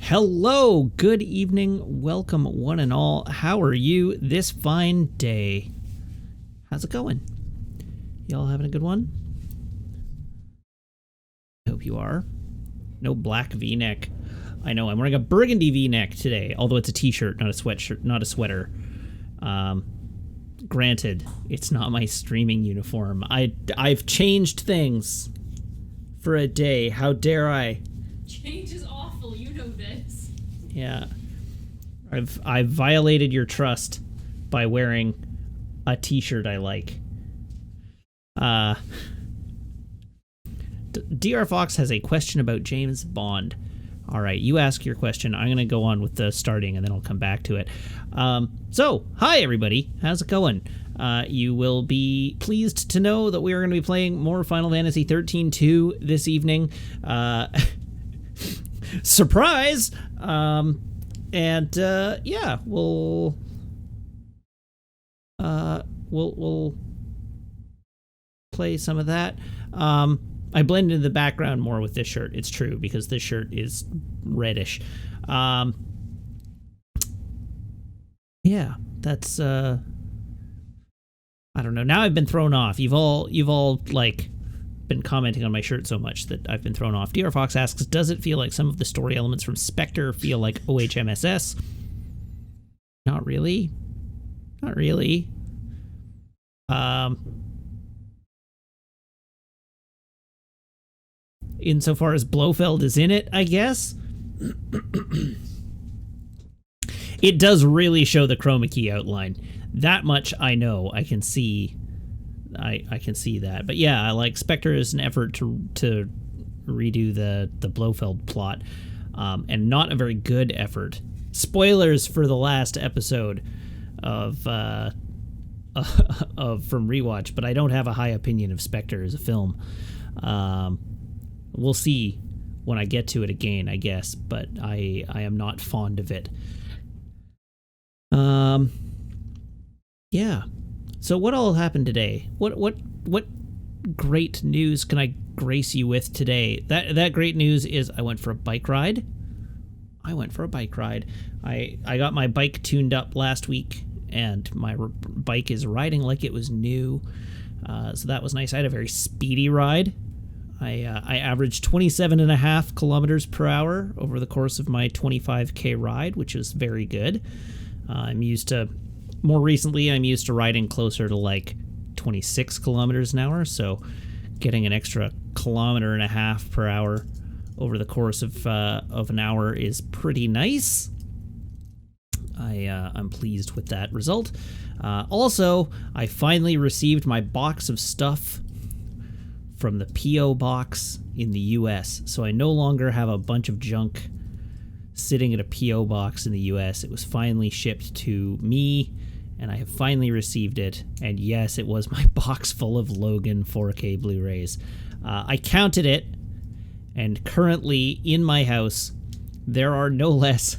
Hello, good evening, welcome one and all. How are you this fine day? How's it going? Y'all having a good one? I hope you are. No black V-neck. I know, I'm wearing a burgundy V-neck today, although it's a t-shirt, not a sweatshirt, not a sweater. Granted, it's not my streaming uniform. I've changed things for a day. How dare I? Change is awful, you know this. Yeah. I've violated your trust by wearing a t-shirt I like. DR Fox has a question about James Bond. All right, you ask your question. I'm going to go on with the starting, and then I'll come back to it. So, hi, everybody. How's it going? You will be pleased to know that we are going to be playing more Final Fantasy XIII-2 this evening. Surprise! Yeah, we'll play some of that. I blend into the background more with this shirt. It's true, because this shirt is reddish. Yeah, that's I don't know. Now I've been thrown off. You've all like been commenting on my shirt so much that I've been thrown off. DR Fox asks, does it feel like some of the story elements from Spectre feel like OHMSS? Not really. Not really. Insofar as Blofeld is in it, I guess. It does really show the chroma key outline. That much I know. I can see. I can see that. But yeah, like Spectre is an effort to redo the Blofeld plot, and not a very good effort. Spoilers for the last episode of from Rewatch, but I don't have a high opinion of Spectre as a film. We'll see when I get to it again, I guess, but I am not fond of it. Yeah. So what all happened today? What great news can I grace you with today? That great news is I went for a bike ride. I got my bike tuned up last week, and my bike is riding like it was new. So that was nice. I had a very speedy ride. I averaged 27.5 kilometers per hour over the course of my 25K ride, which is very good. More recently, I'm used to riding closer to like 26 kilometers an hour, so getting an extra 1.5 kilometers per hour over the course of an hour is pretty nice. I'm pleased with that result. Also, I finally received my box of stuff from the P.O. box in the U.S., so I no longer have a bunch of junk sitting at a P.O. box in the U.S. It was finally shipped to me, and I have finally received it, and yes, it was my box full of Logan 4K Blu-rays. I counted it, and currently in my house, there are no less...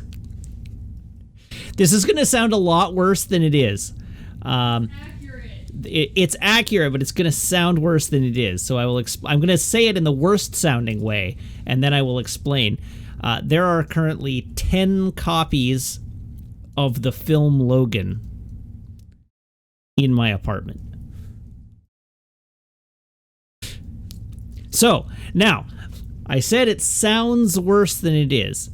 This is going to sound a lot worse than it is. It's accurate, but it's going to sound worse than it is. So I'm going to say it in the worst sounding way, and then I will explain. There are currently 10 copies of the film Logan in my apartment. So, now, I said it sounds worse than it is.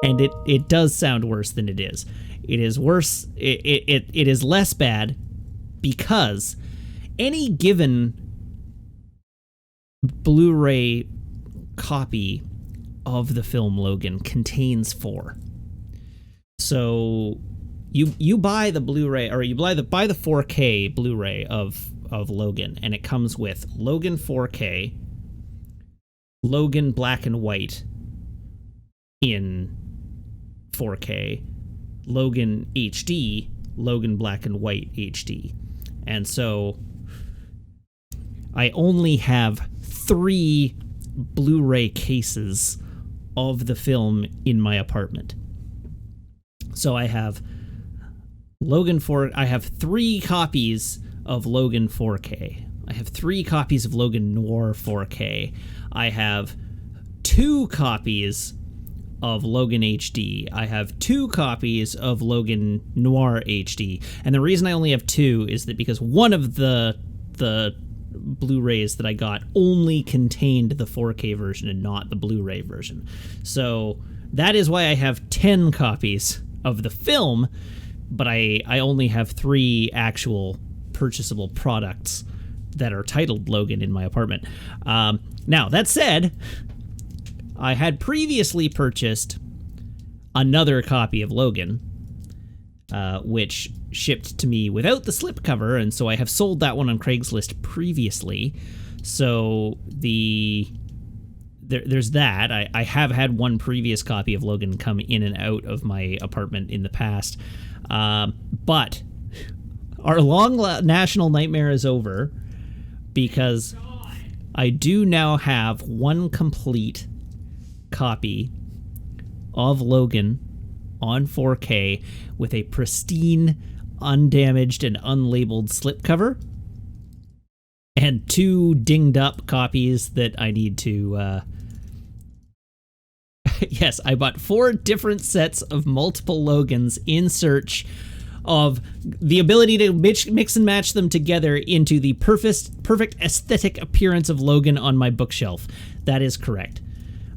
And it does sound worse than it is. It is worse. It is less bad because any given Blu-ray copy of the film Logan contains 4. So you buy the Blu-ray, or you buy the 4K Blu-ray of Logan, and it comes with Logan 4K, Logan black and white in 4K, Logan HD, Logan black and white HD. And so I only have 3 Blu-ray cases of the film in my apartment. So I have I have 3 copies of Logan 4K. I have 3 copies of Logan Noir 4K. I have 2 copies of Logan HD. I have 2 copies of Logan Noir HD. And the reason I only have 2 is that because one of the Blu-rays that I got only contained the 4K version and not the Blu-ray version. So that is why I have 10 copies of the film, but I only have 3 actual purchasable products that are titled Logan in my apartment. Now, that said, I had previously purchased another copy of Logan, which shipped to me without the slipcover, and so I have sold that one on Craigslist previously. So there's that. I have had one previous copy of Logan come in and out of my apartment in the past. But our long national nightmare is over, because I do now have one complete copy of Logan on 4K with a pristine, undamaged, and unlabeled slipcover, and 2 dinged up copies that I need to yes, I bought 4 different sets of multiple Logans in search of the ability to mix and match them together into the perfect aesthetic appearance of Logan on my bookshelf. That is correct.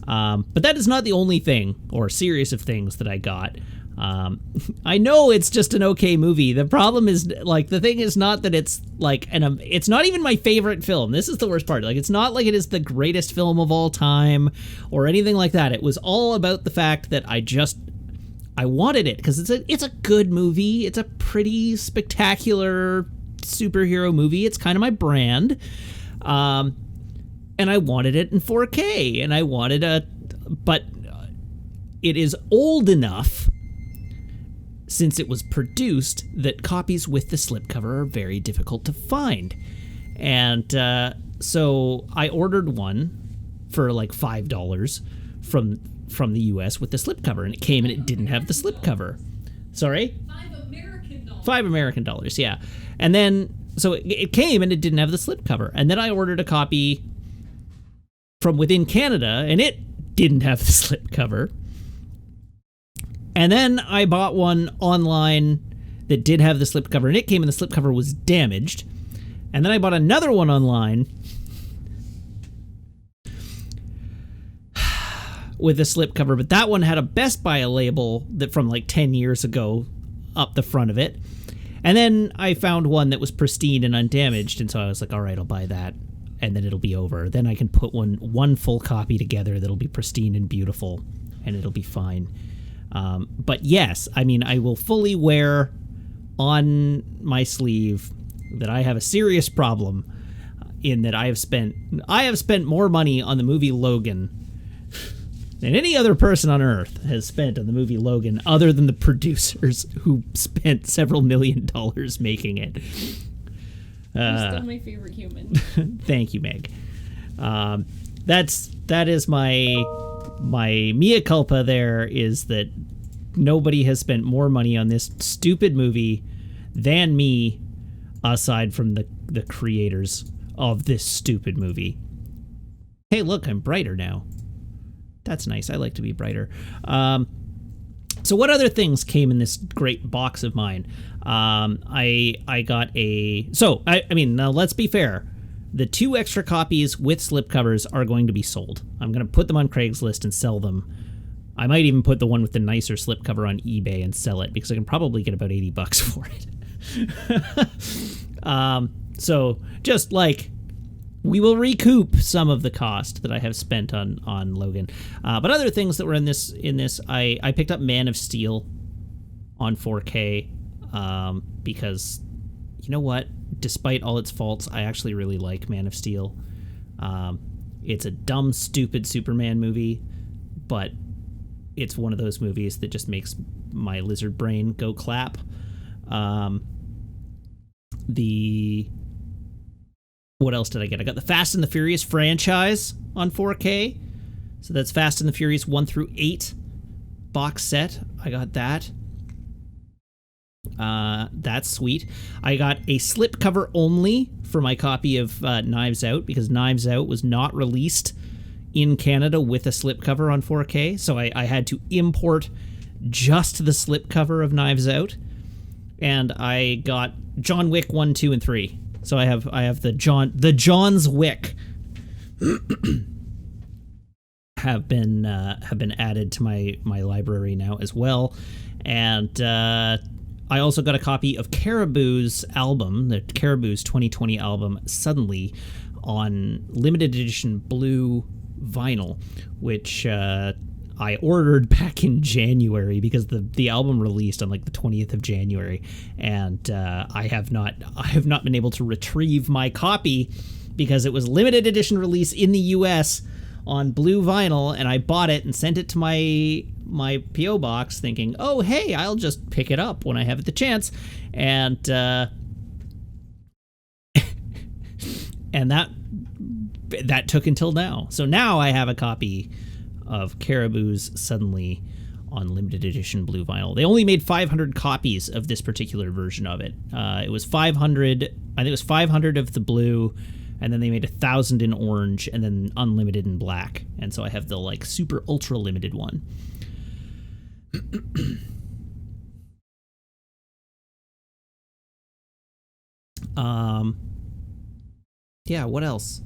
But that is not the only thing or series of things that I got. I know it's just an okay movie. The problem is, like, the thing is not that it's like it's not even my favorite film. This is the worst part. Like, it's not like it is the greatest film of all time or anything like that. It was all about the fact that I wanted it because it's a good movie. It's a pretty spectacular superhero movie. It's kind of my brand. And I wanted it in 4K, and I wanted but it is old enough, since it was produced, that copies with the slipcover are very difficult to find. And so I ordered one for like $5 from the US with the slipcover, and it came and it didn't have the slipcover. Sorry? $5 American dollars, yeah. And then, so it came and it didn't have the slipcover. And then I ordered a copy from within Canada, and it didn't have the slipcover. And then I bought one online that did have the slipcover, and it came and the slipcover was damaged. And then I bought another one online with a slipcover, but that one had a Best Buy label that from like 10 years ago up the front of it. And then I found one that was pristine and undamaged, and so I was like, all right, I'll buy that, and then it'll be over. Then I can put one full copy together that'll be pristine and beautiful, and it'll be fine. But yes, I mean, I will fully wear on my sleeve that I have a serious problem in that I have spent more money on the movie Logan than any other person on Earth has spent on the movie Logan, other than the producers who spent several $1 million making it. You're still my favorite human. Thank you, Meg. That is my mea culpa. There is that nobody has spent more money on this stupid movie than me, aside from the creators of this stupid movie. Hey, look, I'm brighter now. That's nice. I like to be brighter. So what other things came in this great box of mine? I got a... So, I mean, now let's be fair. The 2 extra copies with slipcovers are going to be sold. I'm going to put them on Craigslist and sell them. I might even put the one with the nicer slipcover on eBay and sell it, because I can probably get about $80 for it. So, just like... we will recoup some of the cost that I have spent on Logan. But other things that were in this, I picked up Man of Steel on 4K because, you know what? Despite all its faults, I actually really like Man of Steel. It's a dumb, stupid Superman movie, but it's one of those movies that just makes my lizard brain go clap. What else did I get? I got the Fast and the Furious franchise on 4K. So that's Fast and the Furious 1 through 8 box set. I got that. That's sweet. I got a slipcover only for my copy of Knives Out, because Knives Out was not released in Canada with a slipcover on 4K, so I had to import just the slipcover of Knives Out, and I got John Wick 1, 2, and 3. So I have the John's Wick have been added to my library now as well, and I also got a copy of Caribou's album, the Caribou's 2020 album, Suddenly, on limited edition blue vinyl, which I ordered back in January because the album released on like the 20th of January, and I have not been able to retrieve my copy because it was limited edition release in the US on blue vinyl, and I bought it and sent it to my PO box thinking, oh hey, I'll just pick it up when I have the chance, and and that took until now. So now I have a copy of Caribou's Suddenly on limited edition blue vinyl. They only made 500 copies of this particular version of it. It was 500, I think it was 500 of the blue, and then they made 1,000 in orange, and then unlimited in black. And so I have the like super ultra limited one. Yeah, what else?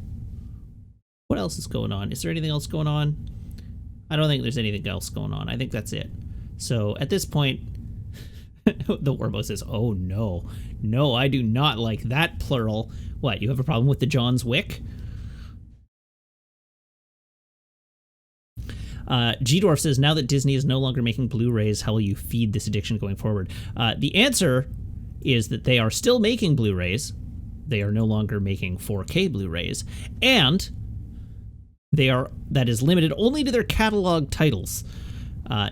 What else is going on? Is there anything else going on? I don't think there's anything else going on. I think that's it. So at this point, the Oerba says, oh no, no, I do not like that plural. What, you have a problem with the John's Wick? G-Dwarf says, now that Disney is no longer making Blu-rays, how will you feed this addiction going forward? The answer is that they are still making Blu-rays. They are no longer making 4K Blu-rays. And that is limited only to their catalog titles.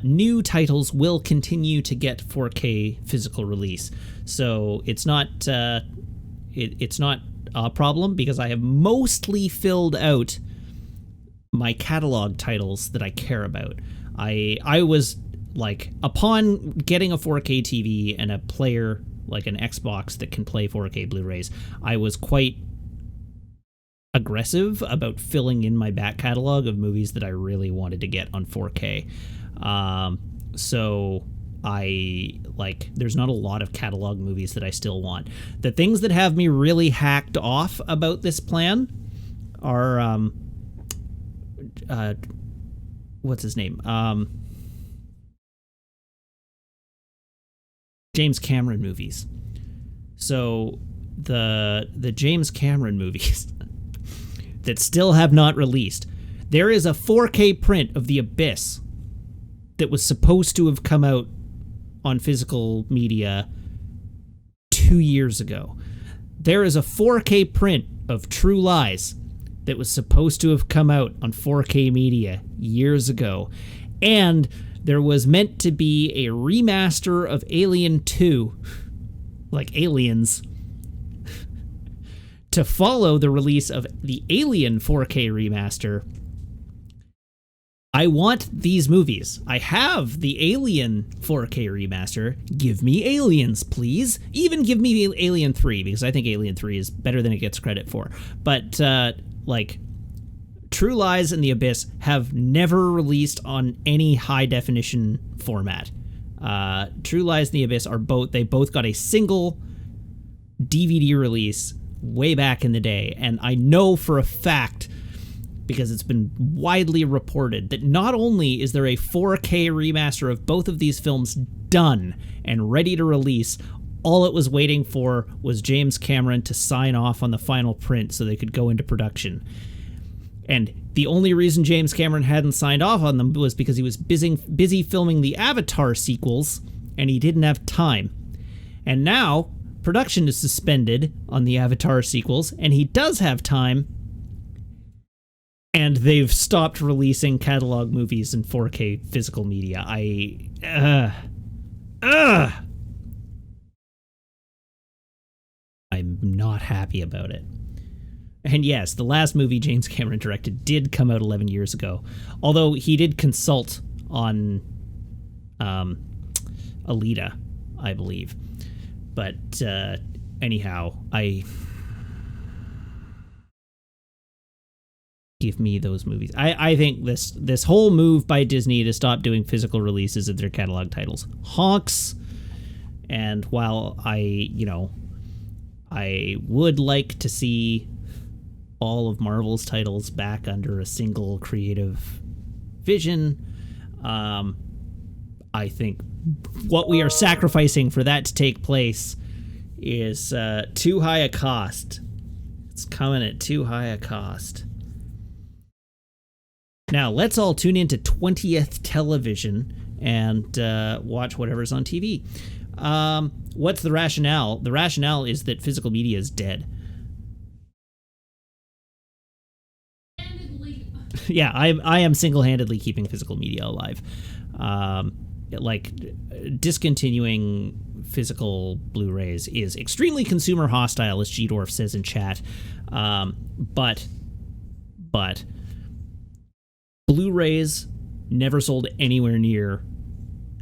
New titles will continue to get 4K physical release. So it's not it's not a problem because I have mostly filled out my catalog titles that I care about. I was like, upon getting a 4K TV and a player like an Xbox that can play 4K Blu-rays, I was quite aggressive about filling in my back catalog of movies that I really wanted to get on 4K. So there's not a lot of catalog movies that I still want. The things that have me really hacked off about this plan are, what's his name? James Cameron movies. So the James Cameron movies that still have not released. There is a 4K print of The Abyss that was supposed to have come out on physical media 2 years ago. There is a 4K print of True Lies that was supposed to have come out on 4K media years ago. And there was meant to be a remaster of Alien 2, like Aliens, to follow the release of the Alien 4K remaster. I want these movies. I have the Alien 4K remaster. Give me Aliens, please. Even give me Alien 3, because I think Alien 3 is better than it gets credit for. But, True Lies and The Abyss have never released on any high-definition format. True Lies and The Abyss they both got a single DVD release way back in the day, and I know for a fact, because it's been widely reported, that not only is there a 4K remaster of both of these films done and ready to release, all it was waiting for was James Cameron to sign off on the final print so they could go into production. And the only reason James Cameron hadn't signed off on them was because he was busy filming the Avatar sequels, and he didn't have time. And now, production is suspended on the Avatar sequels, and he does have time, and they've stopped releasing catalog movies in 4K physical media. I'm not happy about it. And yes, the last movie James Cameron directed did come out 11 years ago, although he did consult on Alita, I believe. But anyhow, Give me those movies. I think this whole move by Disney to stop doing physical releases of their catalog titles honks. And while I would like to see all of Marvel's titles back under a single creative vision, I think what we are sacrificing for that to take place is too high a cost. It's coming at too high a cost. Now, let's all tune into 20th television and watch whatever's on TV. What's the rationale? The rationale is that physical media is dead. Yeah, I am single-handedly keeping physical media alive. Like, discontinuing physical Blu-rays is extremely consumer hostile, as G-Dwarf says in chat. But Blu-rays never sold anywhere near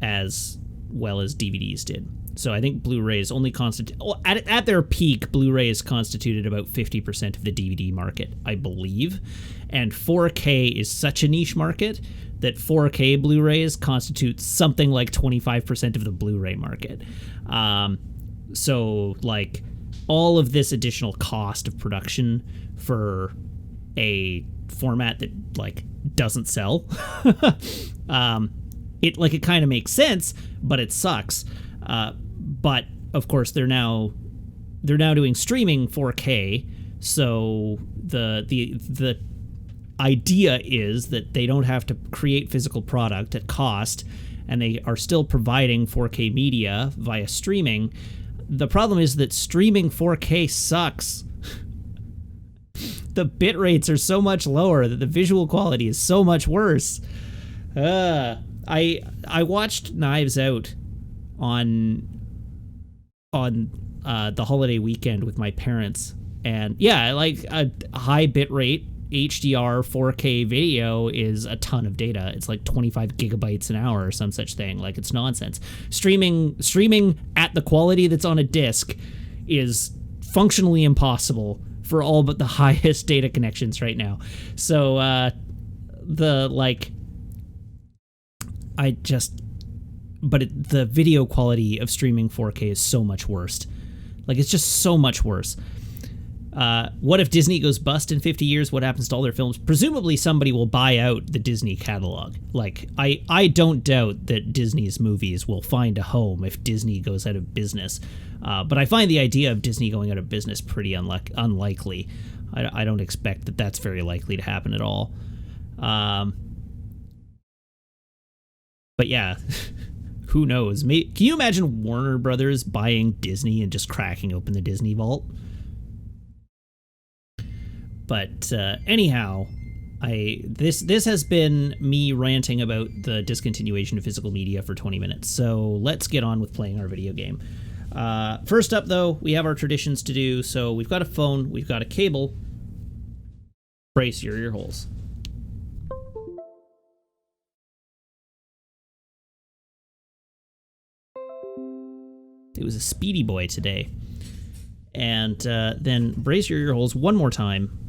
as well as DVDs did. So I think Blu-rays only at their peak, Blu-rays constituted about 50% of the DVD market, I believe. And 4K is such a niche market that 4K Blu-rays constitute something like 25% of the Blu-ray market. So, like, all of this additional cost of production for a format that, like, doesn't sell, it kind of makes sense, but it sucks. But of course, they're now doing streaming 4K, so the idea is that they don't have to create physical product at cost, and they are still providing 4K media via streaming. The problem is that streaming 4K sucks. The bit rates are so much lower that the visual quality is so much worse. I watched Knives Out on the holiday weekend with my parents, and yeah, like a high bit rate HDR 4K video is a ton of data. It's like 25 gigabytes an hour or some such thing. Like, it's nonsense. Streaming at the quality that's on a disc is functionally impossible for all but the highest data connections right now. So the video quality of streaming 4K is so much worse. Like, it's just so much worse. What if Disney goes bust in 50 years? What happens to all their films? Presumably somebody will buy out the Disney catalog. Like, I don't doubt that Disney's movies will find a home if Disney goes out of business. But I find the idea of Disney going out of business pretty unlikely. I don't expect that that's very likely to happen at all. But yeah, who knows? Can you imagine Warner Brothers buying Disney and just cracking open the Disney vault? But anyhow, this has been me ranting about the discontinuation of physical media for 20 minutes. So let's get on with playing our video game. First up, though, we have our traditions to do. So we've got a phone, we've got a cable. Brace your ear holes. It was a speedy boy today. And then brace your ear holes one more time.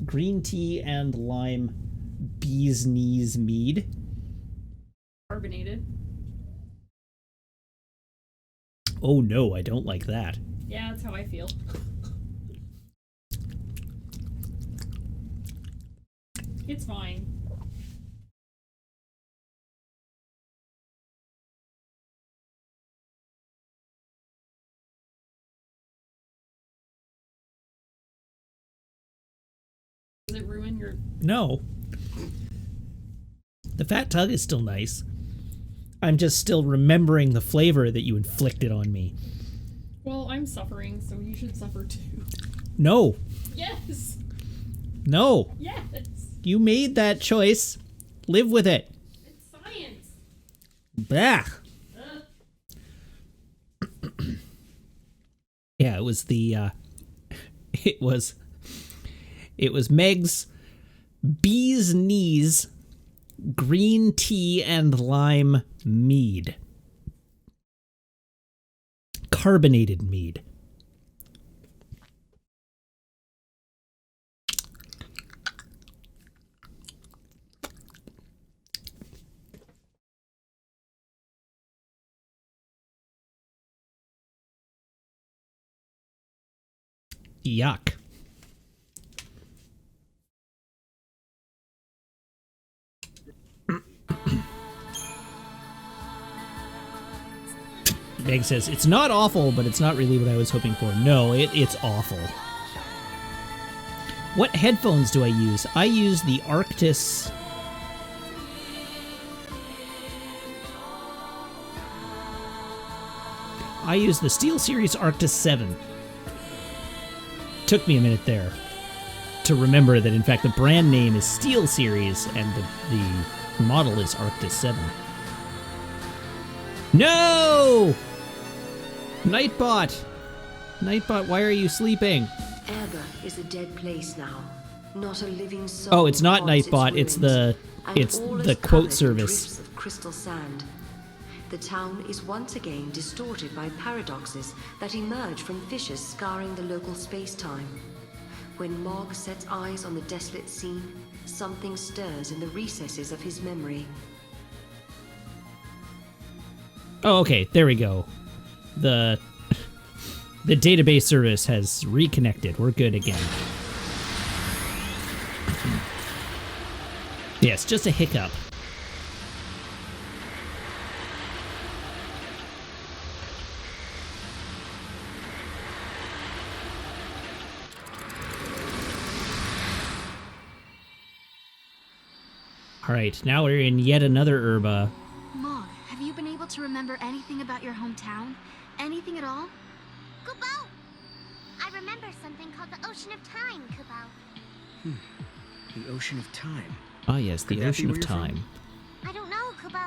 Green tea and lime bee's knees mead. Carbonated. Oh no, I don't like that. Yeah, that's how I feel. It's fine. Does it ruin your... No. The fat tug is still nice. I'm just still remembering the flavor that you inflicted on me. Well, I'm suffering, so you should suffer too. No. Yes. No. Yes. You made that choice. Live with it. It's science. Bah. Yeah, it was the it was Meg's Bee's Knees green tea and lime mead. Carbonated mead. Yuck. Meg says, it's not awful, but it's not really what I was hoping for. No, it's awful. What headphones do I use? I use the Arctis... I use the SteelSeries Arctis 7. Took me a minute there to remember that, in fact, the brand name is SteelSeries and the model is Arctis 7. No! Nightbot! Nightbot, why are you sleeping? Oerba is a dead place now. Not a living soul. Oh, it's not haunts Nightbot, its it's ruins, the and all is quote covered in service. drifts of crystal sand. The town is once again distorted by paradoxes that emerge from fissures scarring the local space-time. When Mog sets eyes on the desolate scene, something stirs in the recesses of his memory. Oh, okay, there we go. The database service has reconnected. We're good again. Yes, just a hiccup. Alright, now we're in yet another Oerba. Mog, have you been able to remember anything about your hometown? Anything at all? Kubo! I remember something called the Ocean of Time, Kubo. The Ocean of Time. Ah yes, the Could that Ocean be of where you're from? Time. I don't know, Kubo.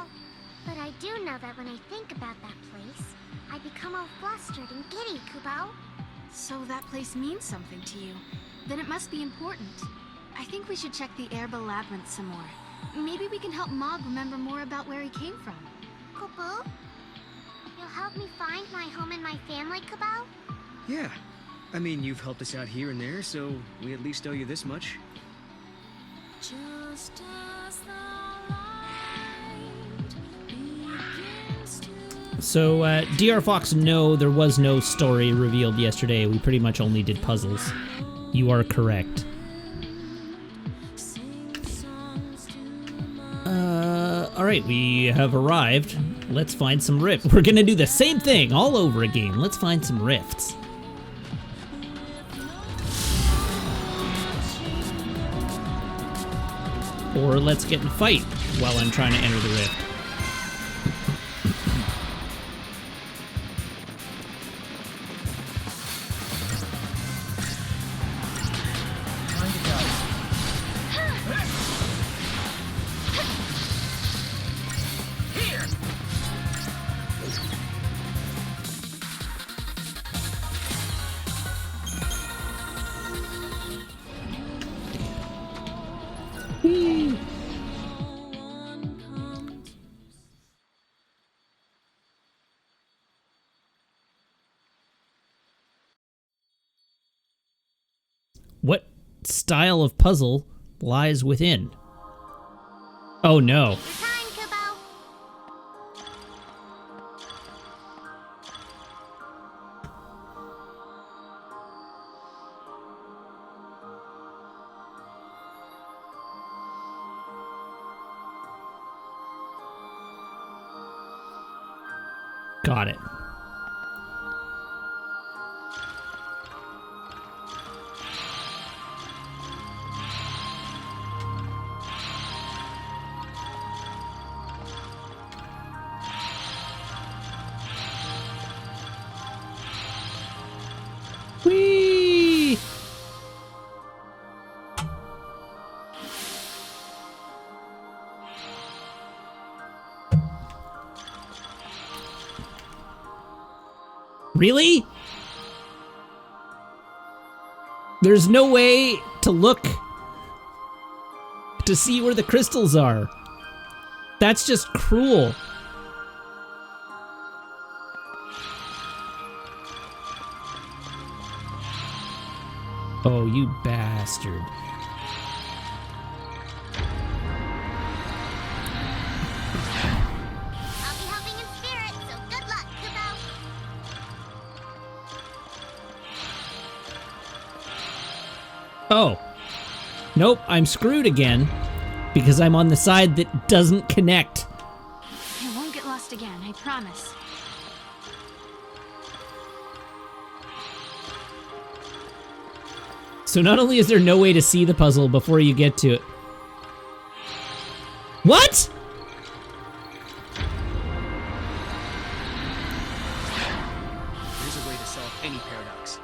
But I do know that when I think about that place, I become all flustered and giddy, Kubo. So that place means something to you. Then it must be important. I think we should check the Oerba Labyrinth some more. Maybe we can help Mog remember more about where he came from. Kubo? You'll help me find my home and my family, Kubo? Yeah. I mean, you've helped us out here and there, so we at least owe you this much. So, DR Fox, no, there was no story revealed yesterday. We pretty much only did puzzles. You are correct. Alright, we have arrived. Let's find some rifts. We're gonna do the same thing all over again. Let's find some rifts. Or let's get in a fight while I'm trying to enter the rift. What style of puzzle lies within? Oh no. Your time, Kubo. Got it. Whee! Really? There's no way to look to see where the crystals are. That's just cruel. Oh, you bastard. I'll be helping in spirit, so good luck, Kubo. Oh. Nope, I'm screwed again. Because I'm on the side that doesn't connect. I won't get lost again, I promise. So not only is there no way to see the puzzle before you get to it. What? There's a way to solve any paradox.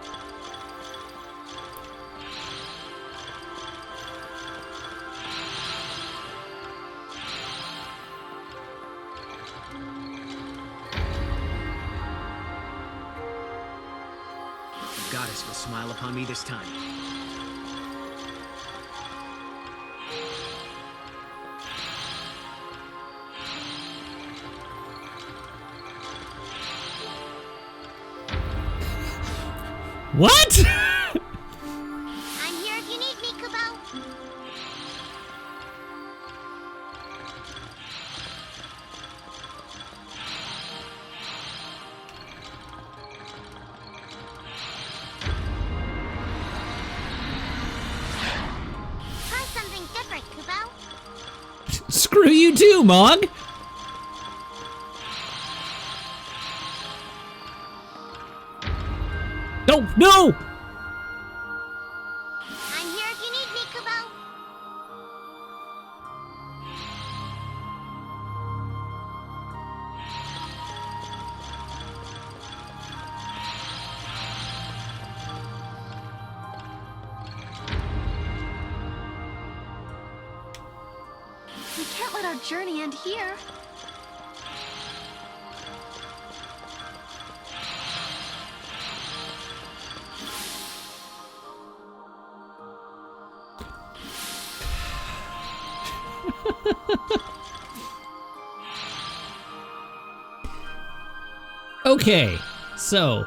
The goddess will smile upon me this time. What? I'm here if you need me, Kubo. Try something different, Kubo. Screw you too, Mog. No, no! I'm here if you need me, Kubo. We can't let our journey end here. Okay, so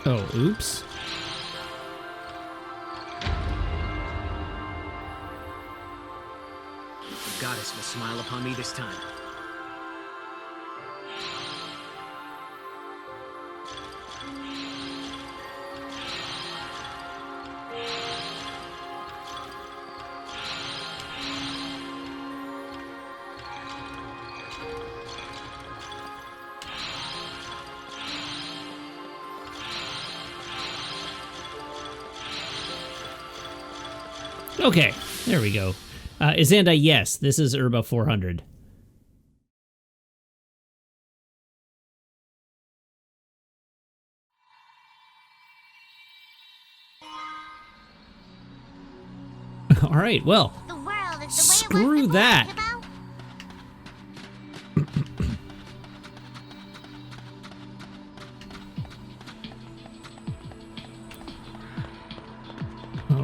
oh, oops. The goddess will smile upon me this time. Okay, there we go. Izanda, yes, this is Oerba 400. All right, well, The world is the way it Screw was before, that. Kubo.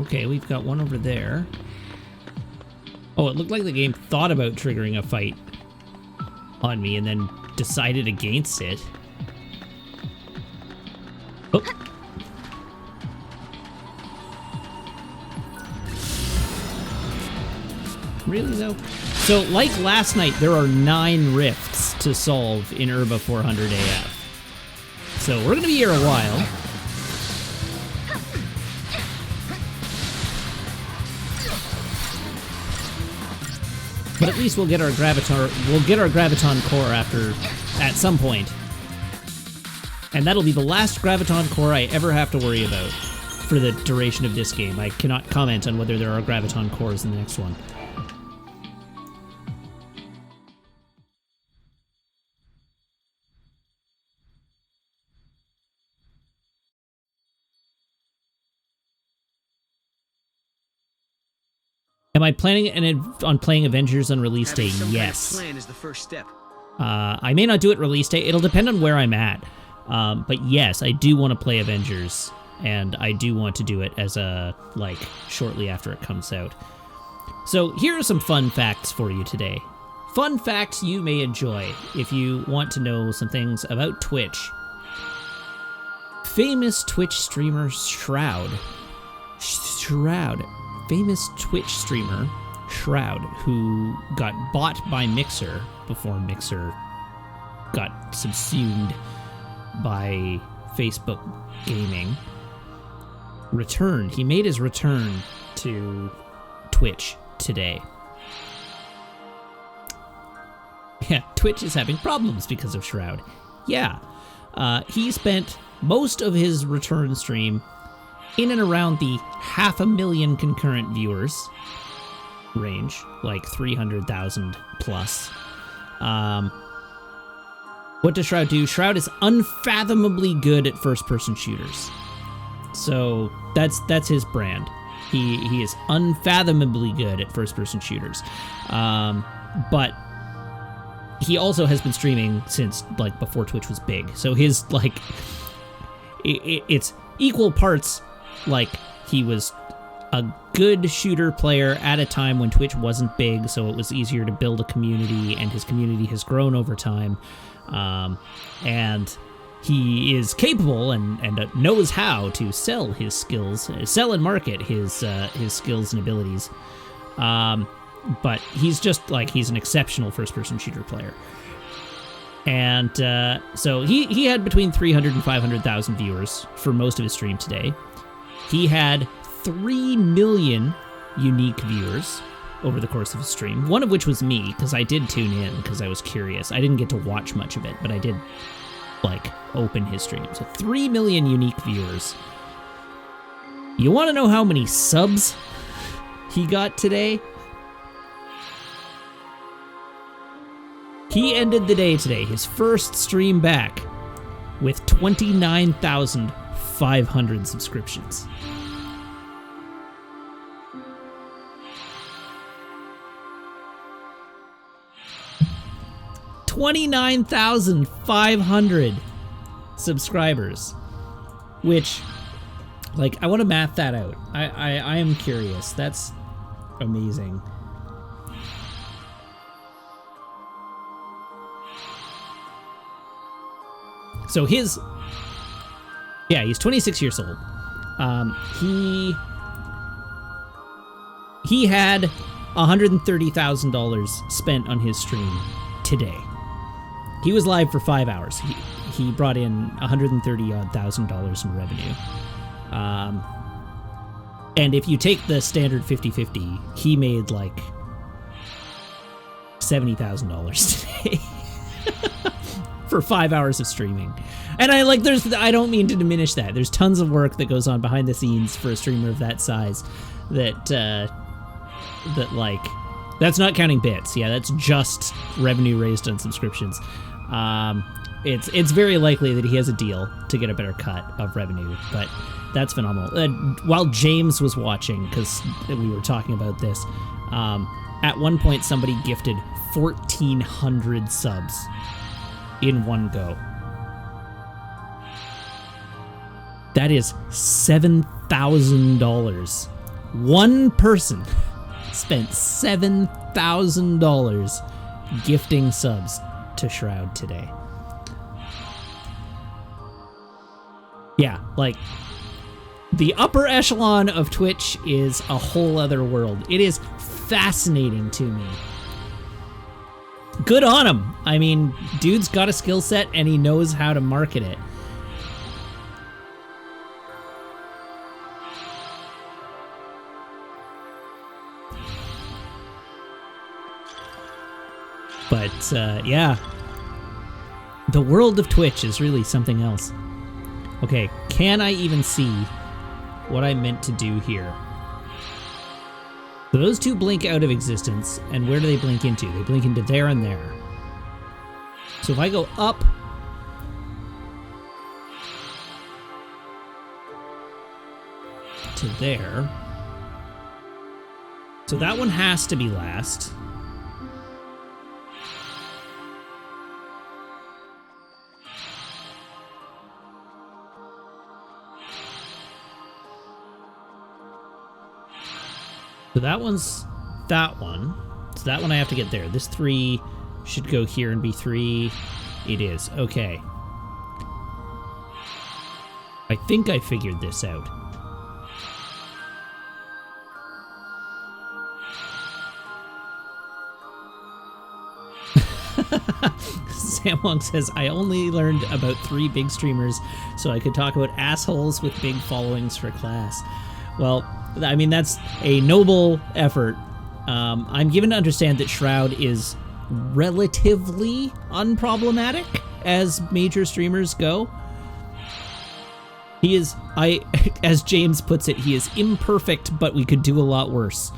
okay, we've got one over there. Oh, it looked like the game thought about triggering a fight on me and then decided against it. Oh. Really, though? So, like last night, there are 9 rifts to solve in Oerba 400 AF. So, we're going to be here a while. But at least we'll get our graviton core at some point. And that'll be the last graviton core I ever have to worry about for the duration of this game. I cannot comment on whether there are graviton cores in the next one. Am I planning on playing Avengers on release day? Yes. Plan is the first step. I may not do it release day. It'll depend on where I'm at. But yes, I do want to play Avengers, and I do want to do it as shortly after it comes out. So here are some fun facts for you today. Fun facts you may enjoy if you want to know some things about Twitch. Famous Twitch streamer Shroud. Famous Twitch streamer Shroud, who got bought by Mixer before Mixer got subsumed by Facebook Gaming, returned. He made his return to Twitch today. Yeah, Twitch is having problems because of Shroud. Yeah, he spent most of his return stream in and around the 500,000 concurrent viewers range, like 300,000 plus. What does Shroud do? Shroud is unfathomably good at first-person shooters. So that's his brand. He is unfathomably good at first-person shooters. But he also has been streaming since before Twitch was big. So his it's equal parts he was a good shooter player at a time when Twitch wasn't big, so it was easier to build a community, and his community has grown over time. And he is capable and knows how to sell his skills, sell and market his skills and abilities. But he's just he's an exceptional first-person shooter player. And so he had between 300 and 500,000 viewers for most of his stream today. He had 3 million unique viewers over the course of his stream, one of which was me, because I did tune in because I was curious. I didn't get to watch much of it, but I did open his stream. So 3 million unique viewers. You want to know how many subs he got today? He ended the day today, his first stream back, with 29,500 subscriptions. $29,500 subscribers, which, I want to math that out. I am curious. That's amazing. So he's 26 years old. He had $130,000 spent on his stream today. He was live for 5 hours. He brought in $130,000 in revenue. And if you take the standard 50-50, he made $70,000 today. For 5 hours of streaming. And I don't mean to diminish that. There's tons of work that goes on behind the scenes for a streamer of that size that's not counting bits. Yeah, that's just revenue raised on subscriptions. It's very likely that he has a deal to get a better cut of revenue, but that's phenomenal. While James was watching, because we were talking about this, at one point somebody gifted 1,400 subs in one go. That is $7,000. One person spent $7,000 gifting subs to Shroud today. Yeah, the upper echelon of Twitch is a whole other world. It is fascinating to me. Good on him. I mean, dude's got a skill set and he knows how to market it. But, yeah. The world of Twitch is really something else. Okay, can I even see what I meant to do here? So those two blink out of existence, and where do they blink into? They blink into there and there. So if I go up... to there... So that one has to be last. So that one's that one. So that one I have to get there. This 3 should go here and be 3. It is. Okay. I think I figured this out. Sam Wong says, I only learned about 3 big streamers so I could talk about assholes with big followings for class. Well, I mean, that's a noble effort. I'm given to understand that Shroud is relatively unproblematic as major streamers go. He is, as James puts it, he is imperfect, but we could do a lot worse.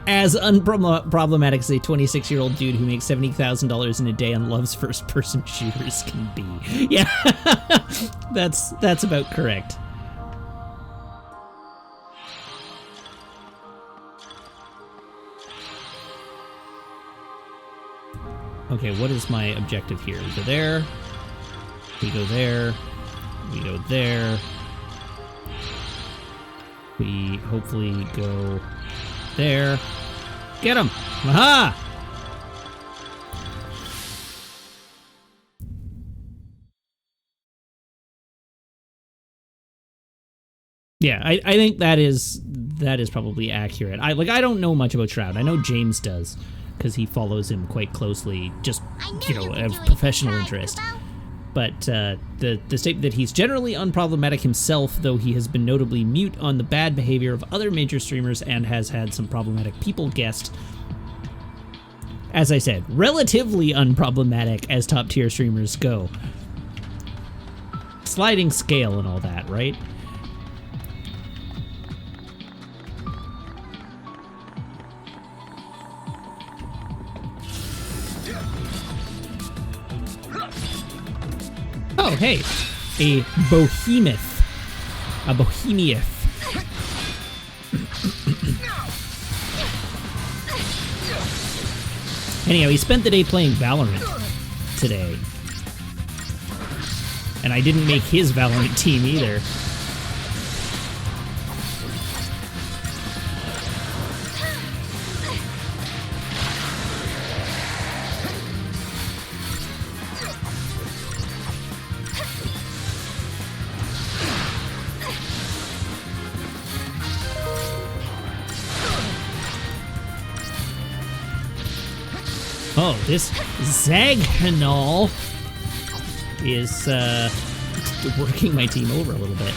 As unproblematic as a 26-year-old dude who makes $70,000 in a day and loves first-person shooters can be. Yeah, that's about correct. Okay, what is my objective here? We go there, we go there, we go there. We hopefully go there. Get him! Aha! Yeah, I think that is probably accurate. I don't know much about Shroud. I know James does, because he follows him quite closely, just, you know, out of professional interest. But the statement that he's generally unproblematic himself, though he has been notably mute on the bad behavior of other major streamers and has had some problematic people guessed. As I said, relatively unproblematic as top-tier streamers go. Sliding scale and all that, right? Oh, hey, a behemoth. A behemoth. Anyhow, he spent the day playing Valorant today. And I didn't make his Valorant team either. Oh, this Zagnol is working my team over a little bit.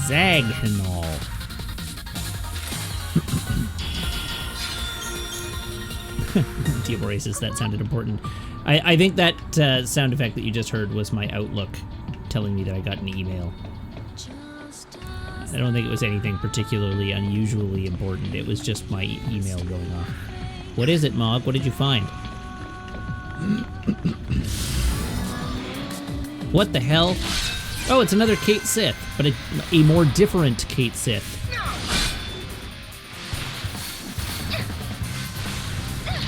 Zagnol. Diablo says that sounded important. I think that sound effect that you just heard was my Outlook telling me that I got an email. I don't think it was anything particularly unusually important. It was just my email going off. What is it, Mog? What did you find? What the hell? Oh, it's another Kate Sith, but a more different Kate Sith.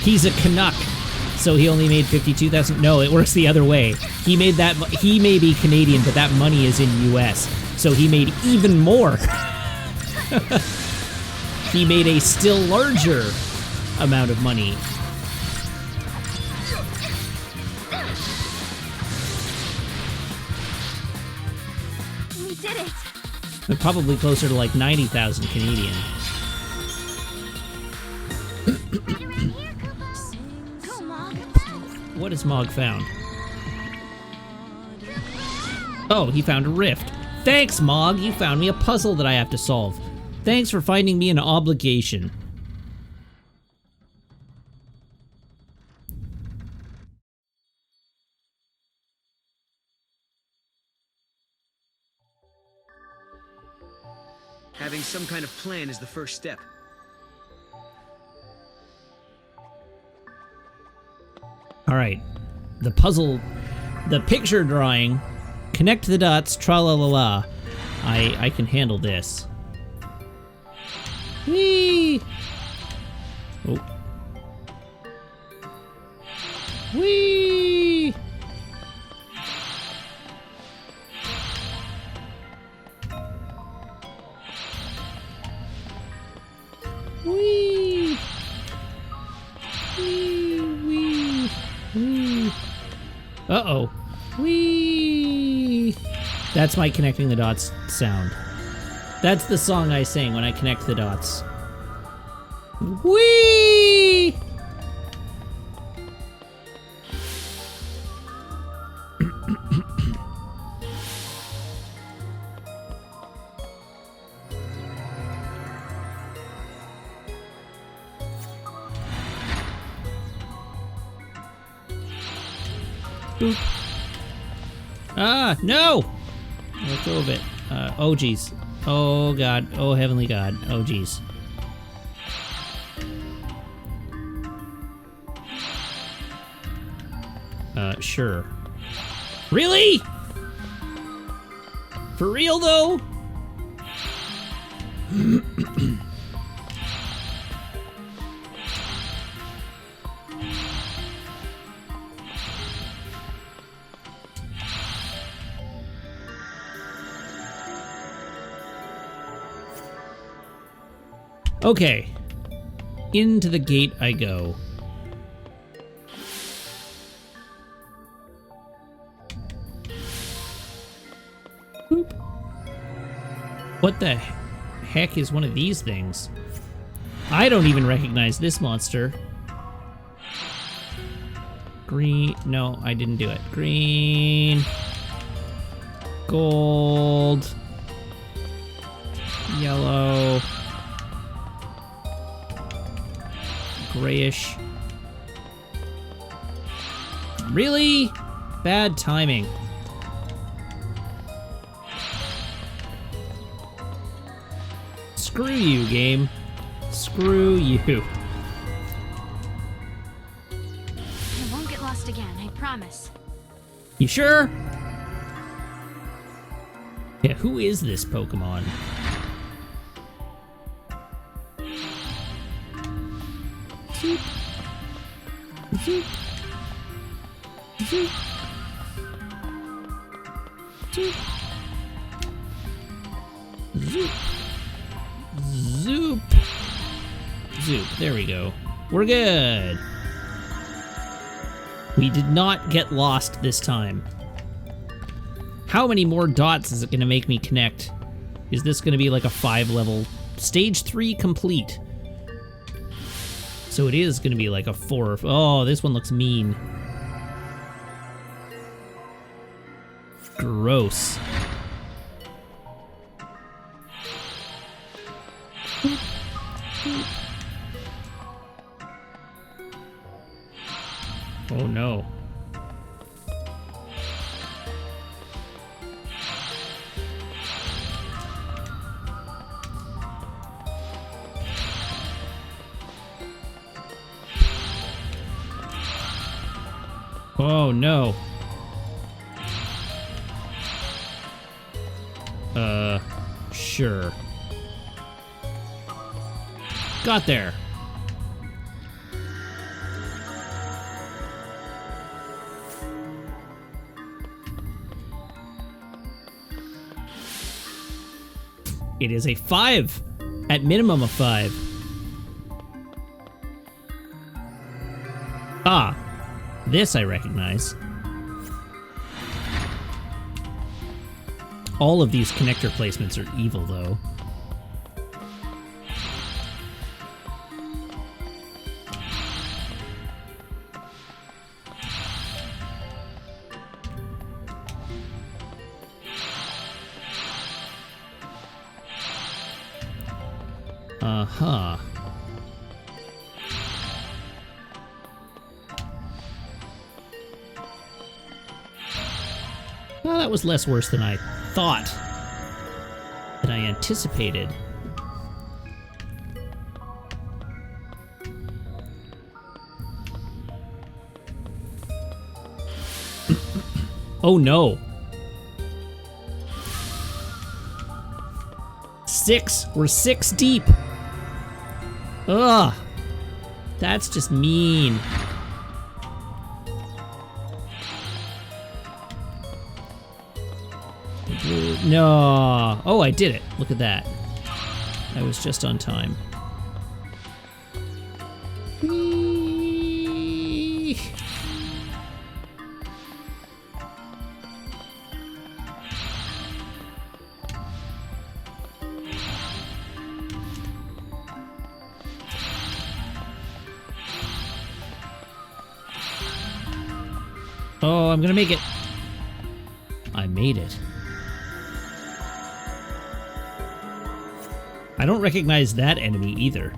He's a Canuck, so he only made 52,000. No, it works the other way. He made that. He may be Canadian, but that money is in U.S., so he made even more. he made a still larger amount of money. We did it! But probably closer to like 90,000 Canadian. Go, Mog. What has Mog found? Oh, he found a rift. Thanks, Mog. You found me a puzzle that I have to solve. Thanks for finding me an obligation. Having some kind of plan is the first step. All right. The puzzle, the picture drawing, connect the dots, tra-la-la-la. I can handle this. Whee! Oh. Whee! Whee! Whee! Whee! Whee! Uh-oh. Whee! That's my connecting the dots sound. That's the song I sing when I connect the dots. Whee! Boop. Ah, no! Let go of it. Oh, geez. Oh, God. Oh, heavenly God. Oh, geez. Sure. Really? For real, though? Okay. Into the gate I go. Boop. What the heck is one of these things? I don't even recognize this monster. Green. No, I didn't do it. Green. Gold. Yellow. Grayish. Really? Bad timing. Screw you, game. Screw you. I won't get lost again, I promise. You sure? Yeah, who is this Pokemon? Zoop. Zoop. Zoop. Zoop. Zoop. Zoop. Zoop. There we go. We're good. We did not get lost this time. How many more dots is it going to make me connect? Is this going to be like a 5-level? Stage 3 complete. So it is going to be like a 4. Oh, this one looks mean. Gross. Oh no. Oh no. Sure. Got there. It is a 5 At minimum of 5. Ah, this I recognize. All of these connector placements are evil, though. Uh-huh. Well, that was less worse than I thought. Than I anticipated. Oh no. 6. We're 6 deep. Ugh. That's just mean. No. Oh, I did it. Look at that. I was just on time. Whee! Oh, I'm gonna make it. I made it. I don't recognize that enemy either.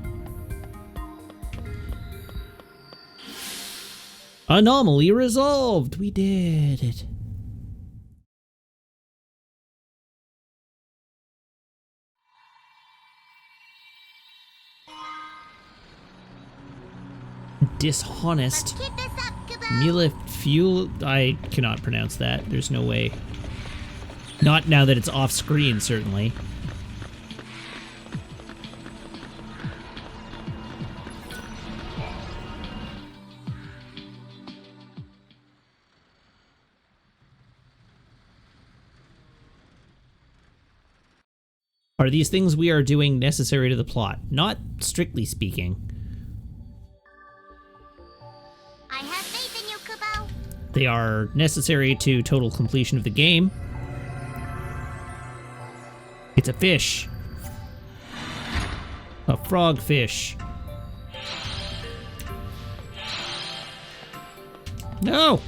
Anomaly resolved! We did it. Dishonest. Keep this up, Kubo. Mila fuel. I cannot pronounce that. There's no way. Not now that it's off screen, certainly. Are these things we are doing necessary to the plot? Not strictly speaking. I have faith in you, Kubo. They are necessary to total completion of the game. It's a fish. A frogfish. No!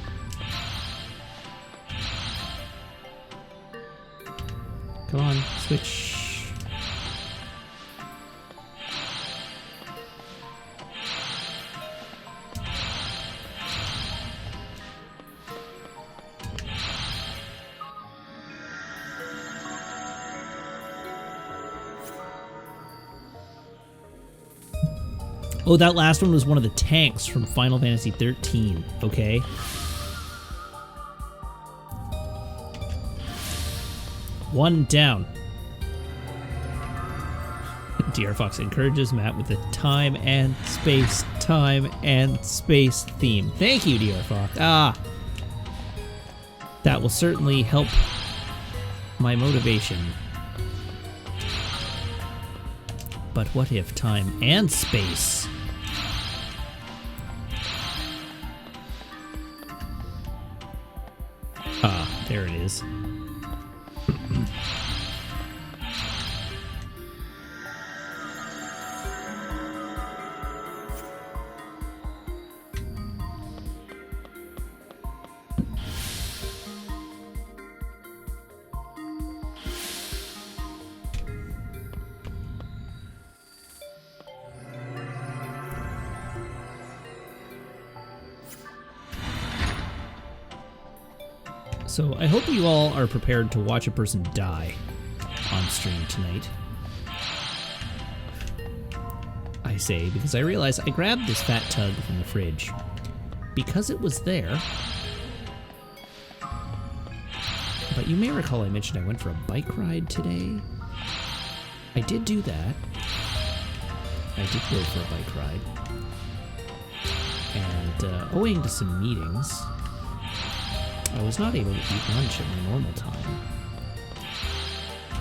Come on, switch. Oh, that last one was one of the tanks from Final Fantasy XIII. Okay. One down. DR Fox encourages Matt with the time and space theme. Thank you, DR Fox. Ah. That will certainly help my motivation. But what if time and space? Ah, there it is. So I hope you all are prepared to watch a person die on stream tonight. I say because I realize I grabbed this fat tug from the fridge because it was there. But you may recall I mentioned I went for a bike ride today. I did do that. I did go for a bike ride. And owing to some meetings, I was not able to eat lunch at my normal time.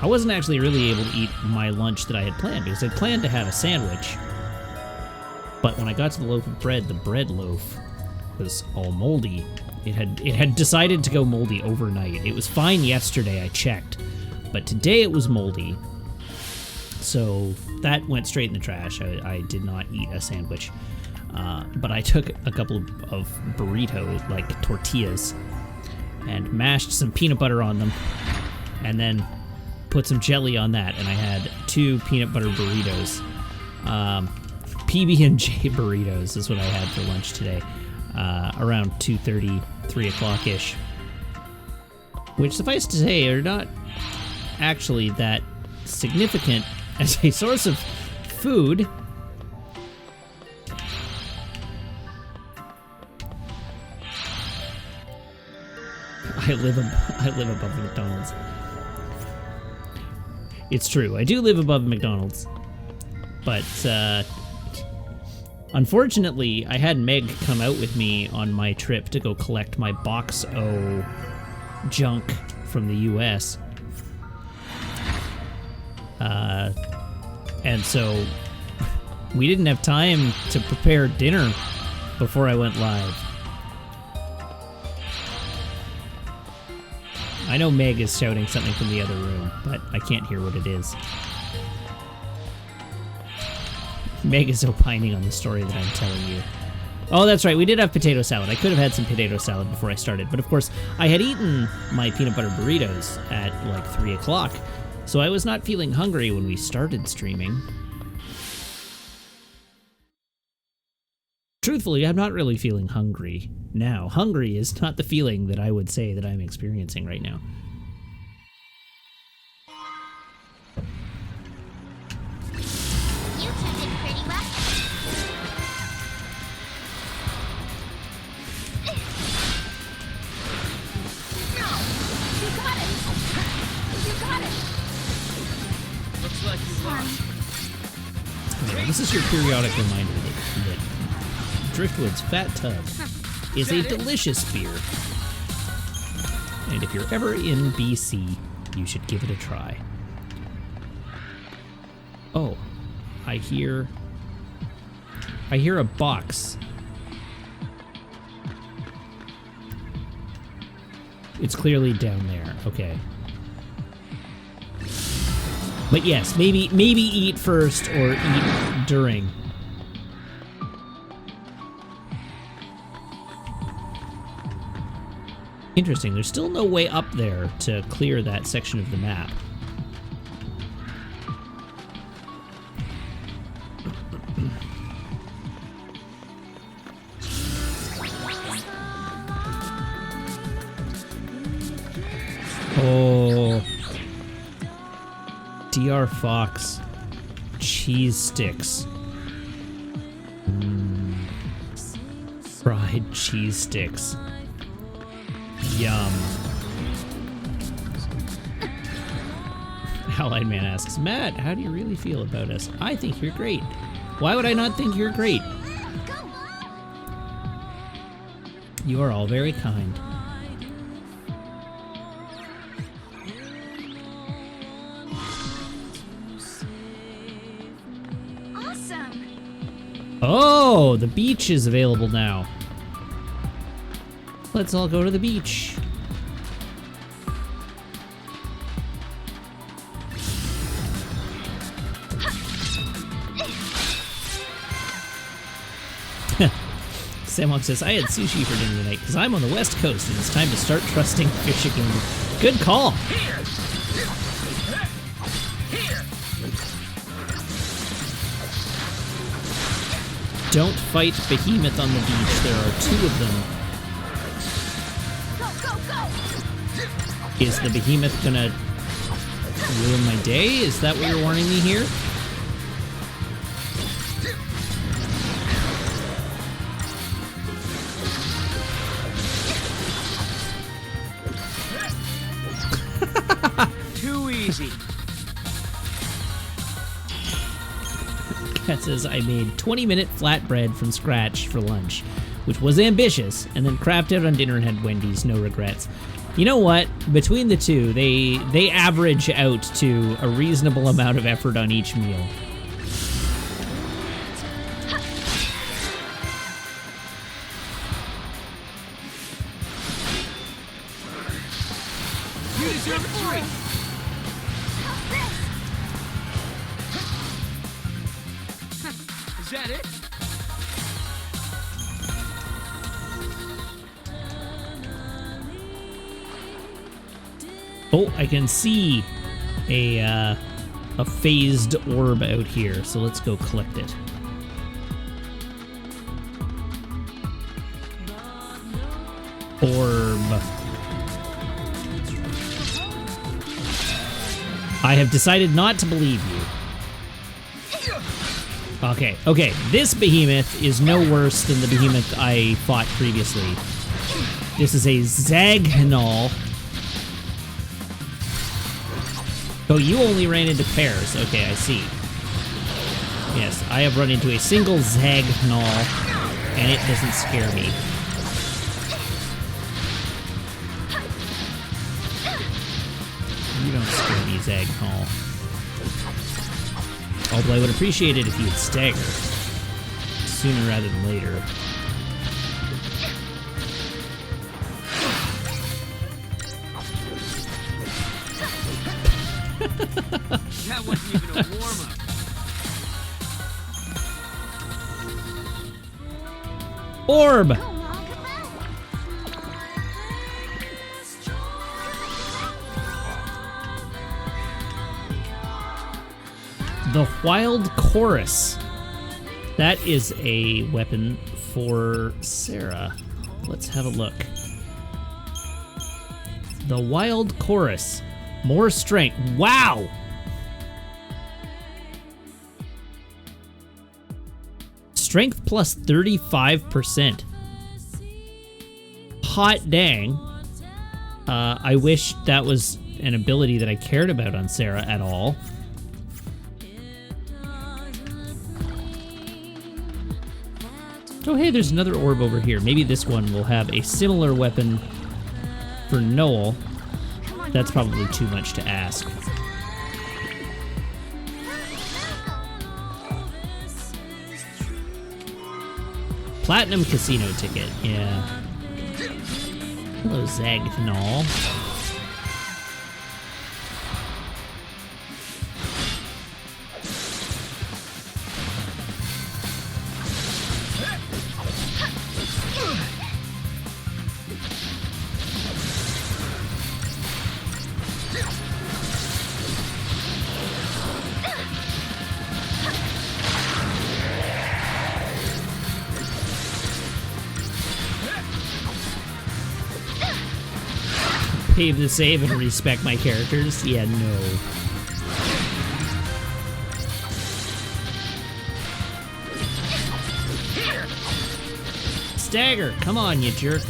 I wasn't actually really able to eat my lunch that I had planned because I planned to have a sandwich. But when I got to the loaf of bread, the bread loaf was all moldy. It had decided to go moldy overnight. It was fine yesterday, I checked, but today it was moldy. So that went straight in the trash. I did not eat a sandwich, but I took a couple of burritos, like tortillas, and mashed some peanut butter on them, and then put some jelly on that, and I had 2 peanut butter burritos. PB&J burritos is what I had for lunch today, around 2:30, 3 o'clock-ish. Which, suffice to say, are not actually that significant as a source of food. I live above McDonald's. It's true, I do live above McDonald's. But, unfortunately, I had Meg come out with me on my trip to go collect my Box O junk from the US. And so we didn't have time to prepare dinner before I went live. I know Meg is shouting something from the other room, but I can't hear what it is. Meg is opining on the story that I'm telling you. Oh, that's right, we did have potato salad. I could have had some potato salad before I started, but of course, I had eaten my peanut butter burritos at like 3 o'clock, so I was not feeling hungry when we started streaming. Truthfully, I'm not really feeling hungry now. Hungry is not the feeling that I would say that I'm experiencing right now. You two did pretty well. No! You got it! You got it! Looks like you lost. Anyway, this is your periodic reminder that Driftwood's Fat Tub is a delicious beer. And if you're ever in BC, you should give it a try. Oh, I hear a box. It's clearly down there. Okay. But yes, maybe eat first or eat during. Interesting, there's still no way up there to clear that section of the map. Oh. DR Fox. Cheese sticks. Fried cheese sticks. Yum. Allied Man asks, Matt, how do you really feel about us? I think you're great. Why would I not think you're great? You are all very kind. Awesome! Oh, the beach is available now. Let's all go to the beach. Samwalk says, I had sushi for dinner tonight because I'm on the West Coast and it's time to start trusting fish again. Good call. Don't fight Behemoth on the beach. There are 2 of them. Is the Behemoth gonna ruin my day? Is that what you're warning me here? Too easy. Kat says, I made 20-minute flatbread from scratch for lunch, which was ambitious, and then crapped out on dinner and had Wendy's, no regrets. You know what? Between the two, they average out to a reasonable amount of effort on each meal. You deserve a treat! Is that it? Oh, I can see a phased orb out here, so let's go collect it. Orb. I have decided not to believe you. Okay, this behemoth is no worse than the behemoth I fought previously. This is a Zagnol. Oh, you only ran into pairs. Okay, I see. Yes, I have run into a single Zagnol, and it doesn't scare me. You don't scare me, Zagnol. Although I would appreciate it if you'd stagger. Sooner rather than later. That wasn't even a warm-up. Orb! The Wild Chorus. That is a weapon for Sarah. Let's have a look. The Wild Chorus. More strength. Wow! Strength plus 35%. Hot dang. I wish that was an ability that I cared about on Sarah at all. Oh, hey, there's another orb over here. Maybe this one will have a similar weapon for Noel. That's probably too much to ask. Platinum casino ticket, yeah. Hello, Zagnol. Pave the save and respect my characters? Yeah, no. Stagger! Come on, you jerk.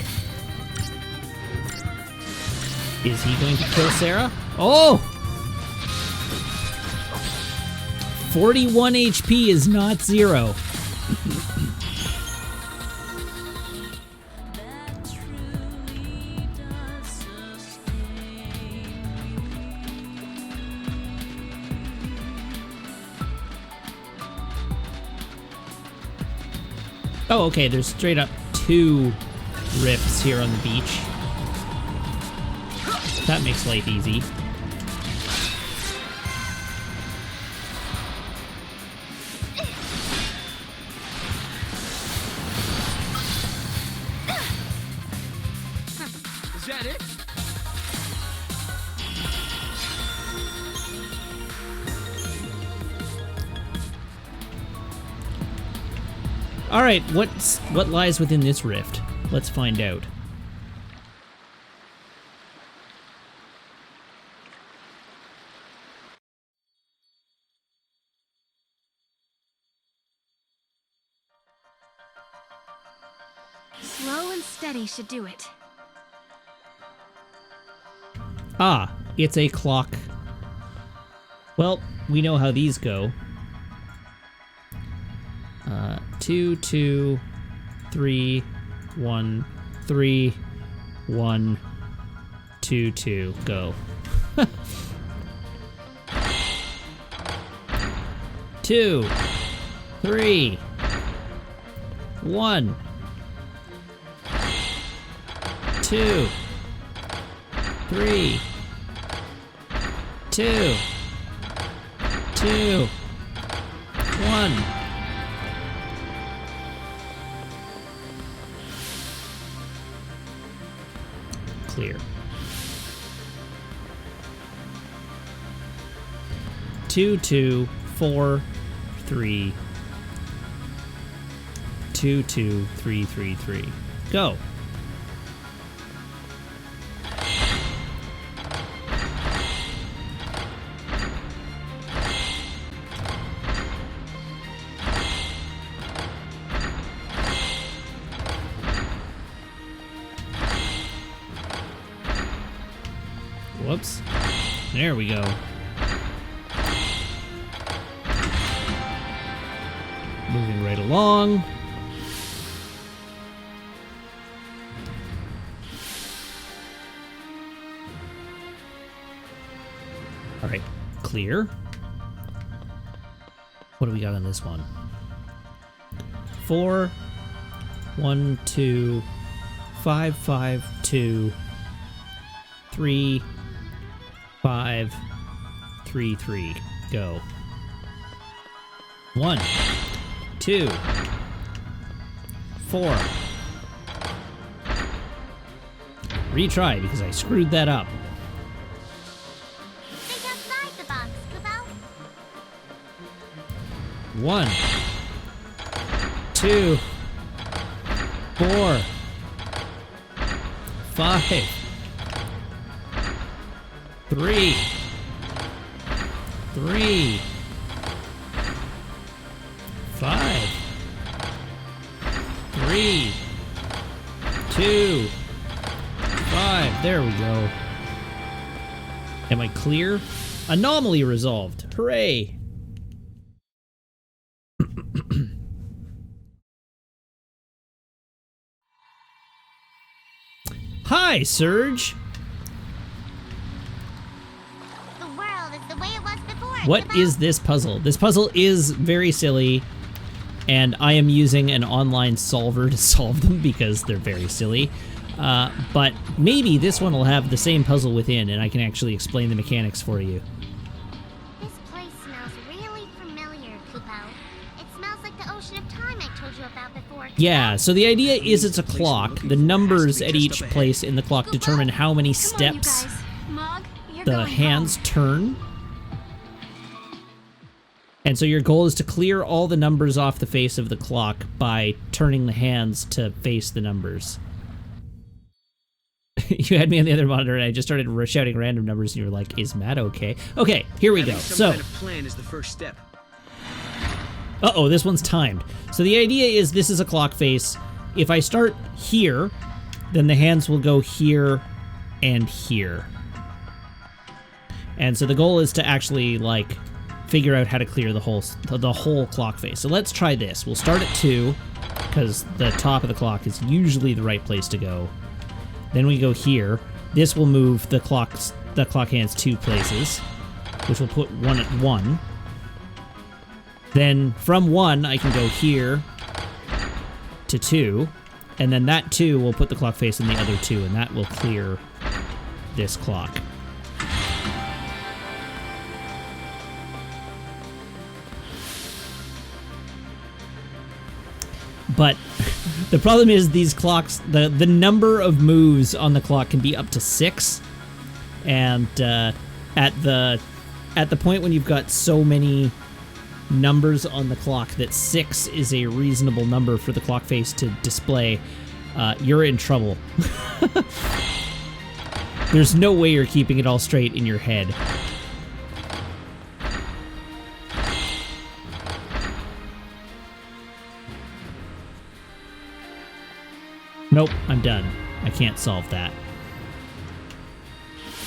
Is he going to kill Sarah? Oh! 41 HP is not 0. Oh, okay, there's straight up 2 rifts here on the beach. That makes life easy. Is that it? All right, what lies within this rift? Let's find out. Slow and steady should do it. Ah, it's a clock. Well, we know how these go. 2, 2, 3, 1, 3, 1, 2, 2, go. 2, 3, 1, 2, 3, 2, 2, 1. Clear. 2, 2, 4, 3, 2, 2, 3, 3, 3. Go. Whoops. There we go. Moving right along. All right, clear. What do we got on this one? 4, 1, 2, 5, 5, 2, 3, 5, 3, 3. Go. 1, 2, 4. Retry because I screwed that up. Think outside the box, Kubo. 1, 2, 4, 5, 3, 3, 5, 3, 2, 5. There we go. Am I clear? Anomaly resolved. Hooray! Hi, Surge. The world is the way it was before. What Kubo. is this puzzle? This puzzle is very silly, and I am using an online solver to solve them because they're very silly. But maybe this one will have the same puzzle within, and I can actually explain the mechanics for you. This place smells really familiar, Kubo. It smells like the ocean of time I told you about before. Yeah, so the idea is it's a clock. The numbers at each place in the clock determine how many steps the hands turn. And so your goal is to clear all the numbers off the face of the clock by turning the hands to face the numbers. You had me on the other monitor and I just started shouting random numbers and you were like, is Matt okay? Okay, here we go. Having some So, kind of plan is the first step. uh-oh, this one's timed. So the idea is this is a clock face. If I start here, then the hands will go here and here. And so the goal is to actually, like, figure out how to clear the whole clock face. So let's try this. We'll start at 2, because the top of the clock is usually the right place to go. Then we go here. This will move the clock hands 2 places, which will put 1 at 1. Then from 1, I can go here to 2, and then that 2 will put the clock face in the other 2, and that will clear this clock. But the problem is these clocks, the number of moves on the clock can be up to 6, and at the point when you've got so many numbers on the clock that 6 is a reasonable number for the clock face to display, you're in trouble. There's no way you're keeping it all straight in your head. Nope, I'm done. I can't solve that.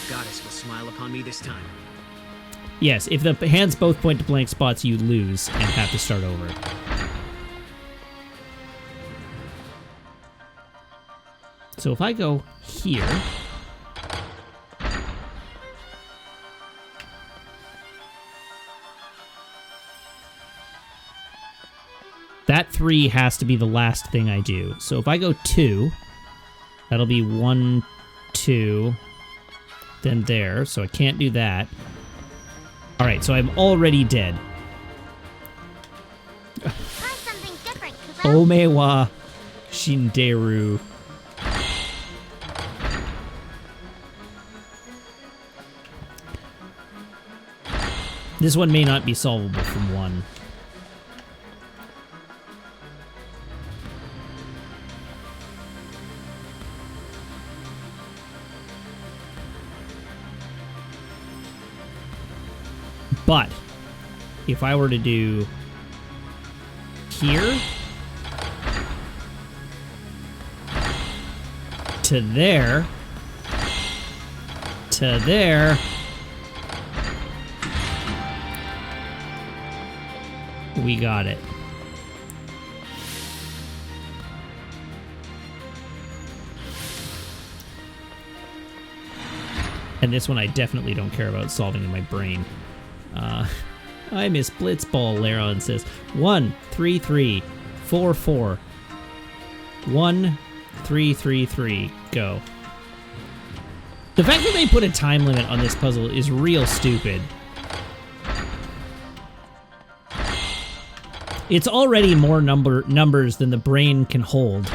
The goddess will smile upon me this time. Yes, if the hands both point to blank spots, you lose and have to start over. So if I go here, 3 has to be the last thing I do. So if I go 2, that'll be 1, 2, then there. So I can't do that. All right, so I'm already dead. Try something different, Kupo. Omewa Shinderu. This one may not be solvable from 1. But if I were to do here to there to there, we got it. And this one I definitely don't care about solving in my brain. I miss Blitzball, Laron says. 1, 3, 3, 4, 4. 1, 3, 3, 3. Go. The fact that they put a time limit on this puzzle is real stupid. It's already more numbers than the brain can hold.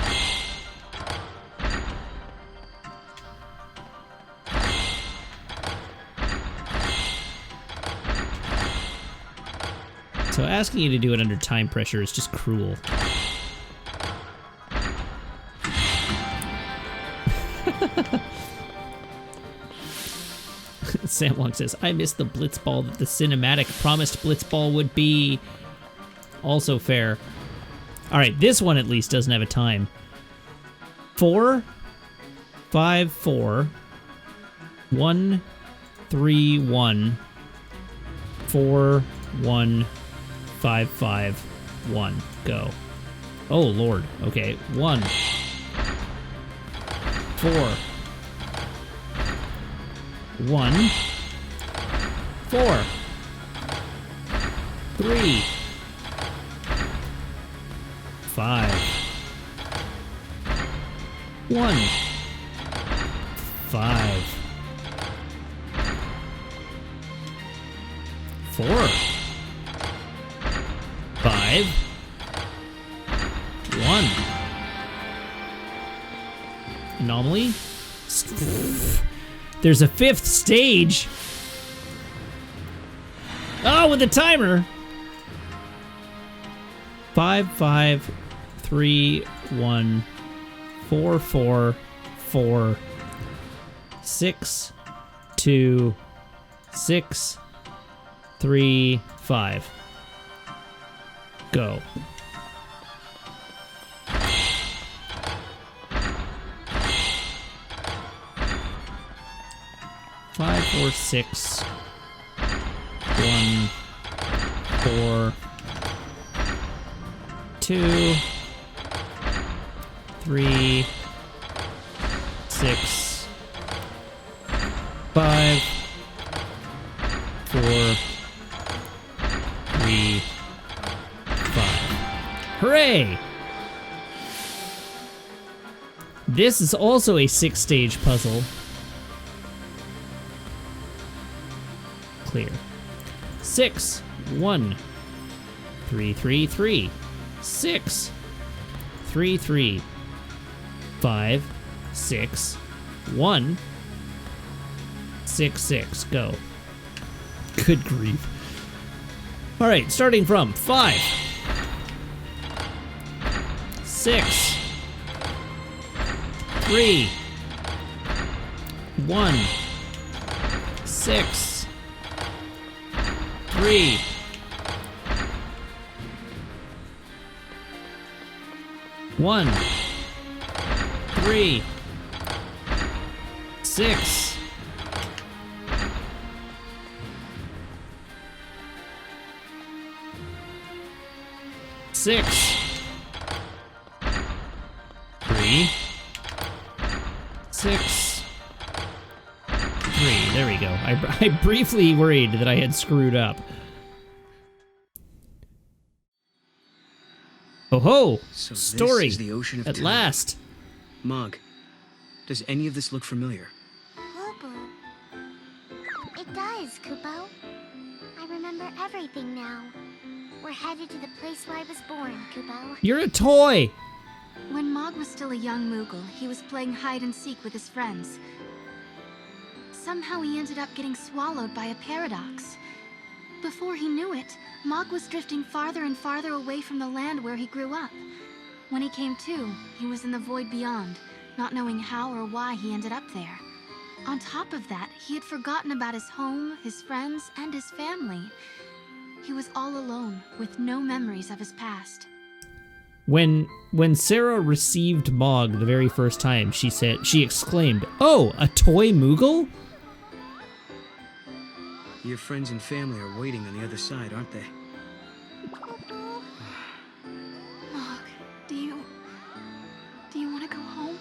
So asking you to do it under time pressure is just cruel. Sam Wong says, I miss the Blitzball that the cinematic promised Blitzball would be. Also fair. Alright, this one at least doesn't have a time. 4, 5, 4, 1, 3, 1, 4, 1, 5, 5, 1. Go. Oh, Lord. Okay. 1, 4, 1, 4, 3, 5, 1, 5, 4, 5, 1. Anomaly? There's a 5th stage. Oh, with the timer. 5, 5, 3, 1, 4, 4, 4, 6, 2, 6, 3, 5. Go. Five, 4, 6, 1, 4, 2, 3, 6, 5, 4, 3, 5. Hooray! This is also a 6-stage puzzle. Clear. 6, 1, 3, 3, 3, 6, 3, 3, 5, 6, 1, 6, 6. Go. Good grief. All right, starting from 5, 6, 3, 1, 6, 3, 1, 3, 6, 6, 3, 6, 3. There we go. I briefly worried that I had screwed up. Oh ho! So Story this is the ocean of at time. last. Mog, does any of this look familiar? Oerba. It does, Kupo. I remember everything now. We're headed to the place where I was born, Kupo. You're a toy. When Mog was still a young Moogle, he was playing hide and seek with his friends. Somehow he ended up getting swallowed by a paradox. Before he knew it, Mog was drifting farther and farther away from the land where he grew up. When he came to, he was in the void beyond, not knowing how or why he ended up there. On top of that, he had forgotten about his home, his friends, and his family. He was all alone, with no memories of his past. When Sarah received Mog the very first time, she exclaimed, "Oh, a toy Moogle?" Your friends and family are waiting on the other side, aren't they? Mog, do you want to go home?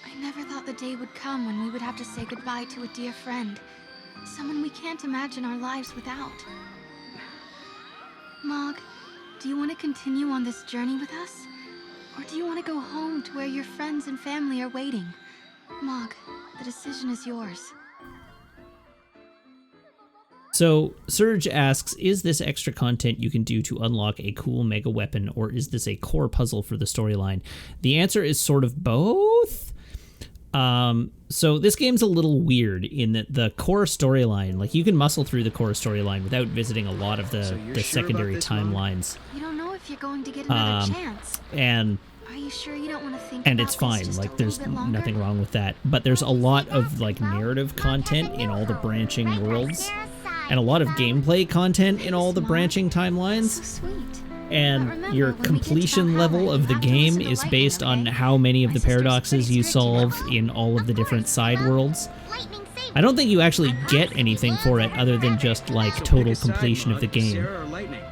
I never thought the day would come when we would have to say goodbye to a dear friend. Someone we can't imagine our lives without. Mog, do you want to continue on this journey with us? Or do you want to go home to where your friends and family are waiting? Mog, the decision is yours. So, Surge asks, is this extra content you can do to unlock a cool mega weapon, or is this a core puzzle for the storyline? The answer is sort of both. So this game's a little weird in that the core storyline, like you can muscle through the core storyline without visiting a lot of the sure secondary about this, Mom? timelines. You don't know if you're going to get another chance. And Are you sure you don't want to think and about it's this fine, just like a there's little bit longer? nothing wrong with that. But there's a lot of like narrative content in all the branching worlds, and a lot of gameplay content in all the branching timelines. So sweet. And your completion level of the game is based on how many of the paradoxes you solve in all of the different side worlds. I don't think you actually get anything for it other than just like So total pick a side, completion of Mog, the game. Sarah or Lightning?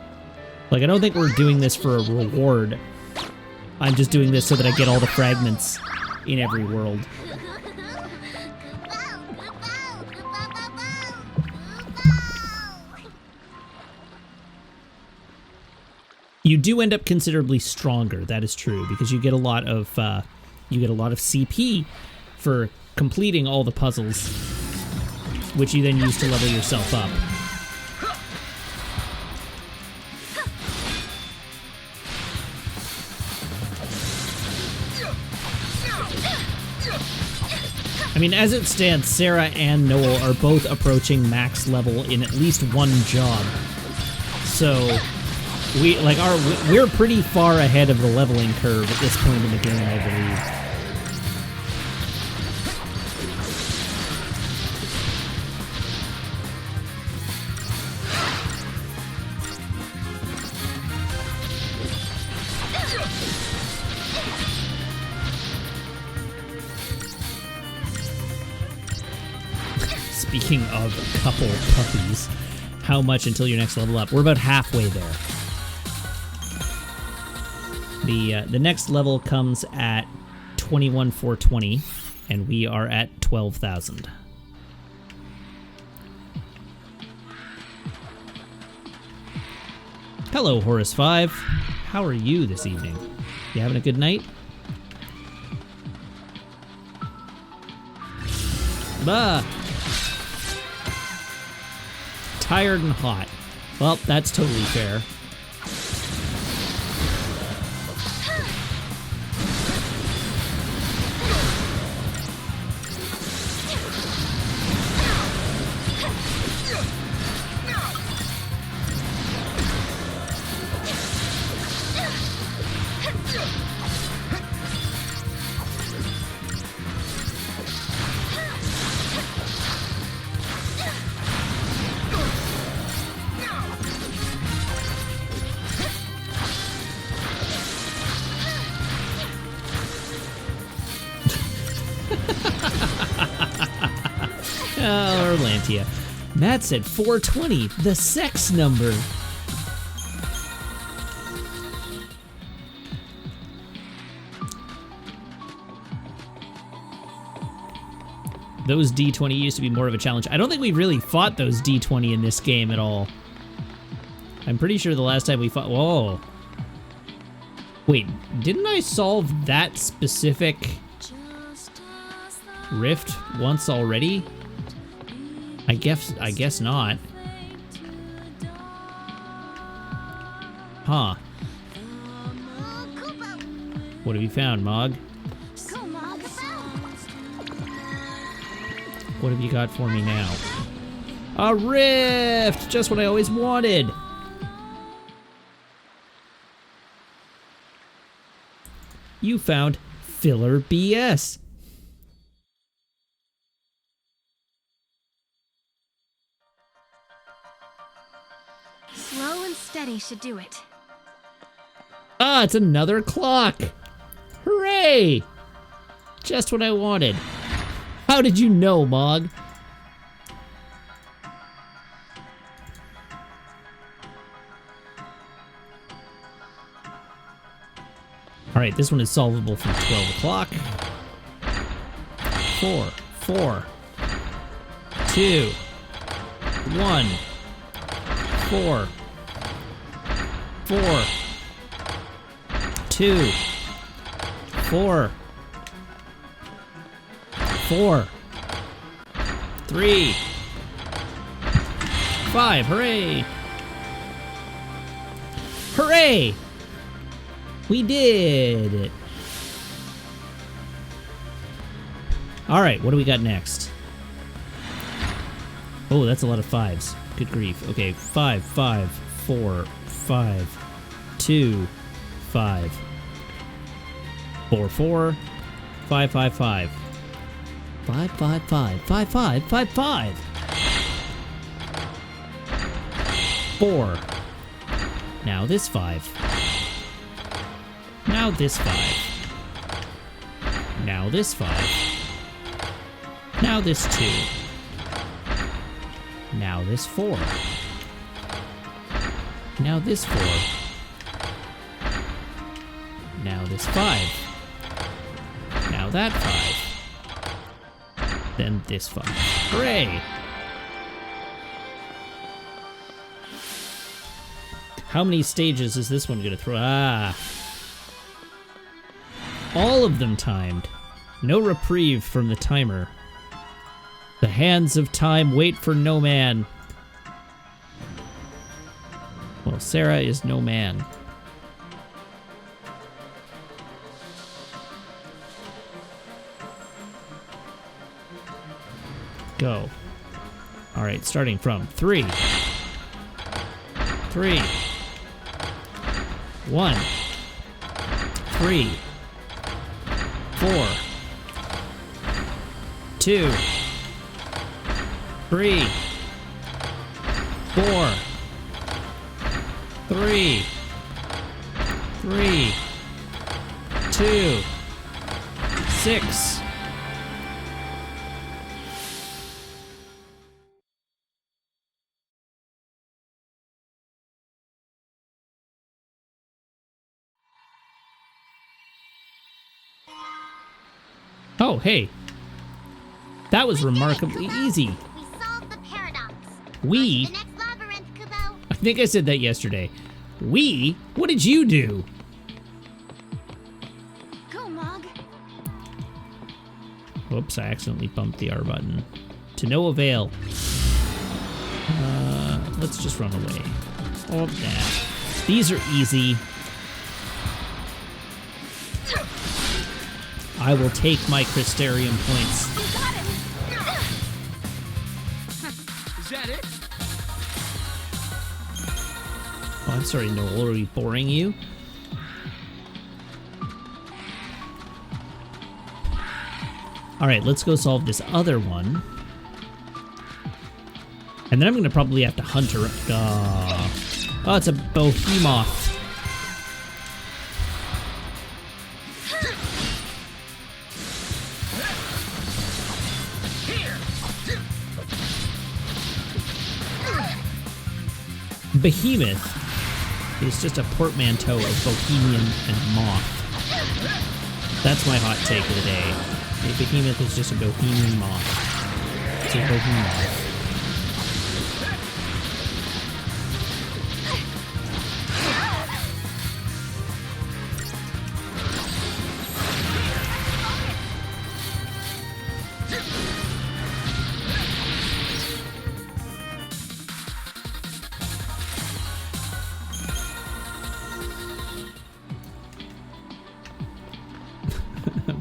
Like I don't think we're doing this for a reward. I'm just doing this so that I get all the fragments in every world. You do end up considerably stronger. That is true because you get a lot of CP for completing all the puzzles, which you then use to level yourself up. I mean, as it stands, Sarah and Noel are both approaching max level in at least one job. So we're pretty far ahead of the leveling curve at this point in the game, I believe. Speaking of couple puppies, how much until your next level up? We're about halfway there. The next level comes at 21,420, and we are at 12,000. Hello, Horus 5. How are you this evening? You having a good night? Bah! Tired and hot. Well, that's totally fair. Oh, Orlantia. Matt said 420, the sex number. Those D20 used to be more of a challenge. I don't think we really fought those D20 in this game at all. I'm pretty sure the last time we fought... Whoa. Wait, didn't I solve that specific rift once already? I guess not. Huh. What have you found, Mog? What have you got for me now? A rift! Just what I always wanted! You found filler BS. Slow and steady should do it. Ah, it's another clock! Hooray! Just what I wanted. How did you know, Mog? Alright, this one is solvable from 12 o'clock. 4, 4, 2, 1, 4, 4, 2, 4, 4, 3, 5. Hooray! Hooray! We did it. All right, what do we got next? Oh, that's a lot of fives. Good grief. Okay, 5, 5, 4, 5, 2, 5, 4, 4, 5, 5, 5. 5, 5, 5, 5, 5, 5, 5. 4. Now this 5. Now this 5. Now this 5. Now this 2. Now this 4. Now this 4. Now this 5. Now that 5. Then this 5. Hooray! How many stages is this one gonna throw? Ah! All of them timed. No reprieve from the timer. The hands of time wait for no man. Well, Sarah is no man. Go. Alright, starting from 3. 3. 1. 3. 4. 2. 3. 4. 3. 3. 2. 6. Oh, hey. That was remarkably easy. We solved the paradox. We? The next labyrinth, Kubo. I think I said that yesterday. We? What did you do? Go, Mog. Whoops, I accidentally bumped the R button. To no avail. Let's just run away. Oh, nah. These are easy. I will take my Crystarium points. Is that it? Oh, I'm sorry, Noel. Are we boring you? Alright, let's go solve this other one. And then I'm going to probably have to hunt her. Oh, it's a behemoth. Behemoth is just a portmanteau of Bohemian and Moth. That's my hot take of the day. A behemoth is just a Bohemian moth. It's a broken mouth.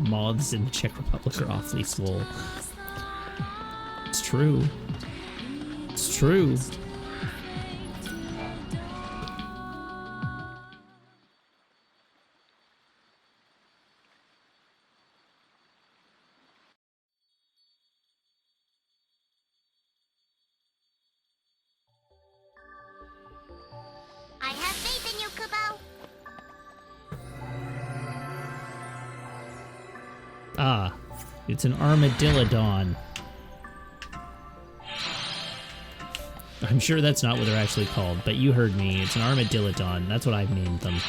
Moths in the Czech Republic are awfully swole. It's true. It's true. I have faith in you, Kubo. Ah, it's an armadillodon. I'm sure that's not what they're actually called, but you heard me. It's an armadillodon. That's what I've named them.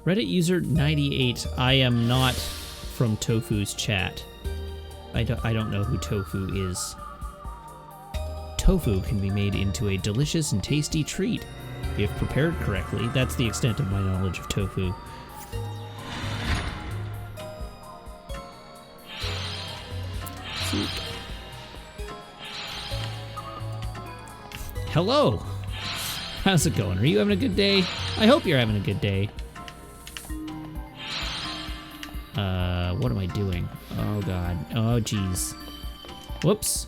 Reddit user 98, I am not from Tofu's chat. I don't know who Tofu is. Tofu can be made into a delicious and tasty treat if prepared correctly. That's the extent of my knowledge of tofu. Hello! How's it going? Are you having a good day? I hope you're having a good day. What am I doing? Oh god. Oh jeez. Whoops.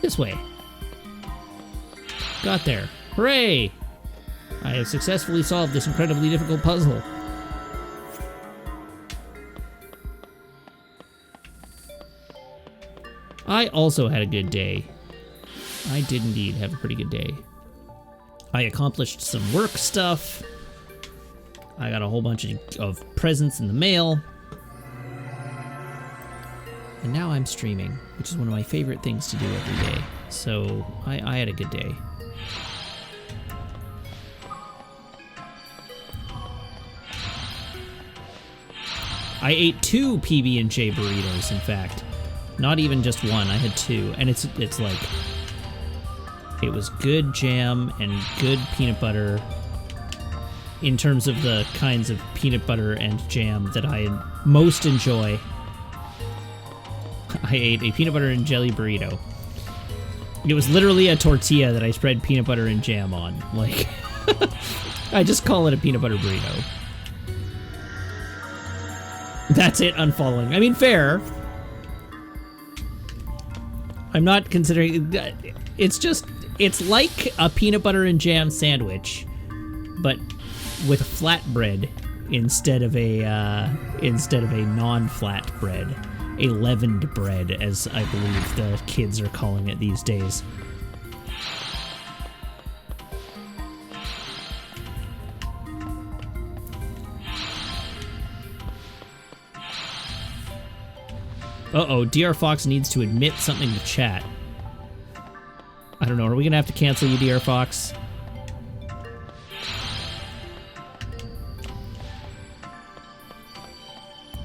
This way. Got there. Hooray! I have successfully solved this incredibly difficult puzzle. I also had a good day. I did indeed have a pretty good day. I accomplished some work stuff. I got a whole bunch of presents in the mail. And now I'm streaming, which is one of my favorite things to do every day. So I had a good day. I ate 2 PB&J burritos, in fact. Not even just one, I had 2. And it's like, it was good jam and good peanut butter in terms of the kinds of peanut butter and jam that I most enjoy. I ate a peanut butter and jelly burrito. It was literally a tortilla that I spread peanut butter and jam on. Like, I just call it a peanut butter burrito. That's it, unfollowing. I mean, fair. I'm not considering... It's like a peanut butter and jam sandwich, but with flatbread instead of a non-flat bread. A leavened bread, as I believe the kids are calling it these days. Uh-oh, DR Fox needs to admit something to chat. I don't know, are we gonna have to cancel you, DR Fox?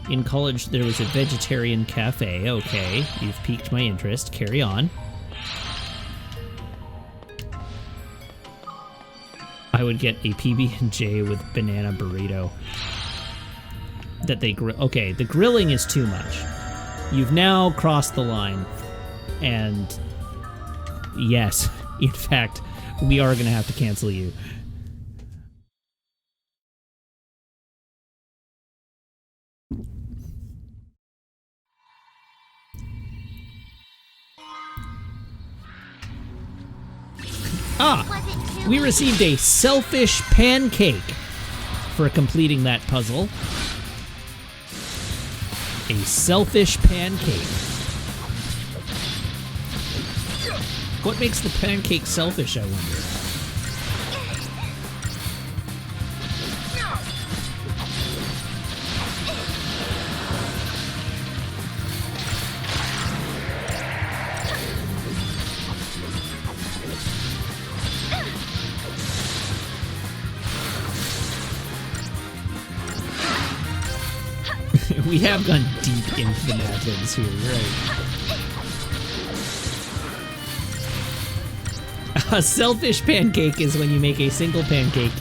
In college, there was a vegetarian cafe. Okay, you've piqued my interest. Carry on. I would get a PB&J with banana burrito. That they grill. Okay, the grilling is too much. You've now crossed the line. And yes, in fact, we are going to have to cancel you. Ah, we received a selfish pancake for completing that puzzle. A selfish pancake. What makes the pancake selfish, I wonder? We have gone deep into the mountains here, right? A selfish pancake is when you make a single pancake,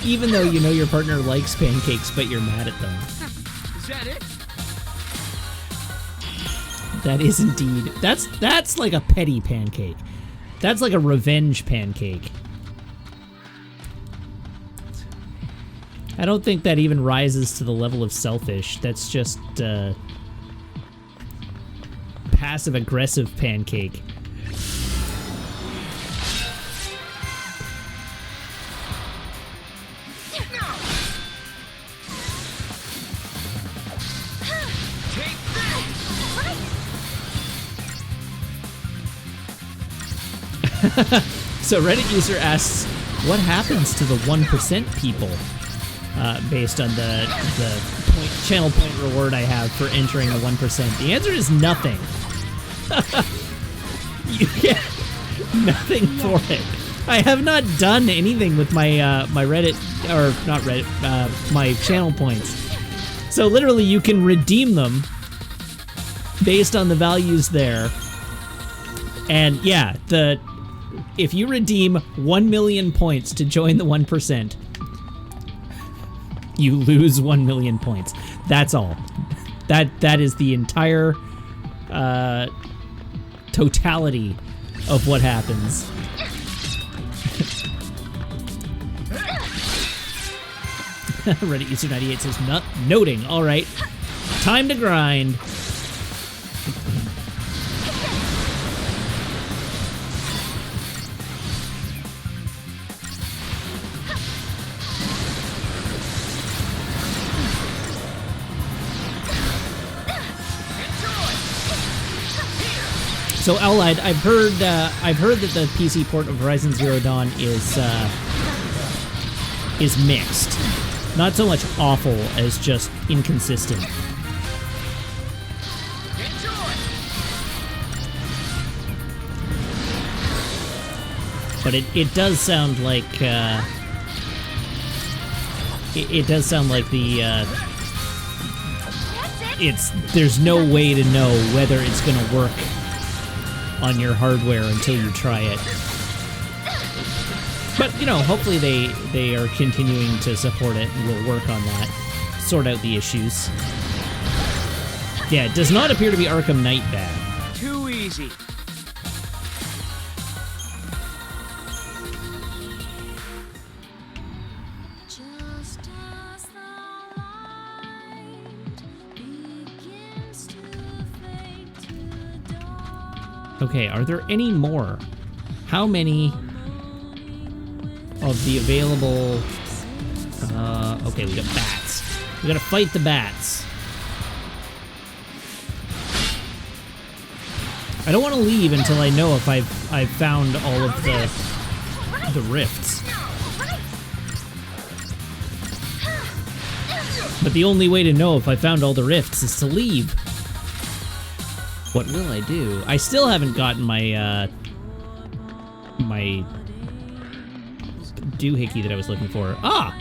even though you know your partner likes pancakes, but you're mad at them. Is that it? That is indeed. That's like a petty pancake. That's like a revenge pancake. I don't think that even rises to the level of selfish. That's just passive-aggressive pancake. So Reddit user asks, what happens to the 1% people? Based on the channel point reward I have for entering the 1%. The answer is nothing. You get nothing for it. I have not done anything with my my Reddit, or not Reddit, my channel points. So literally you can redeem them based on the values there. And yeah, if you redeem 1 million points to join the 1%, you lose 1 million points. That's all. That is the entire totality of what happens. Reddit user 98 says, noting. All right, time to grind. So Allied, I've heard that the PC port of Horizon Zero Dawn is mixed. Not so much awful as just inconsistent. But it does sound like it does sound like there's no way to know whether it's gonna work on your hardware until you try it. But, you know, hopefully they are continuing to support it and will work on that. Sort out the issues. Yeah, it does not appear to be Arkham Knight bad. Too easy. Okay, are there any more? How many of the available... okay, we got bats. We gotta fight the bats. I don't want to leave until I know if I've found all of the rifts. But the only way to know if I found all the rifts is to leave. What will I do? I still haven't gotten my my doohickey that I was looking for. Ah!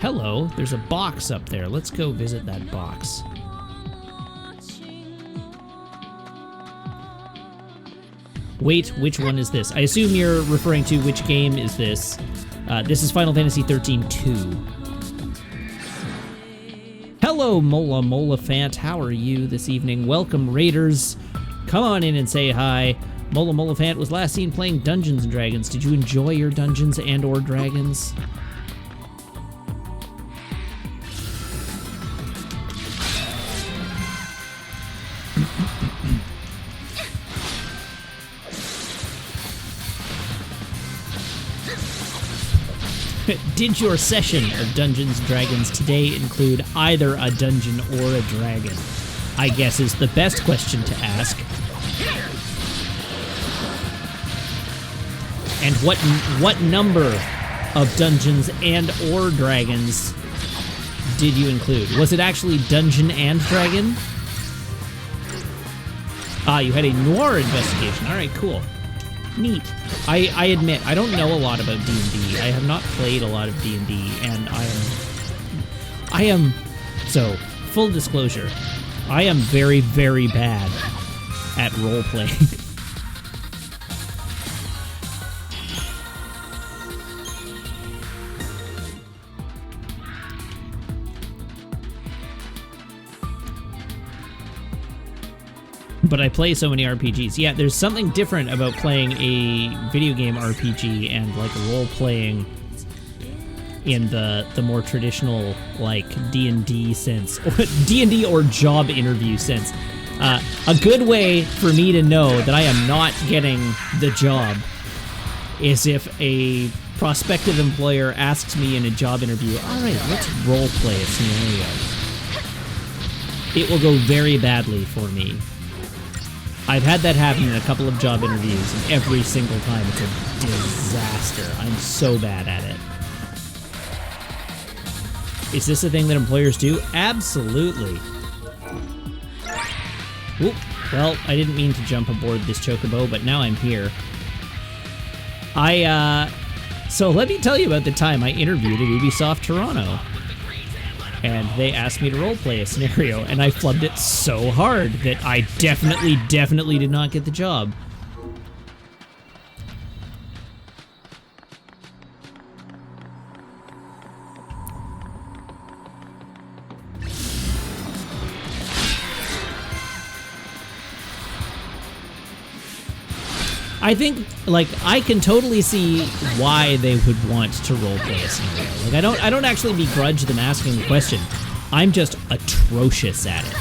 Hello, there's a box up there. Let's go visit that box. Wait, which one is this? I assume you're referring to which game is this. This is Final Fantasy XIII-2. Hello, Mola Fant. How are you this evening? Welcome, Raiders. Come on in and say hi. Mola Fant was last seen playing Dungeons & Dragons. Did you enjoy your Dungeons and/or Dragons? Did your session of Dungeons & Dragons today include either a dungeon or a dragon? I guess is the best question to ask. And what number of dungeons and or dragons did you include? Was it actually Dungeon and Dragon? Ah, you had a noir investigation. All right, cool. Neat. I admit, I don't know a lot about D&D. I have not played a lot of D&D, and I am, so, full disclosure, I am very, very bad at role-playing. But I play so many RPGs. Yeah, there's something different about playing a video game RPG and like role-playing in the more traditional like D&D sense, or D&D or job interview sense. A good way for me to know that I am not getting the job is if a prospective employer asks me in a job interview, all right, let's role-play a scenario. It will go very badly for me. I've had that happen in a couple of job interviews, and every single time it's a disaster. I'm so bad at it. Is this a thing that employers do? Absolutely. Oop. Well, I didn't mean to jump aboard this chocobo, but now I'm here. So let me tell you about the time I interviewed at Ubisoft Toronto. And they asked me to roleplay a scenario, and I flubbed it so hard that I definitely did not get the job. I think, like, I can totally see why they would want to roleplay a scenario. Like, I don't actually begrudge them asking the question. I'm just atrocious at it.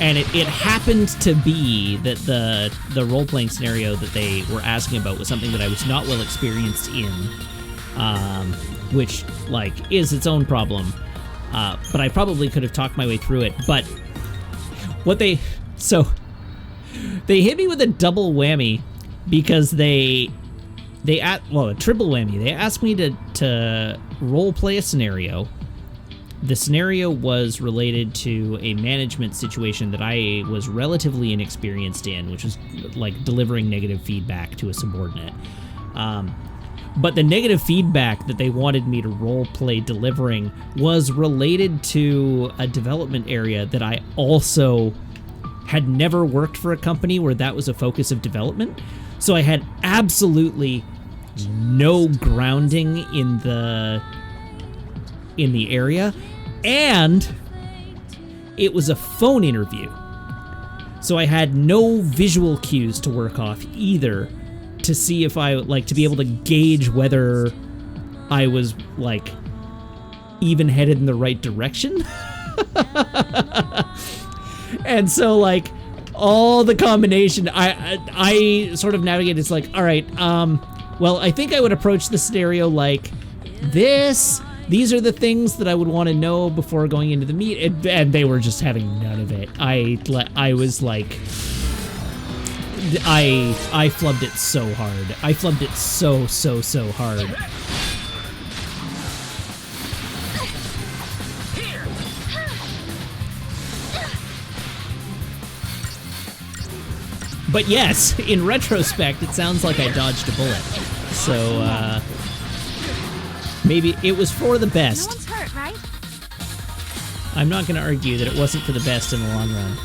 And it happened to be that the role-playing scenario that they were asking about was something that I was not well experienced in, which, like, is its own problem. But I probably could have talked my way through it. But what they hit me with a double whammy because a triple whammy. They asked me to role play a scenario. The scenario was related to a management situation that I was relatively inexperienced in, which was like delivering negative feedback to a subordinate. But the negative feedback that they wanted me to role play delivering was related to a development area that I also had never worked for a company where that was a focus of development. So I had absolutely no grounding in the area, and it was a phone interview. So I had no visual cues to work off either to see if I, like, to be able to gauge whether I was, like, even headed in the right direction. And so, like, all the combination, I sort of navigated. It's like, all right, well, I think I would approach the scenario like this. These are the things that I would want to know before going into the meet, and they were just having none of it. I was like, I flubbed it so hard. I flubbed it so hard. But yes, in retrospect, it sounds like I dodged a bullet. So, maybe it was for the best. No one's hurt, right? I'm not going to argue that it wasn't for the best in the long run.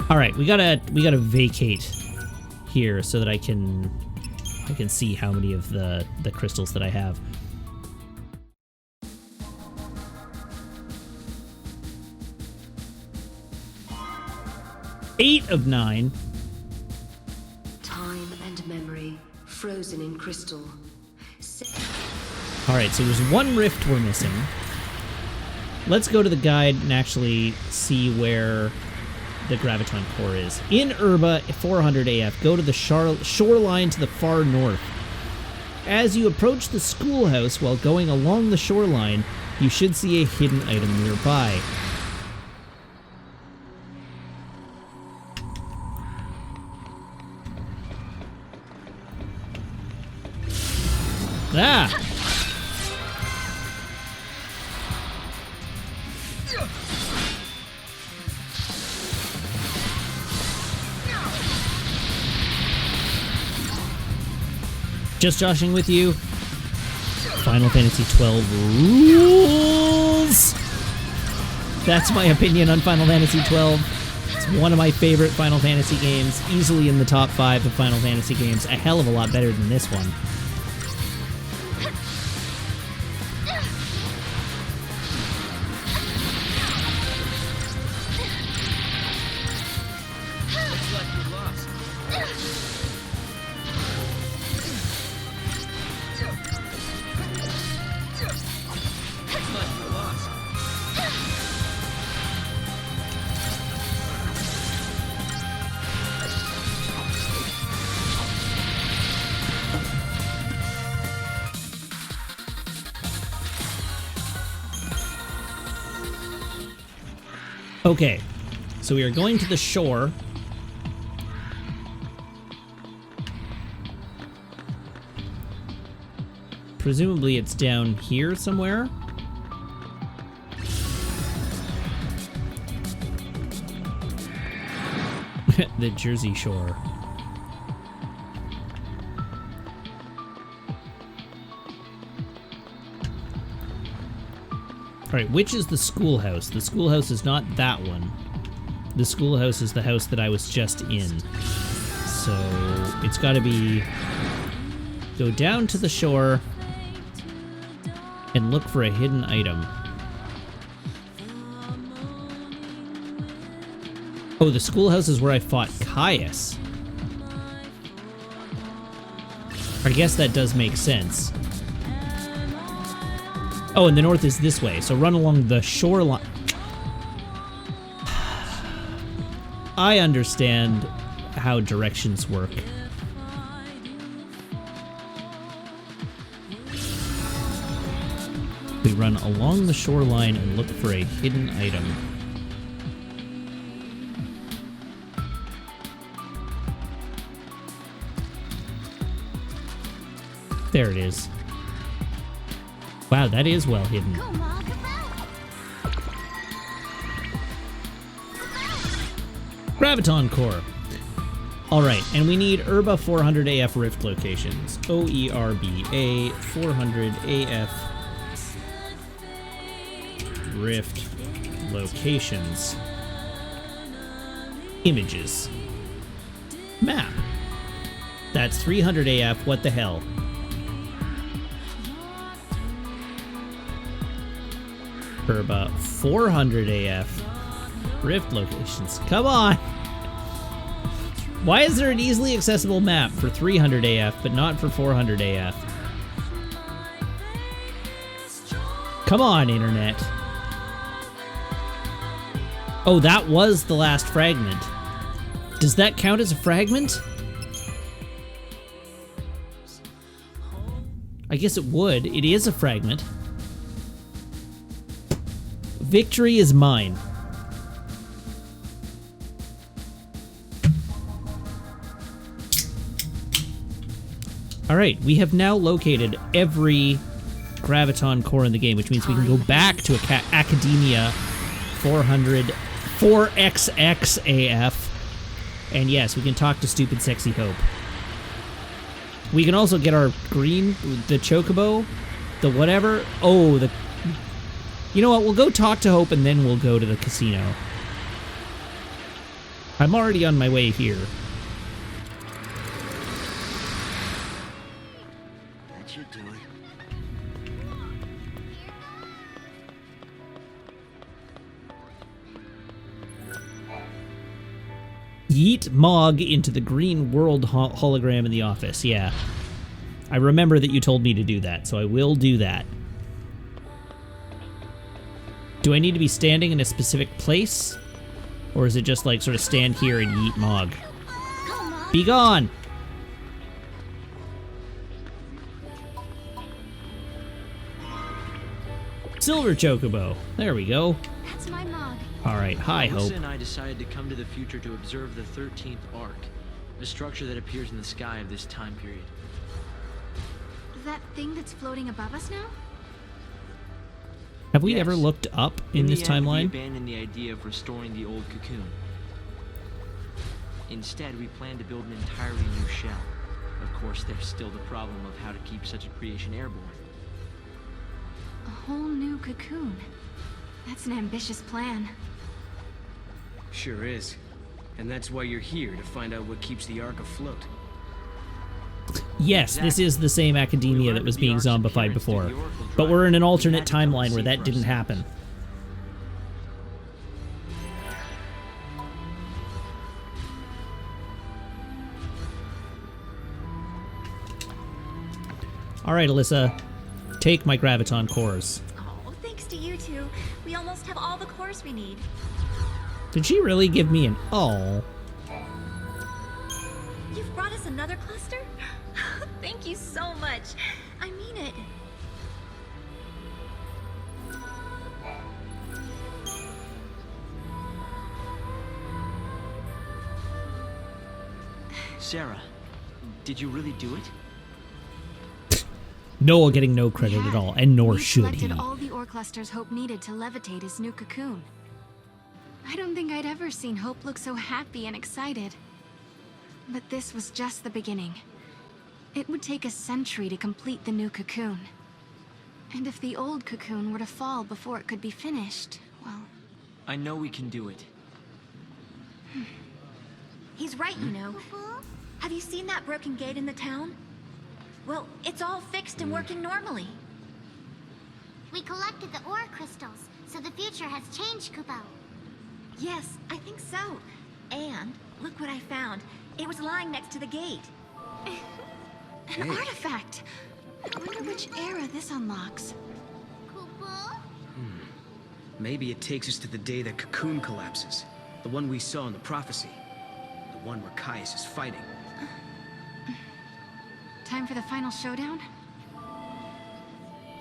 All right, we gotta vacate here so that I can see how many of the crystals that I have. Eight of 9. Time and memory frozen in crystal. All right, so there's one rift we're missing. Let's go to the guide and actually see where the graviton core is. In Oerba, 400 AF, go to the shoreline to the far north. As you approach the schoolhouse while going along the shoreline, you should see a hidden item nearby. Ah! Just joshing with you. Final Fantasy XII rules! That's my opinion on Final Fantasy XII. It's one of my favorite Final Fantasy games, easily in the top 5 of Final Fantasy games. A hell of a lot better than this one. Okay, so we are going to the shore. Presumably it's down here somewhere. The Jersey Shore. Alright, which is the schoolhouse? The schoolhouse is not that one. The schoolhouse is the house that I was just in. So, it's gotta be... Go down to the shore and look for a hidden item. Oh, the schoolhouse is where I fought Caius. I guess that does make sense. Oh, and the north is this way, so run along the shoreline. I understand how directions work. We run along the shoreline and look for a hidden item. There it is. Wow, that is well hidden. Graviton Core. Alright, and we need Oerba 400 AF rift locations. Oerba 400 AF rift locations. Images. Map. That's 300 AF, what the hell? Oerba 400 AF rift locations. Come on! Why is there an easily accessible map for 300 AF but not for 400 AF? Come on, internet. Oh, that was the last fragment. Does that count as a fragment? I guess it would. It is a fragment. Victory is mine. Alright, we have now located every Graviton core in the game, which means we can go back to Academia 400 4XX AF. And yes, we can talk to Stupid Sexy Hope. We can also get our green, the Chocobo, the whatever. Oh, the... You know what, we'll go talk to Hope and then we'll go to the casino. I'm already on my way here. That should do it. Yeet Mog into the green world hologram in the office. Yeah. I remember that you told me to do that, so I will do that. Do I need to be standing in a specific place? Or is it just like sort of stand here and yeet Mog? Be gone! silver chocobo. There we go. That's my Mog. All right, hi, Hope. Melissa and I decided to come to the future to observe the 13th arc, a structure that appears in the sky of this time period. That thing that's floating above us now? Have we Yes. ever looked up in this the end, timeline? We abandoned the idea of restoring the old cocoon. Instead, we plan to build an entirely new shell. Of course, there's still the problem of how to keep such a creation airborne. A whole new cocoon. That's an ambitious plan. Sure is. And that's why you're here, to find out what keeps the Ark afloat. Yes, this is the same academia that was being Ark's zombified appearance before. through the Oracle But Drive. we're in an We alternate had to come timeline and where see that for didn't ourselves. happen. All right, Alyssa, take my graviton cores. Oh, thanks to you two. We almost have all the cores we need. Did she really give me an oh? You've brought us another cluster? Thank you so much. I mean it. Sarah, did you really do it? Noel getting no credit at all, and nor We should he. collected all the ore clusters Hope needed to levitate his new cocoon. I don't think I'd ever seen Hope look so happy and excited. But this was just the beginning. It would take a century to complete the new cocoon. And if the old cocoon were to fall before it could be finished, well... I know we can do it. He's right, you know. Have you seen that broken gate in the town? Well, it's all fixed and working normally. We collected the ore crystals, so the future has changed, Kupo. Yes, I think so. And look what I found. It was lying next to the gate. An artifact! I wonder which era this unlocks. Kupo? Maybe it takes us to the day the cocoon collapses. The one we saw in the prophecy. The one where Caius is fighting. Time for the final showdown?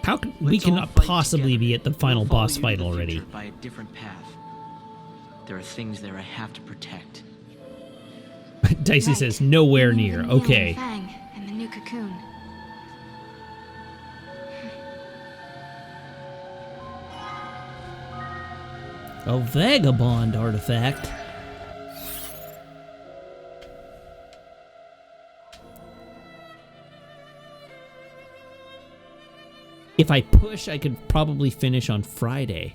How can, we Let's all cannot fight possibly together. be at the final We'll follow boss you to fight the already. future by a different path. There are things there I have to protect. Dicey Right. says nowhere You mean near. the Neon Okay. Fang and the new cocoon. A vagabond artifact. If I push, I could probably finish on Friday.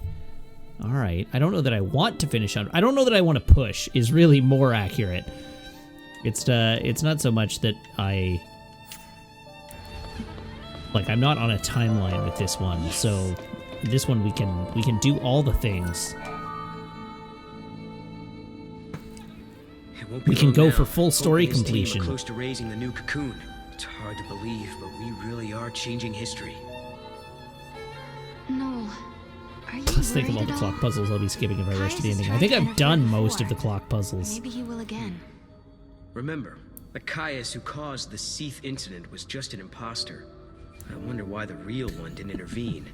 All right. I don't know that I want to finish on... I don't know that I want to push is really more accurate. It's not so much that I... Like, I'm not on a timeline with this one, so this one we can do all the things. It won't be We can long go now. for full Hope story and his team are completion. close to raising the new cocoon. It's hard to believe, but we really are changing history. Noel, are you Let's think of all worried the at clock puzzles I'll be skipping if I rush to the Caius has ending. I tried think to I've done interfere most of the before. clock puzzles. Maybe he will again. Remember, the Caius who caused the XIII incident was just an imposter. I wonder why the real one didn't intervene.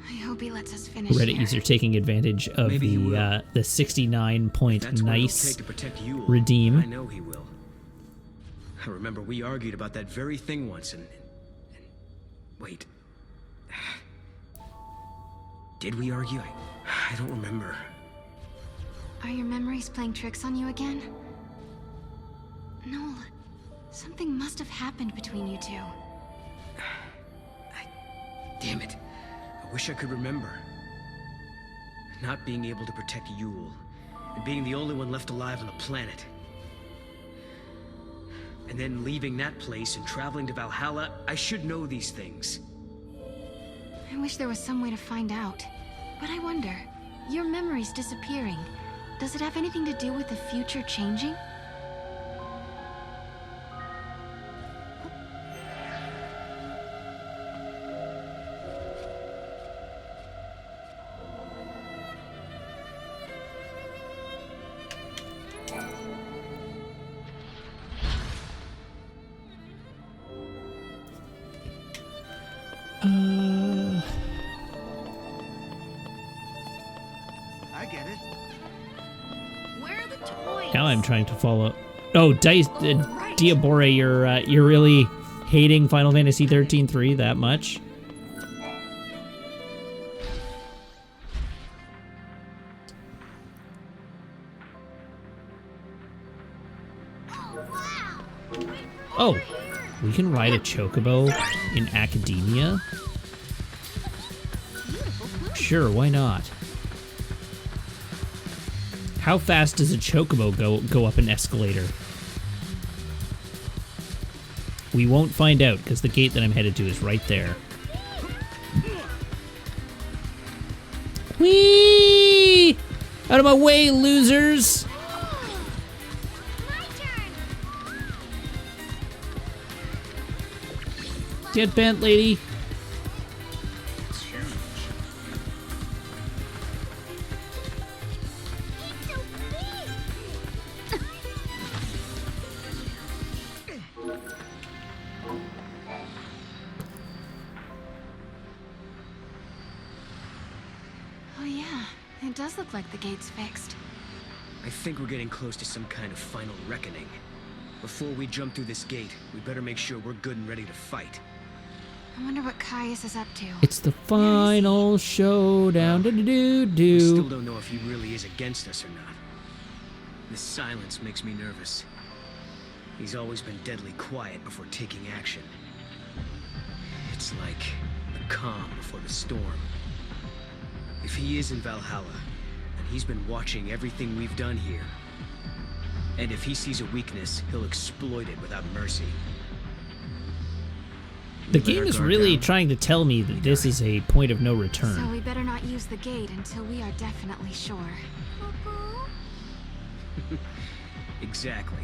I hope he lets us finish Reddit here. user taking advantage of Maybe he will. the 69 point That's what it'll nice take to protect Yule. redeem. I know he will. I remember we argued about that very thing once and wait. Did we argue? I don't remember. Are your memories playing tricks on you again? Noel, something must have happened between you two. Damn it. I wish I could remember. Not being able to protect Yule, and being the only one left alive on the planet. And then leaving that place and traveling to Valhalla, I should know these things. I wish there was some way to find out. But I wonder, your memories disappearing, does it have anything to do with the future changing? I get it. Where are the toys? Now I'm trying to follow. Oh, Diabore, you're really hating Final Fantasy 13-3 that much? Oh, we can ride a chocobo in academia? Sure, why not? How fast does a chocobo go up an escalator? We won't find out, because the gate that I'm headed to is right there. Whee! Out of my way, losers! Get bent, lady. Oh yeah, it does look like the gate's fixed. I think we're getting close to some kind of final reckoning. Before we jump through this gate, we better make sure we're good and ready to fight. I wonder what Caius is up to. It's the final showdown. We still don't know if he really is against us or not. This silence makes me nervous. He's always been deadly quiet before taking action. It's like the calm before the storm. If he is in Valhalla, then he's been watching everything we've done here. And if he sees a weakness, he'll exploit it without mercy. The game is really trying to tell me that this is a point of no return. So we better not use the gate until we are definitely sure. Exactly.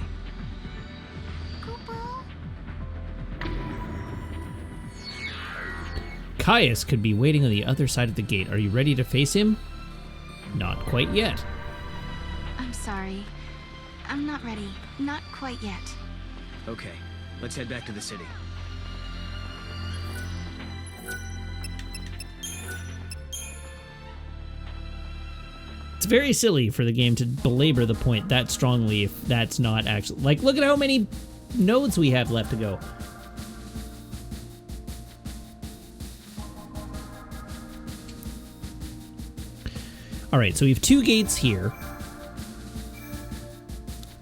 Caius could be waiting on the other side of the gate. Are you ready to face him? Not quite yet. I'm sorry. I'm not ready. Not quite yet. Okay, let's head back to the city. It's very silly for the game to belabor the point that strongly if that's not actually... Like, look at how many nodes we have left to go. Alright, so we have 2 gates here.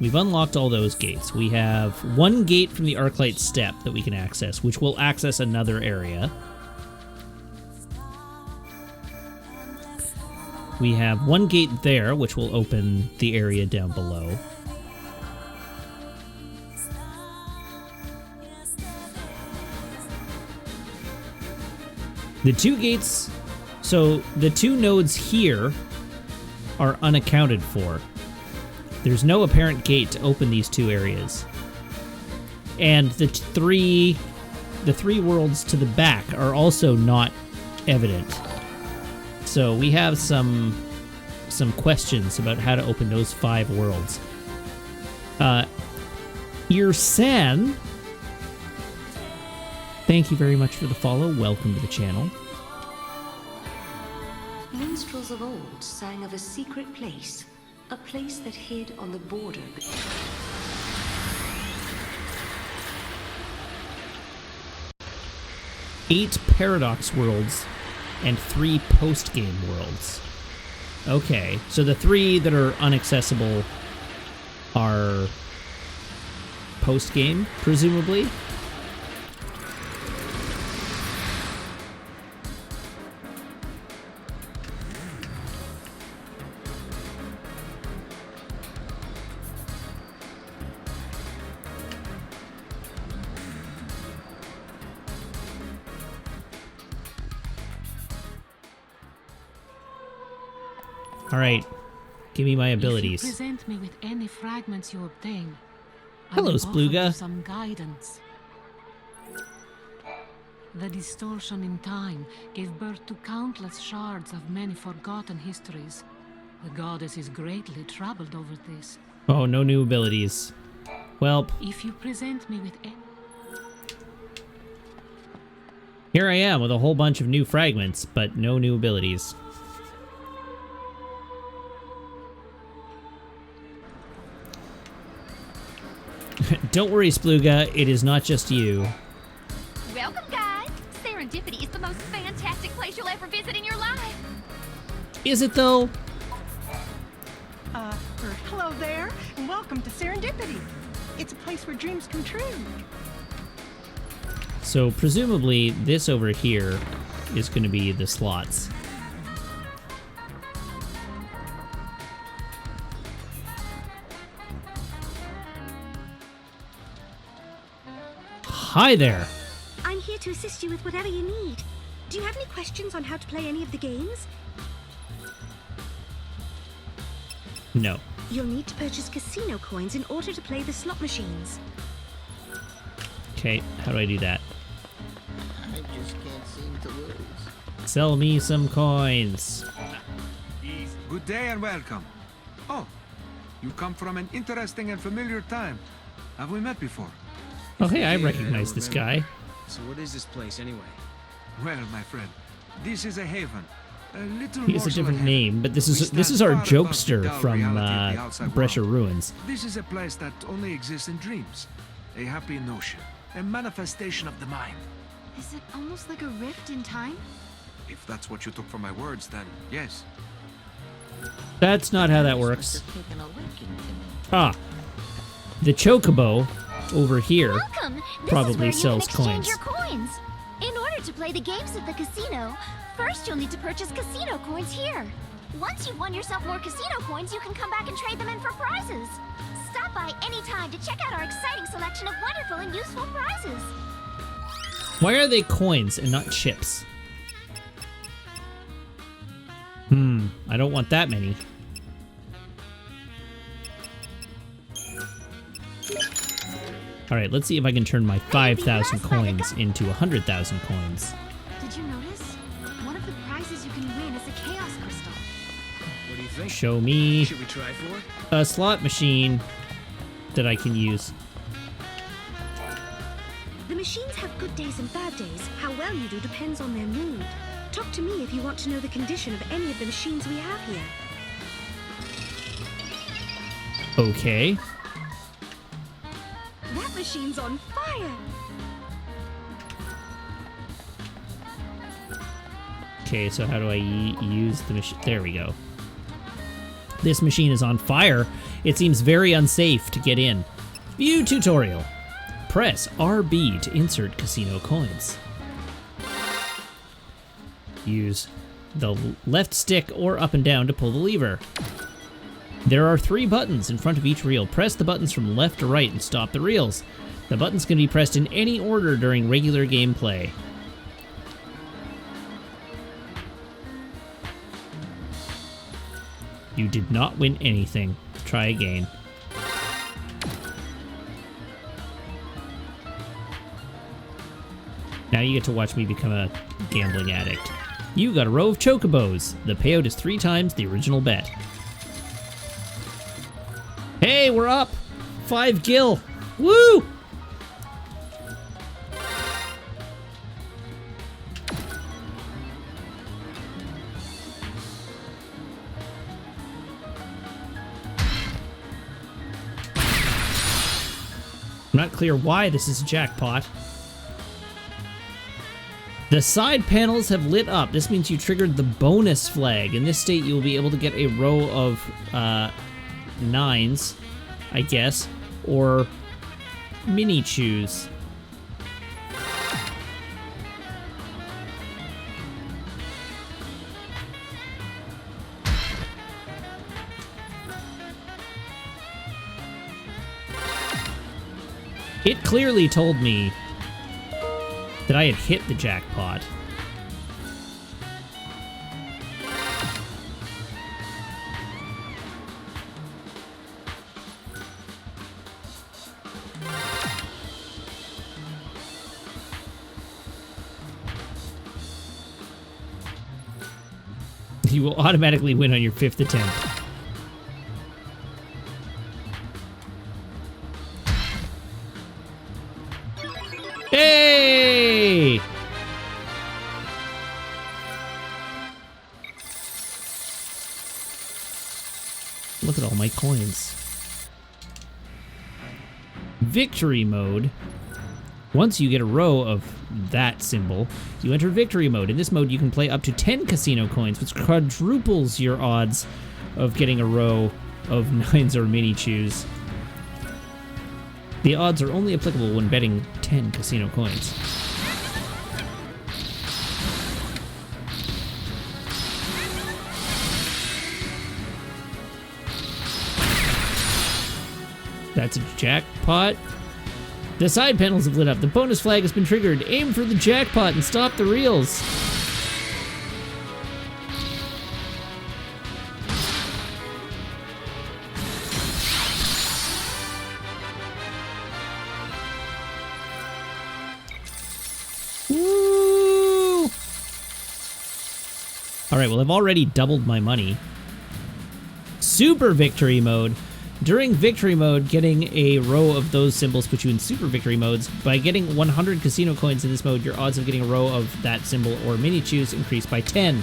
We've unlocked all those gates. We have 1 gate from the Arclight Step that we can access, which will access another area. We have 1 gate there, which will open the area down below. The 2 gates... So, the 2 nodes here are unaccounted for. There's no apparent gate to open these 2 areas. And the 3 worlds to the back are also not evident. So we have some questions about how to open those 5 worlds. Irsan, thank you very much for the follow. Welcome to the channel. Minstrels of old sang of a secret place, a place that hid on the border. 8 paradox worlds and 3 post-game worlds. Okay, so the 3 that are inaccessible are post-game, presumably? Alright, give me my abilities. If you present me with any fragments you obtain, Hello, I will offer Spluga. you some guidance. The distortion in time gave birth to countless shards of many forgotten histories. The goddess is greatly troubled over this. Oh, no new abilities. Well, If you present me with any... here I am with a whole bunch of new fragments, but no new abilities. Don't worry, Spluga. It is not just you. Welcome, guys. Serendipity is the most fantastic place you'll ever visit in your life. Is it, though? Hello there, and welcome to Serendipity. It's a place where dreams come true. So, presumably, this over here is going to be the slots. Hi there. I'm here to assist you with whatever you need. Do you have any questions on how to play any of the games? No. You'll need to purchase casino coins in order to play the slot machines. Okay, how do I do that? I just can't seem to lose. Sell me some coins. Good day and welcome. Oh, you come from an interesting and familiar time. Have we met before? Oh, hey, I recognize this guy. So what is this place anyway? Well, my friend, this is a haven. A little He has a morsel of different heaven. name, but this We is stand our far above jokester the dull from reality of the outside Brescia world. Ruins. This is a place that only exists in dreams. A happy notion. A manifestation of the mind. Is it almost like a rift in time? If that's what you took from my words, then yes. That's not how that works. Ah, the Chocobo over here Welcome. This probably is where sells you can exchange coins. your coins. In order to play the games at the casino, first you'll need to purchase casino coins here. Once you've won yourself more casino coins, you can come back and trade them in for prizes. Stop by any time to check out our exciting selection of wonderful and useful prizes. Why are they coins and not chips? I don't want that many. Alright, let's see if I can turn my 5,000 coins into 100,000 coins. Did you notice? One of the prizes you can win is a chaos crystal. What do you think? Show me Should we try for it? a slot machine that I can use. The machines have good days and bad days. How well you do depends on their mood. Talk to me if you want to know the condition of any of the machines we have here. Okay. That machine's on fire! Okay, so how do I use the machine? There we go. This machine is on fire. It seems very unsafe to get in. View tutorial. Press RB to insert casino coins. Use the left stick or up and down to pull the lever. There are 3 buttons in front of each reel. Press the buttons from left to right and stop the reels. The buttons can be pressed in any order during regular gameplay. You did not win anything. Try again. Now you get to watch me become a gambling addict. You got a row of chocobos. The payout is 3 times the original bet. Hey, we're up! 5 gil! Woo! I'm not clear why this is a jackpot. The side panels have lit up. This means you triggered the bonus flag. In this state, you will be able to get a row of 9s, I guess, or mini chews. It clearly told me that I had hit the jackpot. You will automatically win on your 5th attempt. Hey! Look at all my coins. victory mode, once you get a row of that symbol, you enter victory mode. In this mode, you can play up to 10 casino coins, which quadruples your odds of getting a row of 9s or mini-chews. The odds are only applicable when betting 10 casino coins. That's a jackpot. The side panels have lit up. The bonus flag has been triggered. Aim for the jackpot and stop the reels. Woo! Alright, well, I've already doubled my money. Super victory mode. During victory mode, getting a row of those symbols puts you in super victory modes. By getting 100 casino coins in this mode, your odds of getting a row of that symbol or mini-chews increase by 10.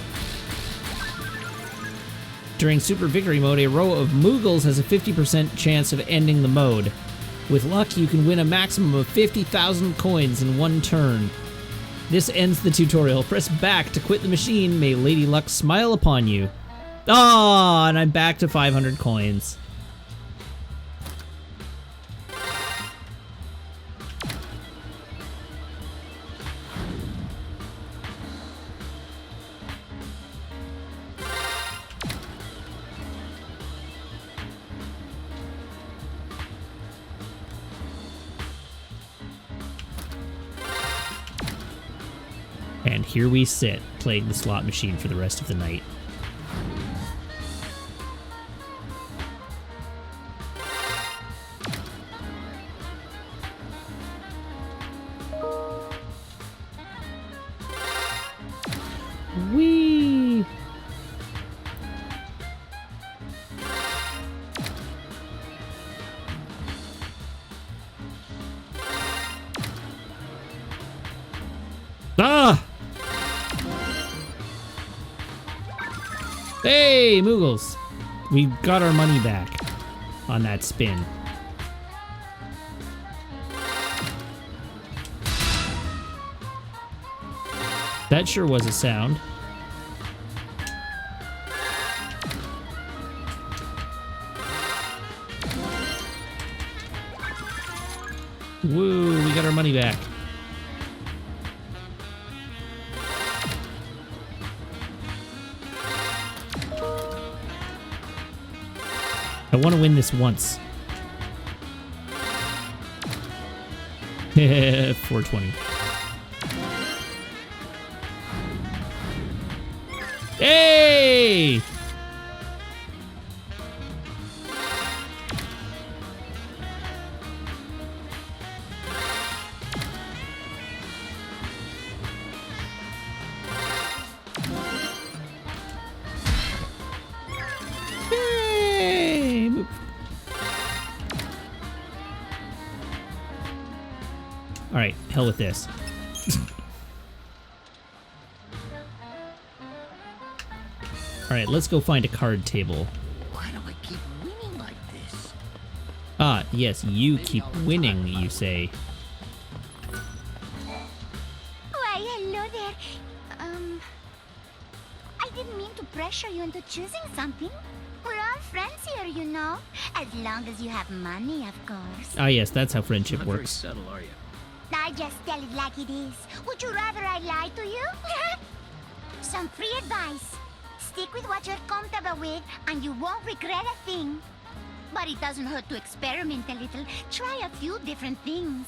During super victory mode, a row of Moogles has a 50% chance of ending the mode. With luck, you can win a maximum of 50,000 coins in one turn. This ends the tutorial. Press back to quit the machine. May Lady Luck smile upon you. Ah, and I'm back to 500 coins. And here we sit, playing the slot machine for the rest of the night. Whee! Ah! Hey, Moogles! We got our money back on that spin. That sure was a sound. Woo, we got our money back. I want to win this once. 420. Hey! Hey! Move. All right, hell with this. All right, let's go find a card table. Why do I keep winning like this? Ah, yes, you keep winning, you say. Why, hello there. I didn't mean to pressure you into choosing something. We're all friends here, you know. As long as you have money, of course. Ah, yes, that's how friendship Not very works. subtle, are you? I just tell it like it is. Would you rather I lie to you? Some free advice. Stick with what you're comfortable with, and you won't regret a thing. But it doesn't hurt to experiment a little. Try a few different things.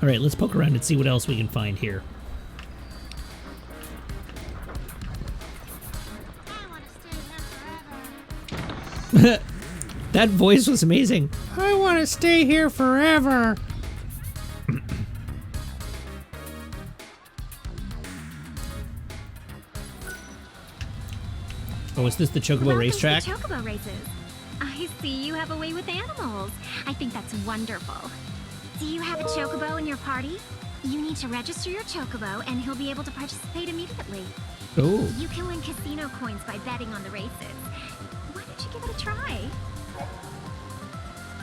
All right, let's poke around and see what else we can find here. That voice was amazing. I want to stay here forever. Oh, is this the Chocobo racetrack? To the Chocobo races. I see you have a way with animals. I think that's wonderful. Do you have a Chocobo in your party? You need to register your chocobo, and he'll be able to participate immediately. Oh. You can win casino coins by betting on the races. Why don't you give it a try?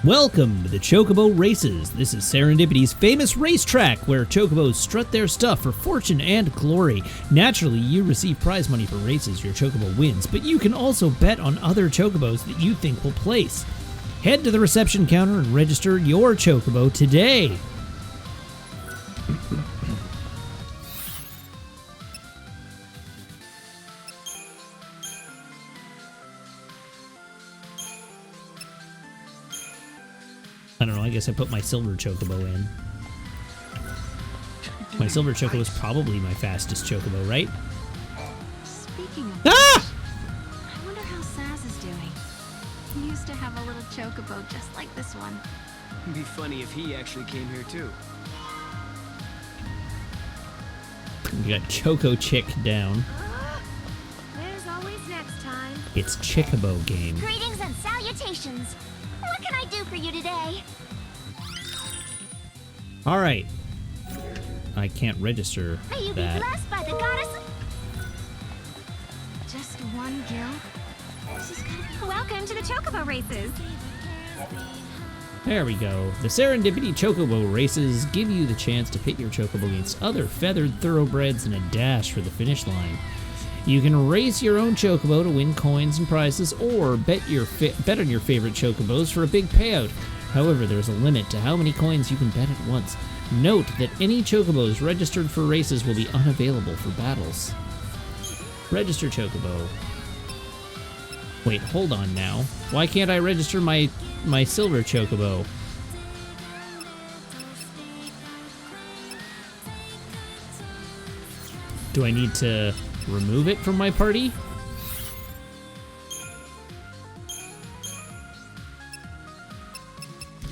Welcome to the Chocobo Races. This is Serendipity's famous racetrack where chocobos strut their stuff for fortune and glory. Naturally, you receive prize money for races your chocobo wins, but you can also bet on other chocobos that you think will place. Head to the reception counter and register your chocobo today. I don't know, I guess I put my silver chocobo in. My silver chocobo is probably my fastest chocobo, right? Speaking of Ah! I wonder how Saz is doing. He used to have a little chocobo just like this one. It'd be funny if he actually came here too. You got Choco Chick down. There's always next time. It's Chickabow game. Greetings and salutations. What can I do for you today? All right. I can't register May you that. be blessed by the goddess. Just one gill? This is gonna be... Welcome to the chocobo races. There we go. The Serendipity Chocobo Races give you the chance to pit your chocobo against other feathered thoroughbreds in a dash for the finish line. You can race your own chocobo to win coins and prizes, or bet on your favorite chocobos for a big payout. However, there's a limit to how many coins you can bet at once. Note that any chocobos registered for races will be unavailable for battles. Register chocobo. Wait, hold on now. Why can't I register my silver chocobo? Do I need to remove it from my party?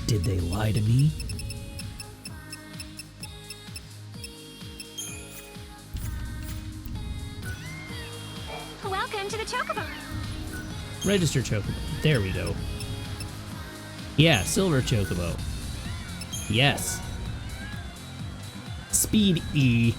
Did they lie to me? Welcome to the chocobo. Register chocobo. There we go. Yeah, silver chocobo. Yes. Speed E.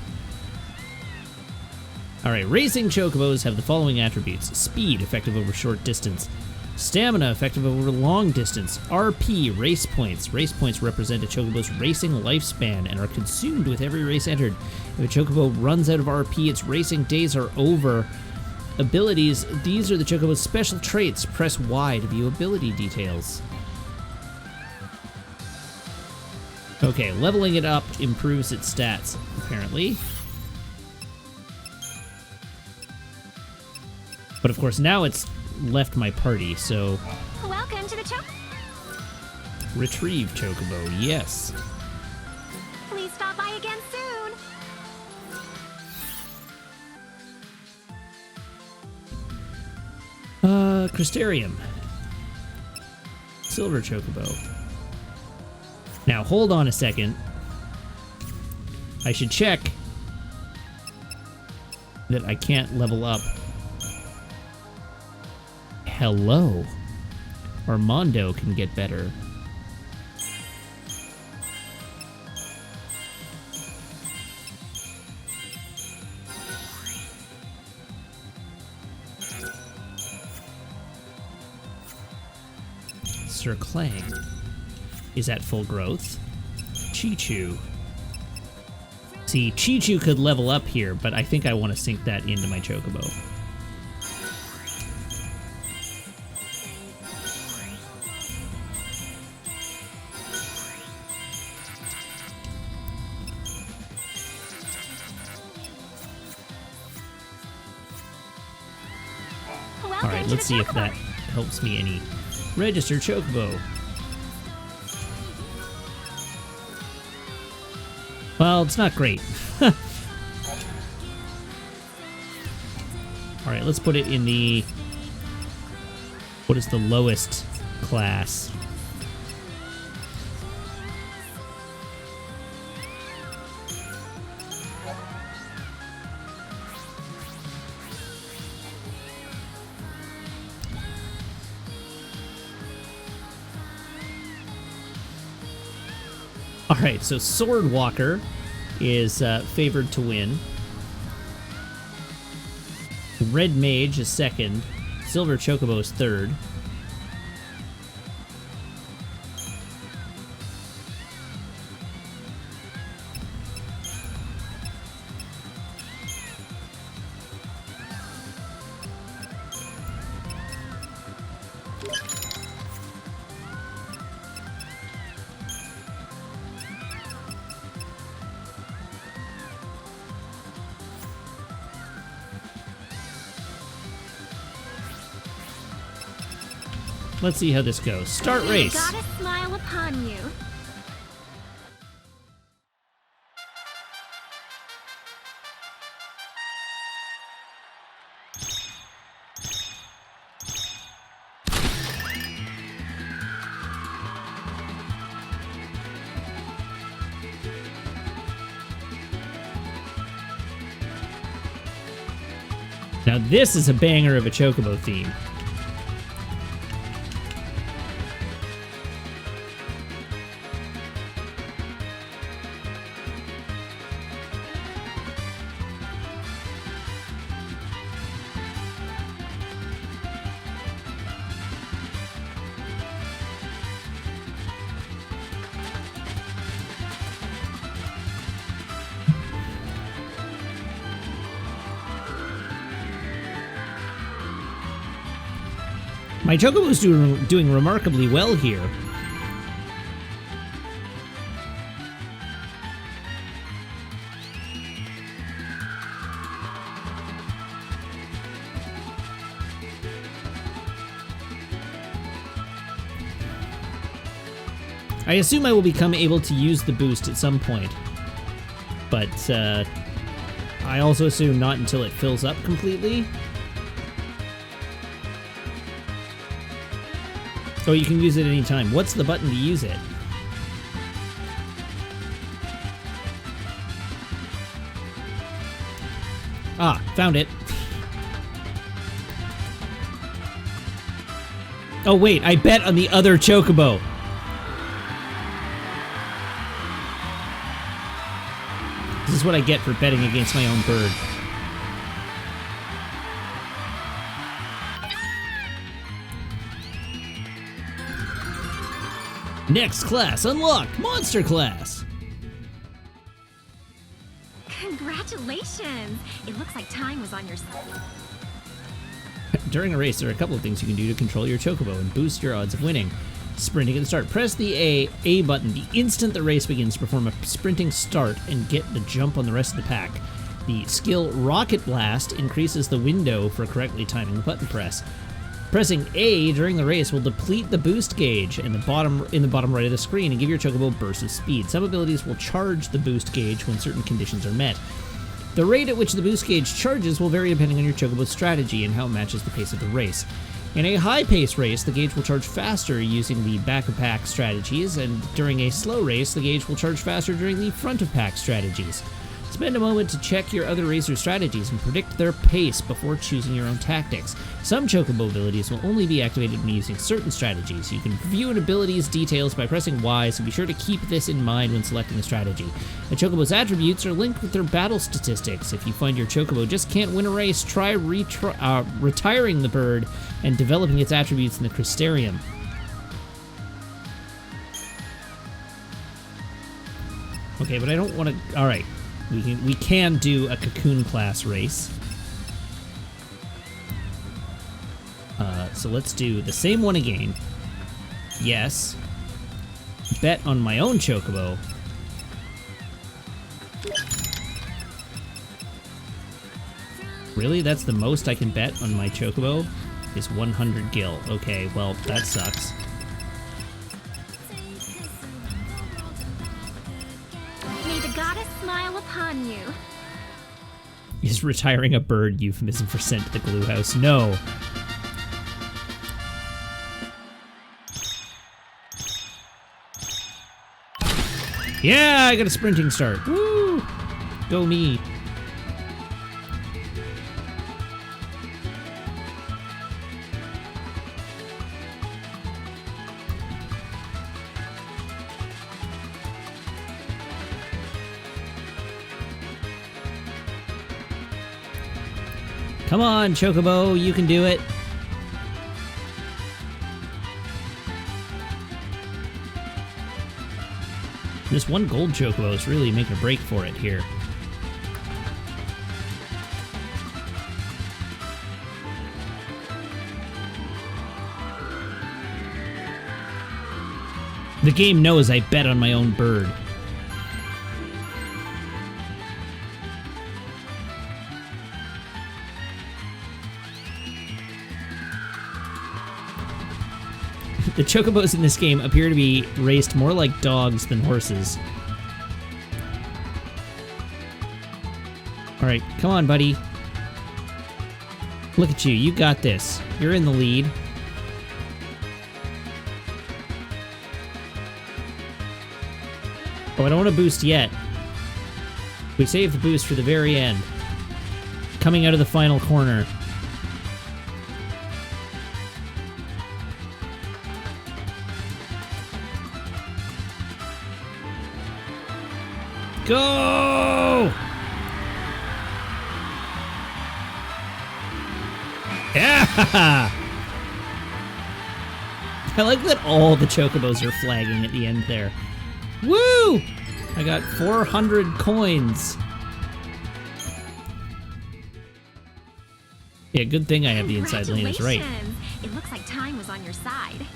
Alright, racing chocobos have the following attributes. Speed, effective over short distance. Stamina, effective over long distance. RP, race points. Race points represent a chocobo's racing lifespan and are consumed with every race entered. If a chocobo runs out of RP, its racing days are over. Abilities, these are the chocobo's special traits. Press Y to view ability details. Okay, leveling it up improves its stats, apparently. But of course, now it's left my party, so... Welcome to the chocobo. Retrieve chocobo, yes. Please stop by again soon. Crystarium. Silver chocobo. Now, hold on a second. I should check that I can't level up. Hello. Armando can get better. Sir Clang is at full growth. Chi-Chu. See, Chi-Chu could level up here, but I think I want to sink that into my chocobo. Alright, let's see if that helps me any. Register chocobo. Well, it's not great. Alright, let's put it in the... What is the lowest class? Alright, so Sword Walker is favored to win. Red Mage is second. Silver Chocobo is third. Let's see how this goes. Start race. Got a smile upon you. Now this is a banger of a Chocobo theme. My Chocobo's doing remarkably well here. I assume I will become able to use the boost at some point, but I also assume not until it fills up completely. Oh, you can use it any time. What's the button to use it? Ah, found it. Oh wait, I bet on the other Chocobo. This is what I get for betting against my own bird. Next class unlocked! Monster class! Congratulations! It looks like time was on your side. During a race, there are a couple of things you can do to control your Chocobo and boost your odds of winning. Sprinting at the start. Press the A button the instant the race begins to perform a sprinting start and get the jump on the rest of the pack. The skill Rocket Blast increases the window for correctly timing the button press. Pressing A during the race will deplete the boost gauge in the bottom right of the screen and give your Chocobo bursts of speed. Some abilities will charge the boost gauge when certain conditions are met. The rate at which the boost gauge charges will vary depending on your Chocobo's strategy and how it matches the pace of the race. In a high-pace race, the gauge will charge faster using the back-of-pack strategies, and during a slow race, the gauge will charge faster during the front-of-pack strategies. Spend a moment to check your other racer strategies and predict their pace before choosing your own tactics. Some Chocobo abilities will only be activated when using certain strategies. You can view an ability's details by pressing Y, so be sure to keep this in mind when selecting a strategy. A Chocobo's attributes are linked with their battle statistics. If you find your Chocobo just can't win a race, try retiring the bird and developing its attributes in the Crystarium. Okay, but I don't want to... Alright. We can do a Cocoon class race. So let's do the same one again. Yes. Bet on my own Chocobo. Really? That's the most I can bet on my Chocobo? Is 100 gil. Okay, well, that sucks. May the goddess smile upon you. Is retiring a bird euphemism for sent to the glue house? No. Yeah, I got a sprinting start. Woo! Go me. Come on, Chocobo, you can do it. This one gold Chocobo is really making a break for it here. The game knows I bet on my own bird. The Chocobos in this game appear to be raced more like dogs than horses. Alright, come on, buddy. Look at you, you got this. You're in the lead. Oh, I don't want to boost yet. We save the boost for the very end. Coming out of the final corner. Go! Yeah! I like that all the Chocobos are flagging at the end there. Woo! I got 400 coins. Yeah, good thing I have the inside lane is right. It looks like time was on your side.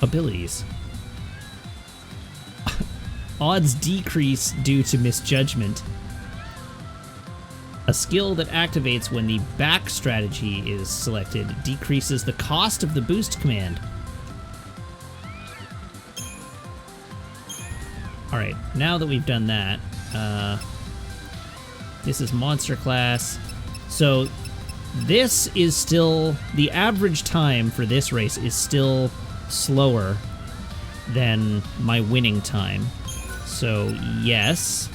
Abilities. Odds decrease due to misjudgment. A skill that activates when the back strategy is selected decreases the cost of the boost command. Alright, now that we've done that, this is monster class. So this is still, the average time for this race is still slower than my winning time. So yes.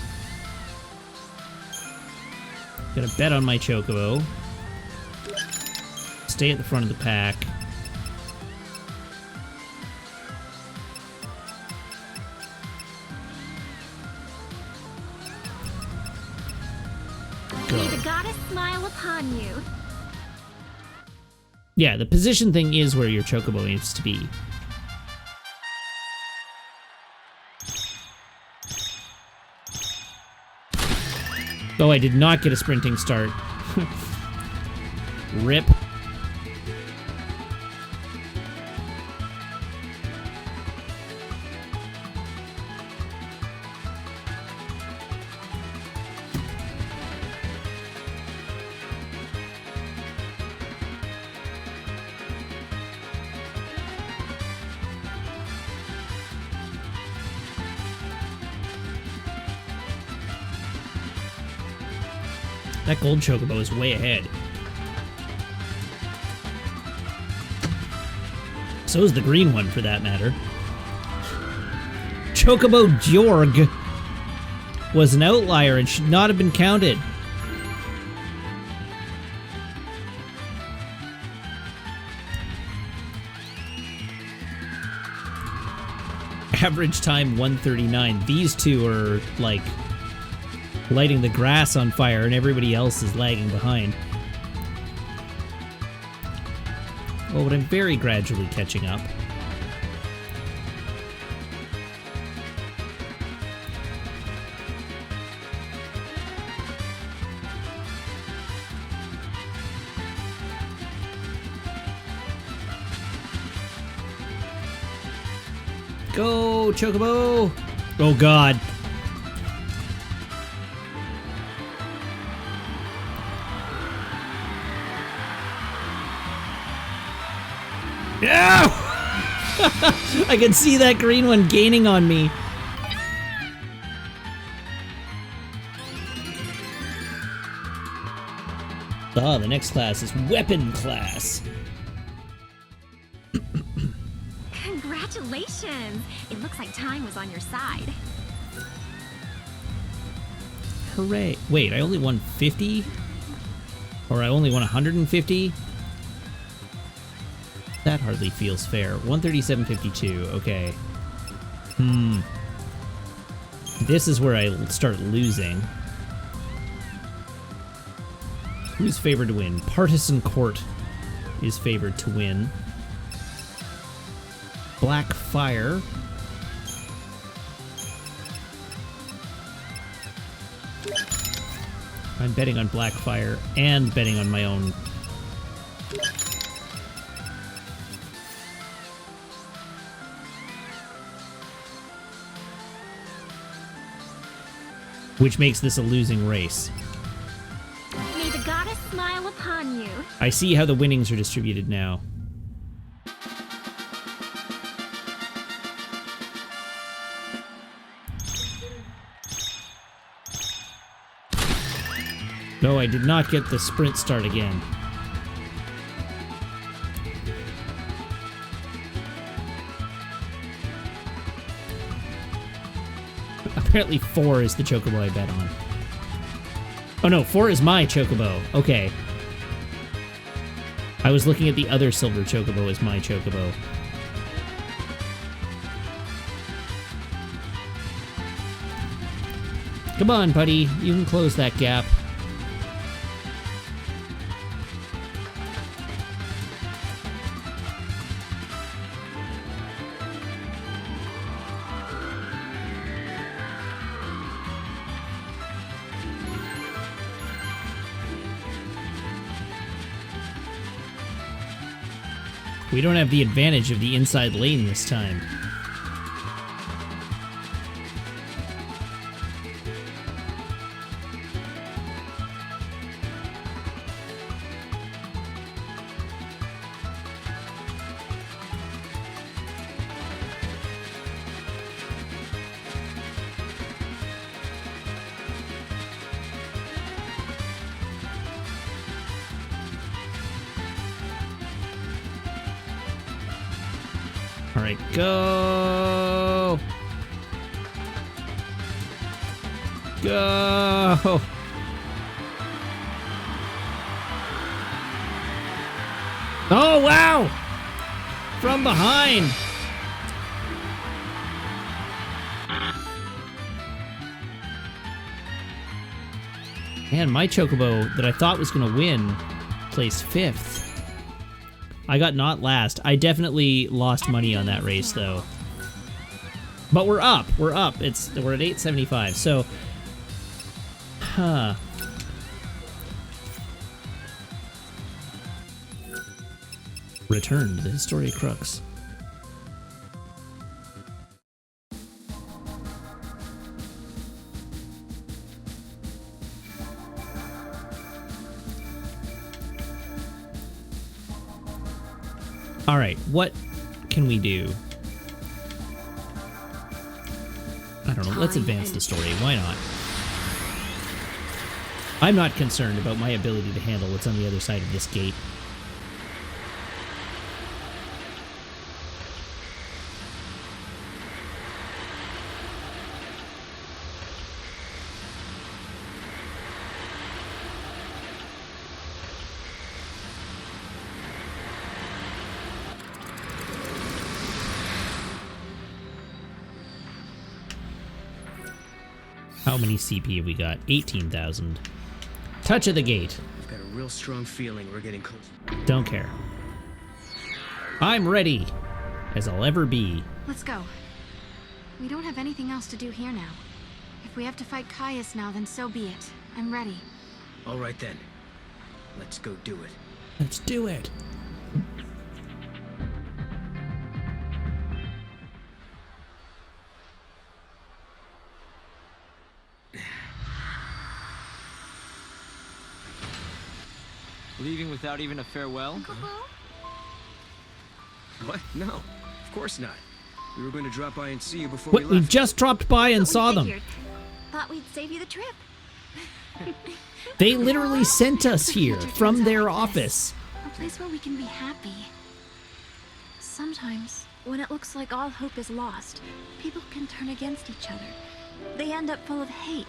Gonna bet on my Chocobo. Stay at the front of the pack. May the goddess smile upon you. Yeah, the position thing is where your Chocobo needs to be. Oh, I did not get a sprinting start. Rip. That gold Chocobo is way ahead. So is the green one, for that matter. Chocobo Jorg was an outlier and should not have been counted. Average time 139. These two are like lighting the grass on fire and everybody else is lagging behind. Oh, but I'm very gradually catching up. Go, Chocobo! Oh god. Yeah! I can see that green one gaining on me. Ah, the next class is weapon class. Congratulations! It looks like time was on your side. Hooray. Wait, I only won 50? Or I only won 150? That hardly feels fair. 137.52, okay. This is where I start losing. Who's favored to win? Partisan Court is favored to win. Black Fire. I'm betting on Black Fire and betting on my own. Which makes this a losing race. May the goddess smile upon you. I see how the winnings are distributed now. No, I did not get the sprint start again. Apparently 4 is the chocobo I bet on. Oh no, 4 is my chocobo. Okay. I was looking at the other silver chocobo as my chocobo. Come on, buddy. You can close that gap. We don't have the advantage of the inside lane this time. All right, go! Go! Oh, wow! From behind! Man, my chocobo that I thought was going to win placed 5th. I got not last. I definitely lost money on that race, though. But we're up. We're up. We're at 875. So, Return to the Historia Crux. All right, what can we do? I don't know. Let's advance the story. Why not? I'm not concerned about my ability to handle what's on the other side of this gate. How many CP have we got? 18,000. Touch of the gate. I've got a real strong feeling we're getting close. Don't care. I'm ready, as I'll ever be. Let's go. We don't have anything else to do here now. If we have to fight Caius now, then so be it. I'm ready. All right then. Let's go do it. Let's do it. Leaving without even a farewell? What? No, of course not. We were going to drop by and see you before What? we left. We just dropped by and saw them. Thought we'd save you the trip. They literally sent us here from their office. A place where we can be happy. Sometimes, when it looks like all hope is lost, people can turn against each other. They end up full of hate.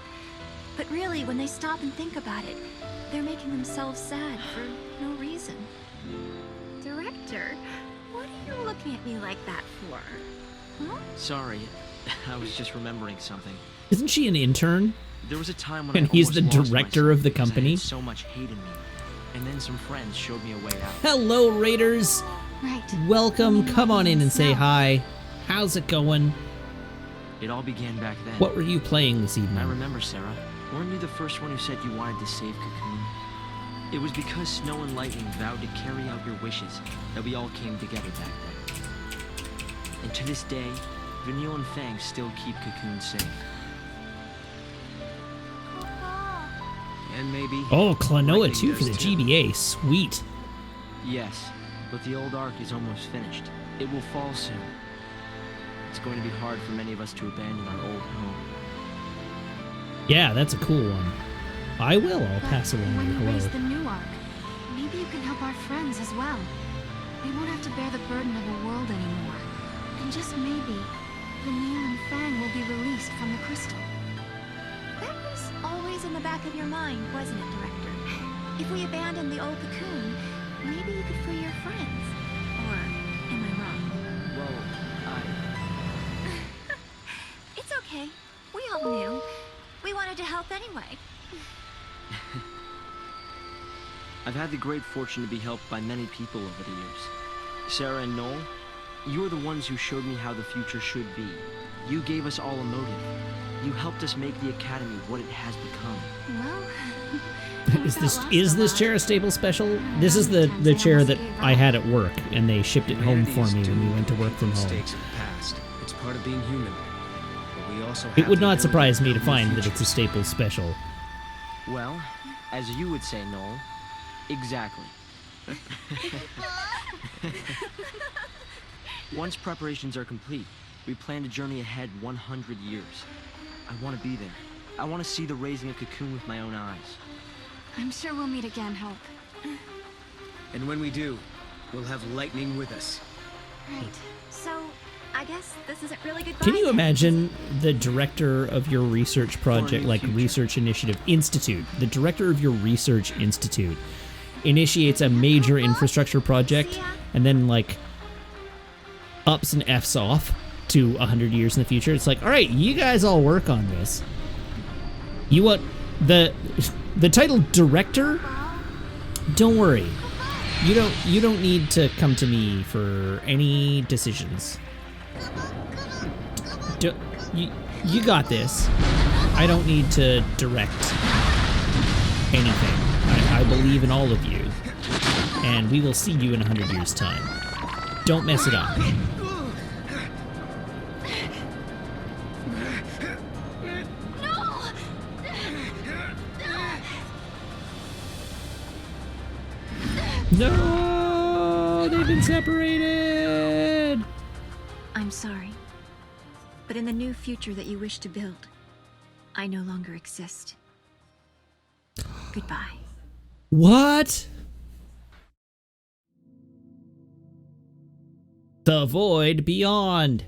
But really, when they stop and think about it, they're making themselves sad for no reason. Director, what are you looking at me like that for? Huh? Sorry, I was just remembering something. Isn't she an intern? There was a time when And I he's almost the lost director myself of the because I had company? so much hate in me. And then some friends showed me a way out. Hello, Raiders. Right. Welcome. Come on in and say hi. How's it going? It all began back then. What were you playing this evening? I remember, Sarah. Weren't you the first one who said you wanted to save Cocoon? It was because Snow and Lightning vowed to carry out your wishes that we all came together back then. And to this day, Vanille and Fang still keep Cocoon safe. And maybe... Oh, Klonoa Lightning 2 for the does too. GBA. Sweet. Yes, but the old arc is almost finished. It will fall soon. It's going to be hard for many of us to abandon our old home. Yeah, that's a cool one. I will. I'll pass along When your you hello. raise the new arc, maybe you can help our friends as well. They won't have to bear the burden of a world anymore. And just maybe, Vanille and Fang will be released from the crystal. That was always in the back of your mind, wasn't it, Director? If we abandon the old cocoon, maybe you could free your friends. Or am I wrong? Well, It's okay. We all knew. We wanted to help anyway. I've had the great fortune to be helped by many people over the years. Sarah and Noel, you are the ones who showed me how the future should be. You gave us all a motive. You helped us make the Academy what it has become. Well, Is this chair a staple special? This is the chair that I had at work, and they shipped it home for me when we went to work from home. Mistakes of the past. It's part of being human. But we also It have would the not ability surprise me to build find new that it's a futures. staple special. Well, as you would say, Noel, exactly. Once preparations are complete, we plan to journey ahead 100 years. I want to be there. I want to see the raising of Cocoon with my own eyes. I'm sure we'll meet again, Hope. And when we do, we'll have Lightning with us. Right. So, I guess this isn't really goodbye. Can you imagine the director of your research project, like Research Initiative Institute, the director of your research institute initiates a major infrastructure project and then like ups and F's off to 100 years in the future? It's like, all right, you guys all work on this. You want the title director? Don't worry. You don't need to come to me for any decisions. You got this. I don't need to direct anything. I believe in all of you. And we will see you in 100 years' time. Don't mess it up. No! They've been separated! I'm sorry. But in the new future that you wish to build, I no longer exist. Goodbye. What? The void beyond.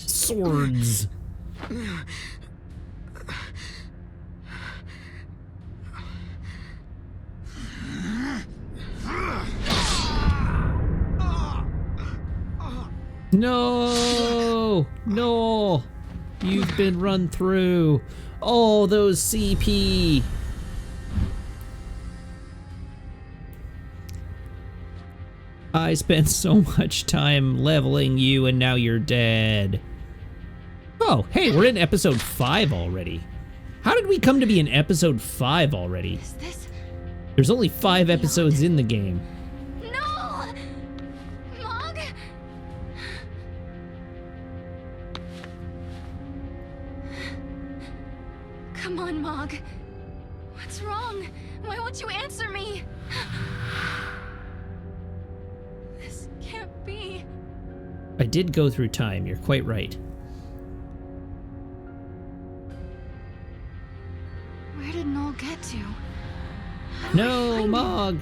Swords. No! No! You've been run through. Oh, those CP. I spent so much time leveling you and now you're dead. Oh, hey, we're in episode 5 already. How did we come to be in episode 5 already? Is this? There's only 5 episodes in the game. No! Mog? Come on, Mog. What's wrong? Why won't you answer me? This can't be. I did go through time, you're quite right. No, Mog!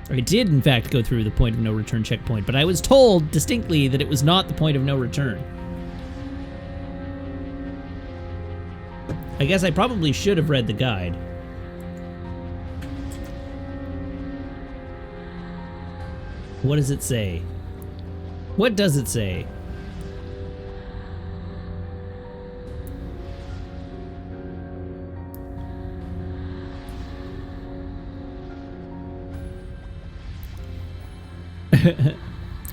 I did, in fact, go through the point of no return checkpoint, but I was told distinctly that it was not the point of no return. I guess I probably should have read the guide. What does it say? What does it say?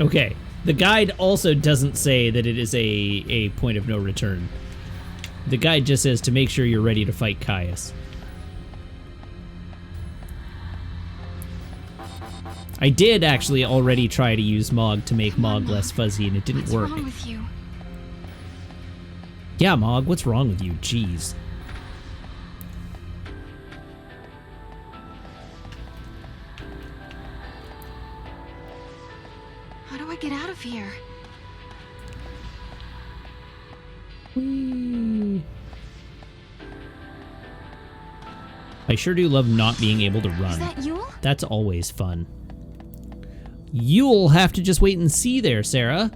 Okay, the guide also doesn't say that it is a point of no return. The guide just says to make sure you're ready to fight Caius. I did actually already try to use Mog to make Mog less fuzzy, and it didn't work. What's wrong with you? Yeah, Mog, what's wrong with you? Jeez. How do I get out of here? I sure do love not being able to run. Is that Yule? That's always fun. You'll have to just wait and see there, Sarah.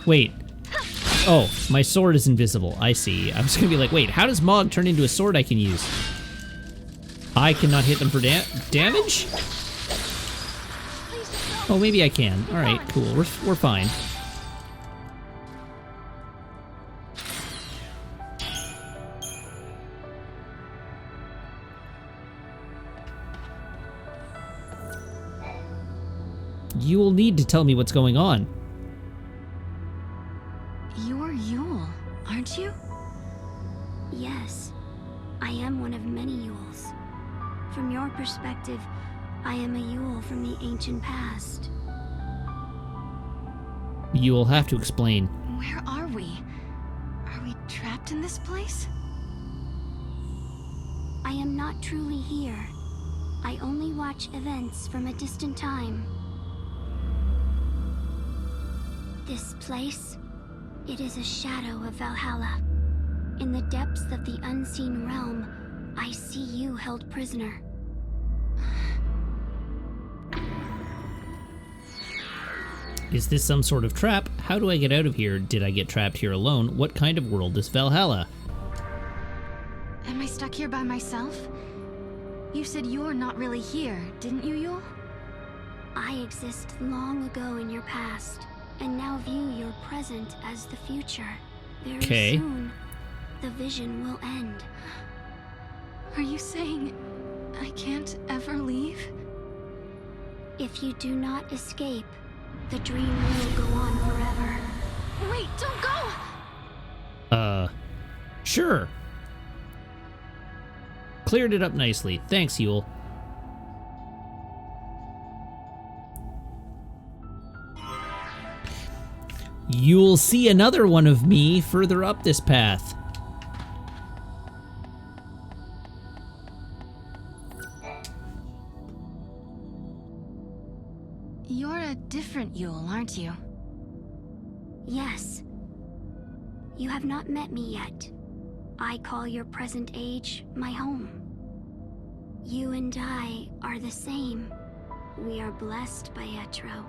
Wait. Oh, my sword is invisible. I see. I was gonna be like, wait, how does Mog turn into a sword I can use? I cannot hit them for damage? Oh, maybe I can. Alright, cool. We're fine. You will need to tell me what's going on. You're Yule, aren't you? Yes, I am one of many Yules. From your perspective, I am a Yule from the ancient past. You will have to explain. Where are we? Are we trapped in this place? I am not truly here. I only watch events from a distant time. This place, it is a shadow of Valhalla. In the depths of the unseen realm, I see you held prisoner. Is this some sort of trap? How do I get out of here? Did I get trapped here alone? What kind of world is Valhalla? Am I stuck here by myself? You said you're not really here, didn't you, Yule? I exist long ago in your past, and now view your present as the future. Very soon, the vision will end. Are you saying I can't ever leave? If you do not escape, the dream will go on forever. Wait, don't go! Sure. Cleared it up nicely. Thanks, Yule. You'll see another one of me further up this path. You're a different Yule, aren't you? Yes. You have not met me yet. I call your present age my home. You and I are the same. We are blessed by Etro,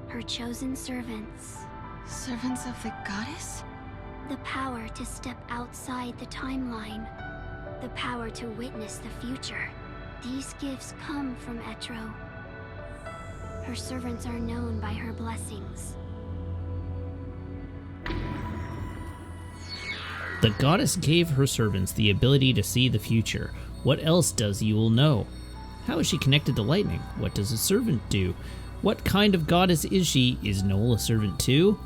her chosen servants. Servants of the goddess? The power to step outside the timeline. The power to witness the future. These gifts come from Etro. Her servants are known by her blessings. The goddess gave her servants the ability to see the future. What else does Yule know? How is she connected to lightning? What does a servant do? What kind of goddess is she? Is Noel a servant too?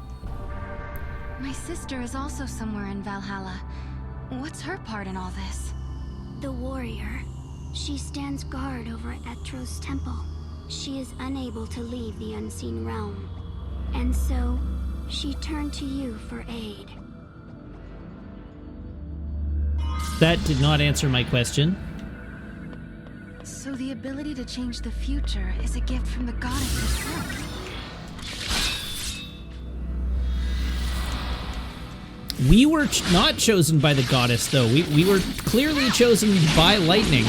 My sister is also somewhere in Valhalla. What's her part in all this? The warrior. She stands guard over Etro's temple. She is unable to leave the unseen realm. And so, she turned to you for aid. That did not answer my question. So the ability to change the future is a gift from the goddess herself. We were not chosen by the goddess, though. We were clearly chosen by lightning.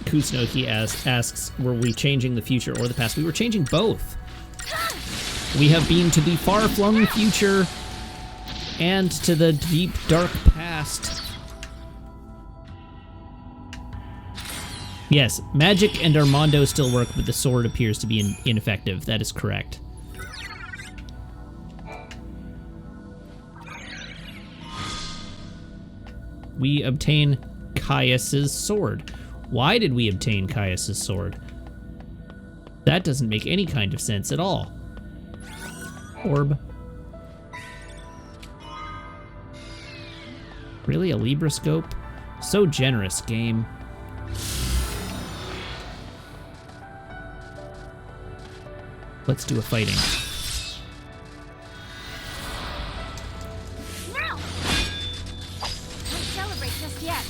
Kusunoki asks, were we changing the future or the past? We were changing both. We have been to the far-flung future and to the deep, dark past. Yes, magic and Armando still work, but the sword appears to be ineffective. That is correct. We obtain Caius's sword. Why did we obtain Caius's sword? That doesn't make any kind of sense at all. Orb. Really, a Libroscope? So generous, game. Let's do a fighting. Now! Don't celebrate just yet.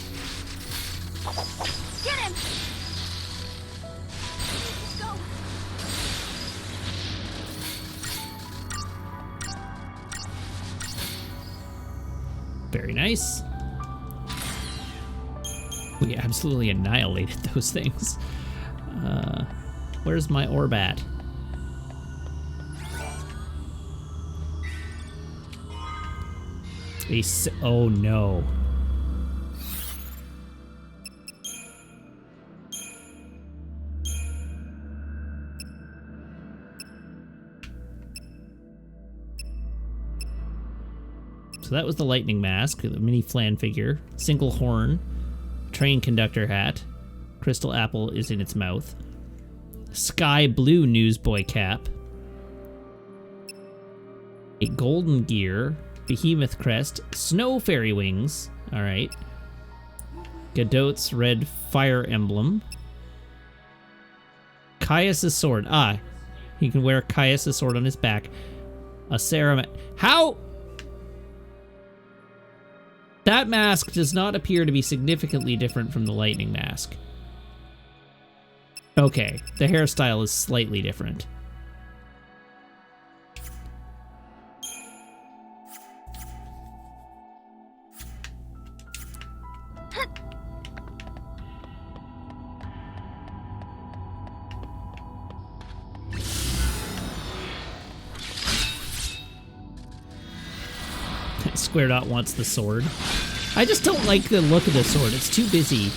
Get him! Let's go. Very nice. We absolutely annihilated those things. Where's my orb at? Oh no. So that was the lightning mask, the mini flan figure, single horn, train conductor hat, crystal apple is in its mouth, sky blue newsboy cap, a golden gear, behemoth crest, snow fairy wings, alright, Godot's red fire emblem, Caius's sword, he can wear Caius's sword on his back, a ceremony. How? That mask does not appear to be significantly different from the lightning mask. Okay, the hairstyle is slightly different. Square Dot wants the sword. I just don't like the look of the sword. It's too busy.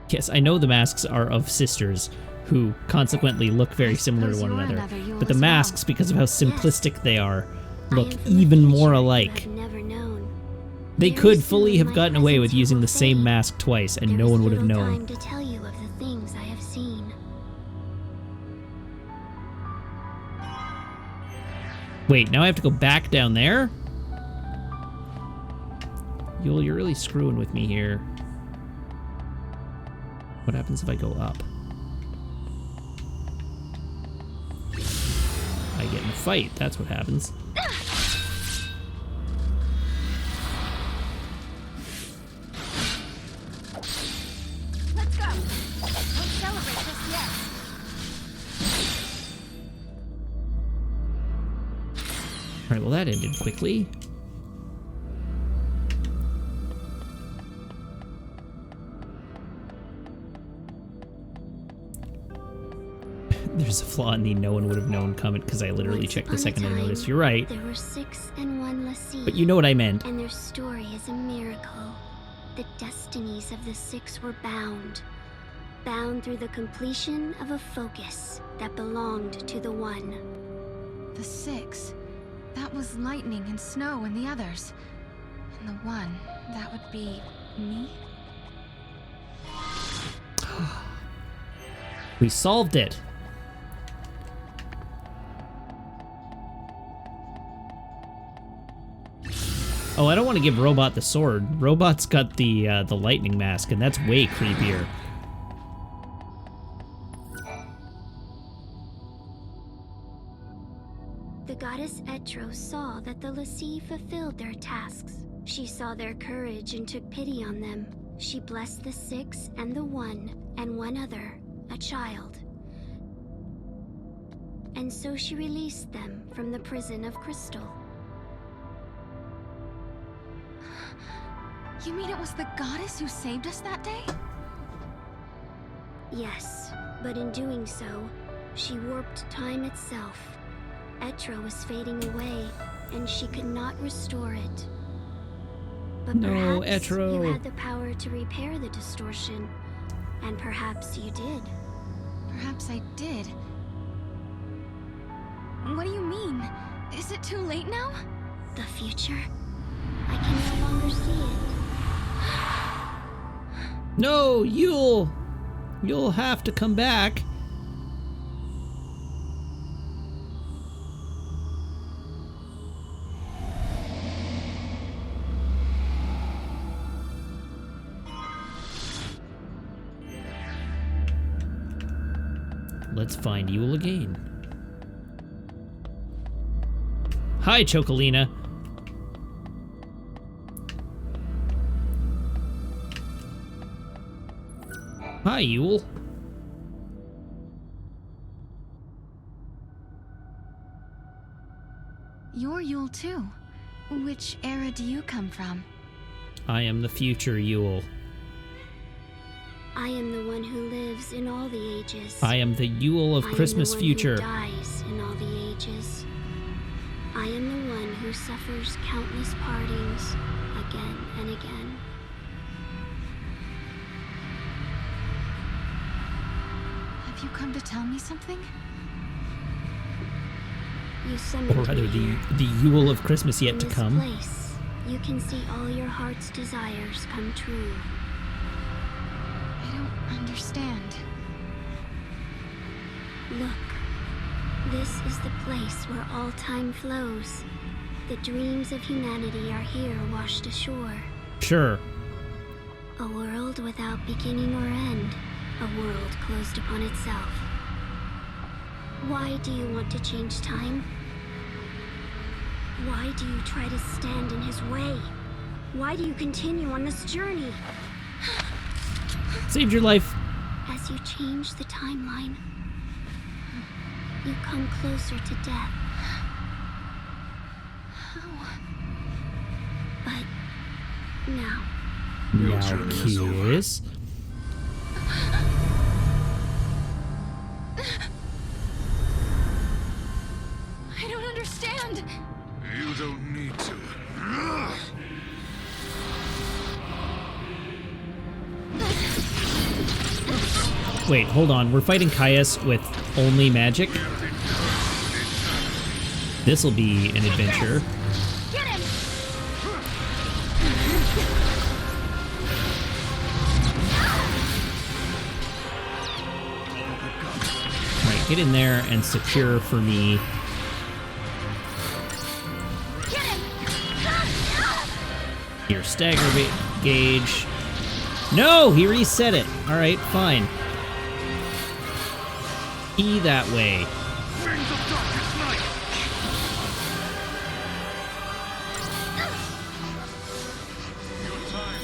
Yes, I know the masks are of sisters, who consequently look very similar to one another. But the masks, because of how simplistic they are, look even more alike. They could fully have gotten away with using the same mask twice, and no one would have known. To tell you of the things I have seen. Wait, now I have to go back down there? Yule, you're really screwing with me here. What happens if I go up? I get in a fight. That's what happens. Let's go. Don't celebrate just yet. All right, well that ended quickly. There's a flaw in the no one would have known comment because I literally checked the second I noticed. You're right. There were 6 and 1 Lassie. But you know what I meant. And their story is a miracle. The destinies of the 6 were bound. Bound through the completion of a focus that belonged to the 1. The 6. That was Lightning and Snow and the others. the one, that would be me? We solved it. Oh, I don't want to give Robot the sword. Robot's got the lightning mask, and that's way creepier. The goddess Etro saw that the Lassie fulfilled their tasks. She saw their courage and took pity on them. She blessed the 6 and the 1 and one other, a child. And so she released them from the prison of crystal. You mean it was the goddess who saved us that day? Yes, but in doing so, she warped time itself. Etro was fading away, and she could not restore it. But No, perhaps Etro. you had the power to repair the distortion, and perhaps you did. Perhaps I did. What do you mean? Is it too late now? The future? I can no longer see it. No, you'll have to come back. Let's find Yule again. Hi, Chocolina. Hi, Yule. You're Yule too. Which era do you come from? I am the future Yule. I am the one who lives in all the ages. I am the Yule of Christmas I am the one future. who dies in all the ages. I am the one who suffers countless partings again and again. Have you come to tell me something? You summoned Or rather, me here. the Yule of Christmas yet In to this come. place, you can see all your heart's desires come true. I don't understand. Look, this is the place where all time flows. The dreams of humanity are here washed ashore. Sure. A world without beginning or end. A world closed upon itself. Why do you want to change time? Why do you try to stand in his way? Why do you continue on this journey? Saved your life. As you change the timeline, you come closer to death. But now, Now kiss. I don't understand. You don't need to. Wait, hold on. We're fighting Caius with only magic? This'll be an adventure. Get him! Right, get in there and secure for me. Get him! Your stagger gauge. No, he reset it. All right, fine. E that way. Wings of darkest night! Your time.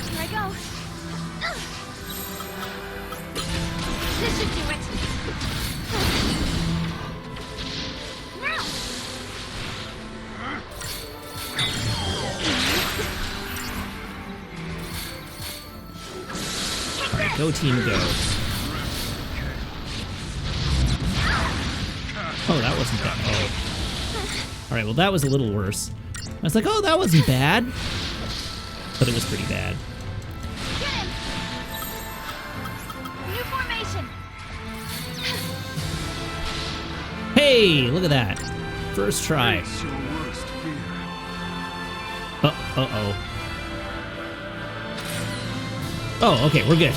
Here I go. This should do it. Now! All right, go team, go. Oh, that wasn't bad. Oh. All right, well, that was a little worse. I was like, oh, that wasn't bad. But it was pretty bad. Get him! New formation! Hey, look at that. First try. Face your worst fear. Uh-oh. Oh, okay, we're good.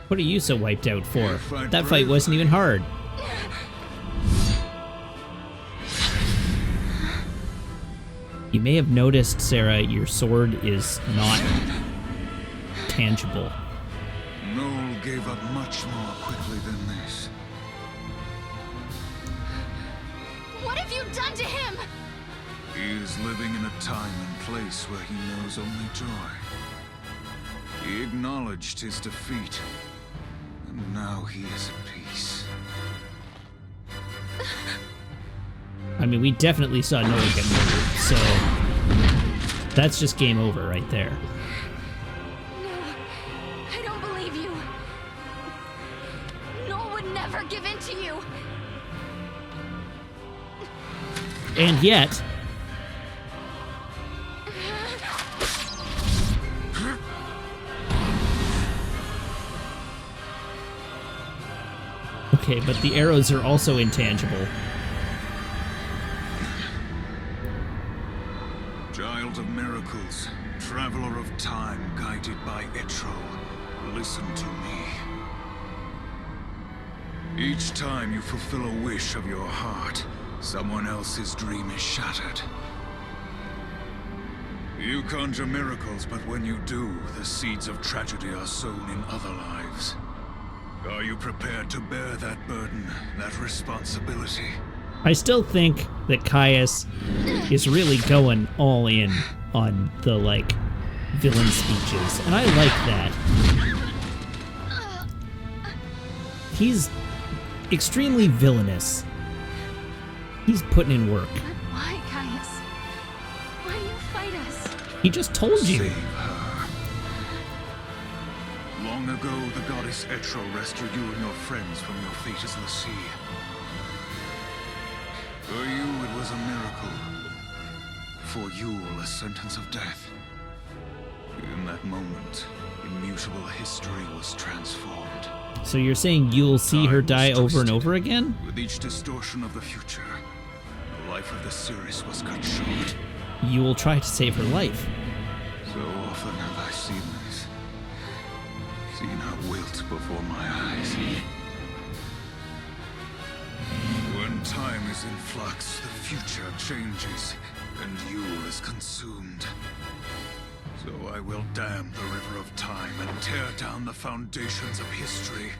What are you so wiped out for? That fight wasn't even hard. You may have noticed, Sarah, your sword is not tangible. Noel gave up much more quickly than this. What have you done to him? He is living in a time and place where he knows only joy. He acknowledged his defeat, and now he is at peace. I mean, we definitely saw Noel get murdered, so that's just game over right there. No, I don't believe you. Noel would never give in to you. And yet... Okay, but the arrows are also intangible. Child of miracles, traveler of time guided by Etro, listen to me. Each time you fulfill a wish of your heart, someone else's dream is shattered. You conjure miracles, but when you do, the seeds of tragedy are sown in other lives. Are you prepared to bear that burden, that responsibility? I still think that Caius is really going all in on the, like, villain speeches, and I like that. He's extremely villainous. He's putting in work. But why, Caius? Why do you fight us? He just told you. Save her. Long ago, the goddess Etro rescued you and your friends from your fate as the sea. For you, it was a miracle. For you, a sentence of death. In that moment, immutable history was transformed. So you're saying you'll see her die over and over again? With each distortion of the future, the life of the series was cut short. You will try to save her life. So often have I seen this. Seen her wilt before my eyes. When time is in flux, the future changes, and Yule is consumed. So I will dam the river of time and tear down the foundations of history.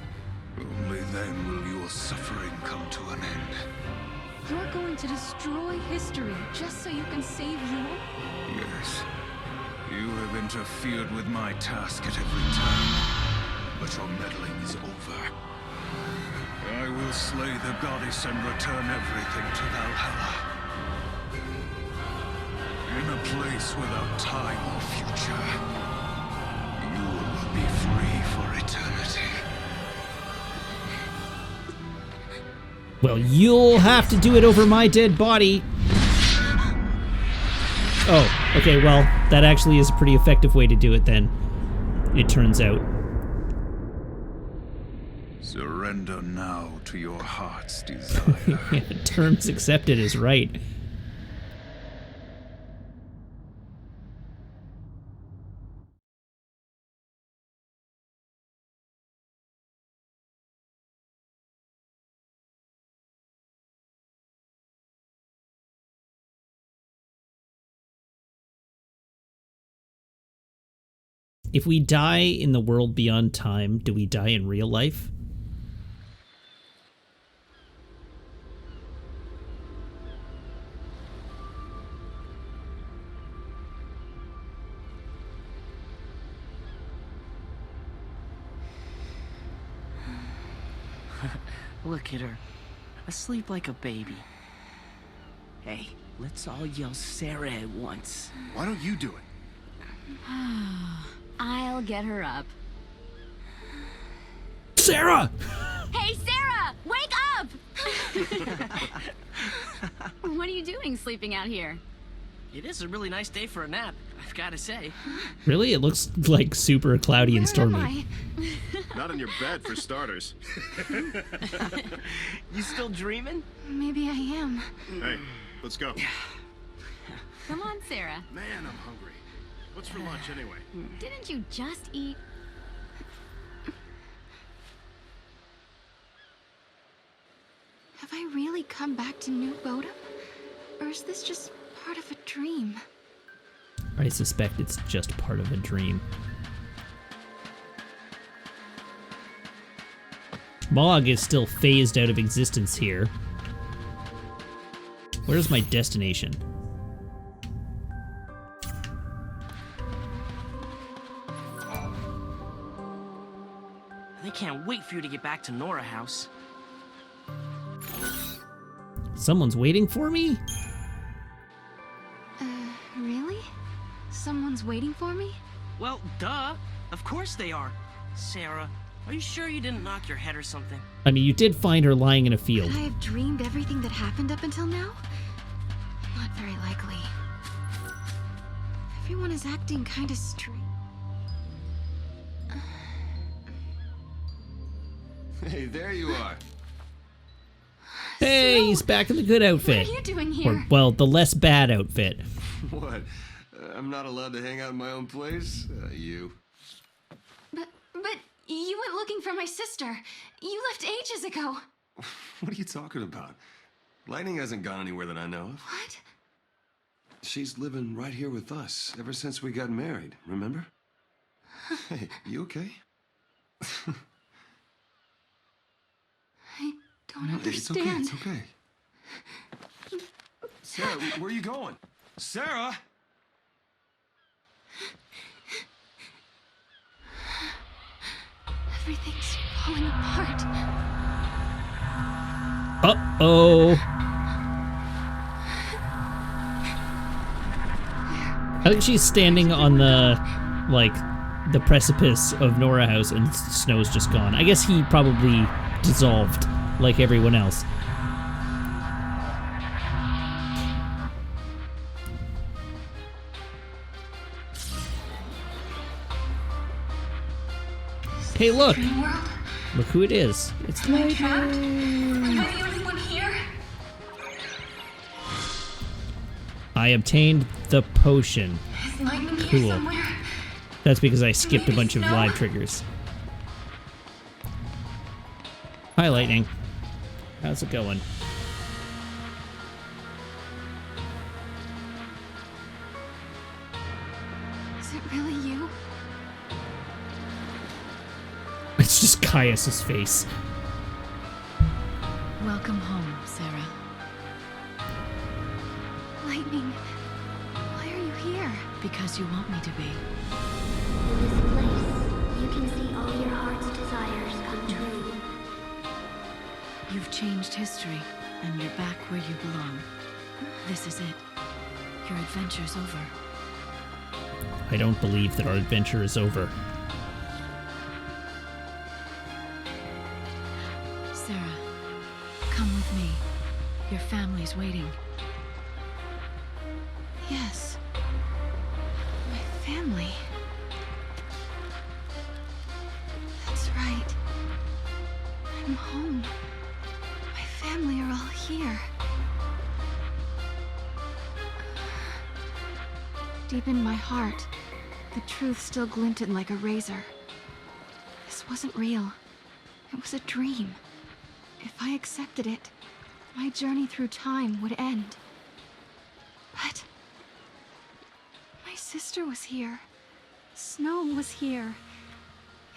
Only then will your suffering come to an end. You're going to destroy history just so you can save Yule? Yes. You have interfered with my task at every turn, but your meddling is over. I will slay the goddess and return everything to Valhalla. In a place without time or future, you will be free for eternity. Well, you'll have to do it over my dead body. Oh, okay, well, that actually is a pretty effective way to do it then, it turns out. Surrender now to your heart's desire. Yeah, terms accepted is right. If we die in the world beyond time, do we die in real life? Look at her, asleep like a baby. Hey, let's all yell Sarah at once. Why don't you do it? I'll get her up. Sarah! Hey, Sarah! Wake up! What are you doing sleeping out here? It is a really nice day for a nap. I've gotta say. Really? It looks like super cloudy and stormy. Where am Not in your bed, for starters. You still dreaming? Maybe I am. Hey, let's go. Come on, Sarah. Man, I'm hungry. What's for lunch anyway? Didn't you just eat? Have I really come back to New Bodom? Or is this just part of a dream? I suspect it's just part of a dream. Mog is still phased out of existence here. Where's my destination? They can't wait for you to get back to Nora House. Someone's waiting for me? Really? Someone's waiting for me? Well, duh. Of course they are. Sarah, are you sure you didn't knock your head or something? I mean, you did find her lying in a field. Could I have dreamed everything that happened up until now? Not very likely. Everyone is acting kind of strange. Hey, there you are. Hey, he's back in the good outfit. What are you doing here? Or, well, the less bad outfit. What? I'm not allowed to hang out in my own place? You. But you went looking for my sister. You left ages ago. What are you talking about? Lightning hasn't gone anywhere that I know of. What? She's living right here with us ever since we got married, remember? Hey, you okay? I don't It's understand. okay, it's okay. Sarah, where are you going? Sarah! Everything's falling apart. Uh-oh. I think she's standing on the, like, the precipice of Nora House and Snow's just gone. I guess he probably dissolved like everyone else. Hey, look! Look who it is. It's Lightning! Am I the only one here? I obtained the potion. Is Lightning here Cool. somewhere? That's because I skipped a bunch of live triggers. Hi, Lightning. How's it going? Is it really you? It's just Caius's face. Welcome home, Sarah. Lightning, why are you here? Because you want me to be. In this place, you can see all your heart's desires come true. You've changed history, and you're back where you belong. This is it. Your adventure's over. I don't believe that our adventure is over. Sarah, come with me. Your family's waiting. Yes. My family. That's right. I'm home. My family are all here. Deep in my heart, the truth still glinted like a razor. This wasn't real. It was a dream. If I accepted it, my journey through time would end. But my sister was here. Snow was here.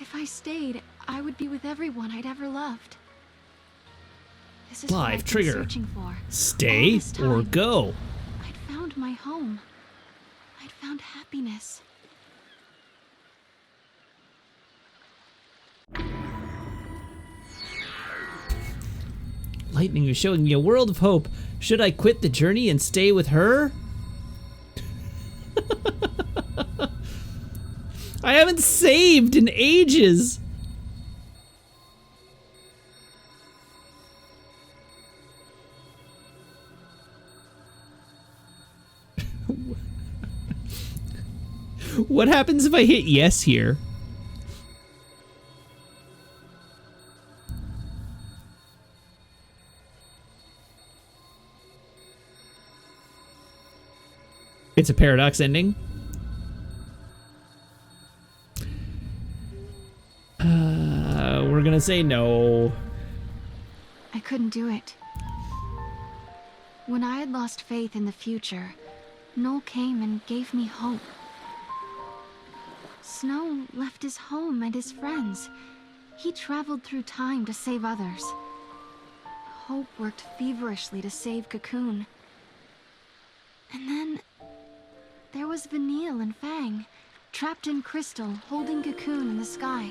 If I stayed, I would be with everyone I'd ever loved. This is what Live I've been trigger. searching for. All Stay this time. or go. I'd found my home. I'd found happiness. Lightning is showing me a world of hope. Should I quit the journey and stay with her? I haven't saved in ages. What happens if I hit yes here? It's a paradox ending. We're gonna say no. I couldn't do it. When I had lost faith in the future, Noel came and gave me hope. Snow left his home and his friends. He traveled through time to save others. Hope worked feverishly to save Cocoon. And then there was Vanille and Fang, trapped in crystal, holding Cocoon in the sky.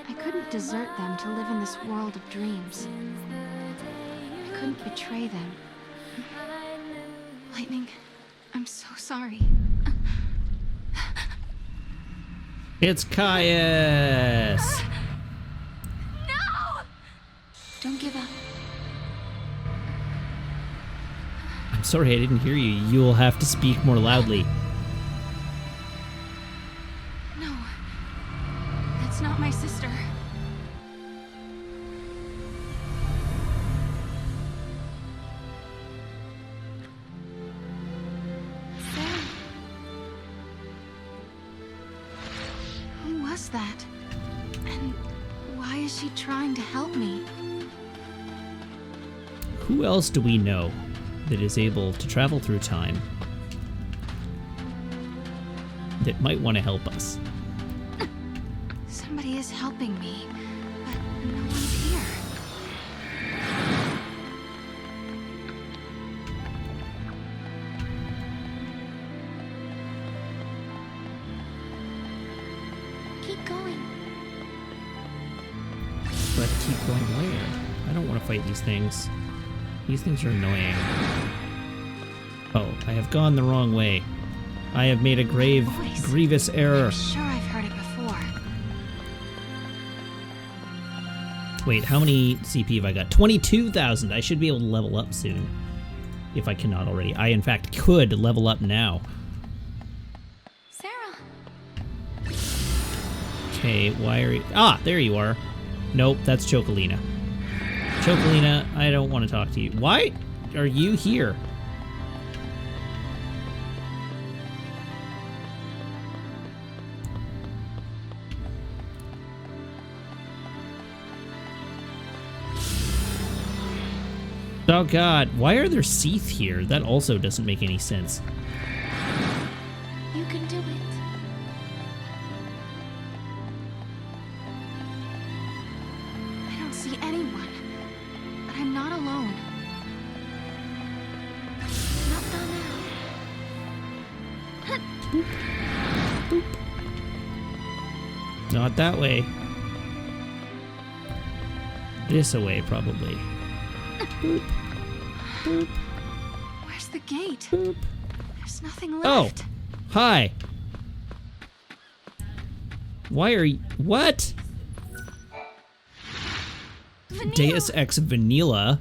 I couldn't desert them to live in this world of dreams. I couldn't betray them. Lightning, I'm so sorry. It's Caius! No! Don't give up. I'm sorry I didn't hear you. You'll have to speak more loudly. No. That's not my sister. Sarah. Who was that? And why is she trying to help me? Who else do we know that is able to travel through time that might want to help us? Somebody is helping me, but no one's here. Keep going. But keep going where? I don't want to fight these things. These things are annoying. Oh, I have gone the wrong way. I have made a grievous error. I'm sure I've heard it before. Wait, how many CP have I got? 22,000. I should be able to level up soon. If I cannot already. I, in fact, could level up now. Sarah. Okay, why are you... Ah, there you are. Nope, that's Chocolina. Chocolina, I don't want to talk to you. Why are you here? Oh god, why are there Seath here? That also doesn't make any sense. You can do it. I don't see anyone, but I'm not alone. Not done now. Not that way. This way, probably. Boop. Boop. Where's the gate? Boop. There's nothing Oh, left. hi. Why are you... What? Vanille. Deus Ex Vanilla.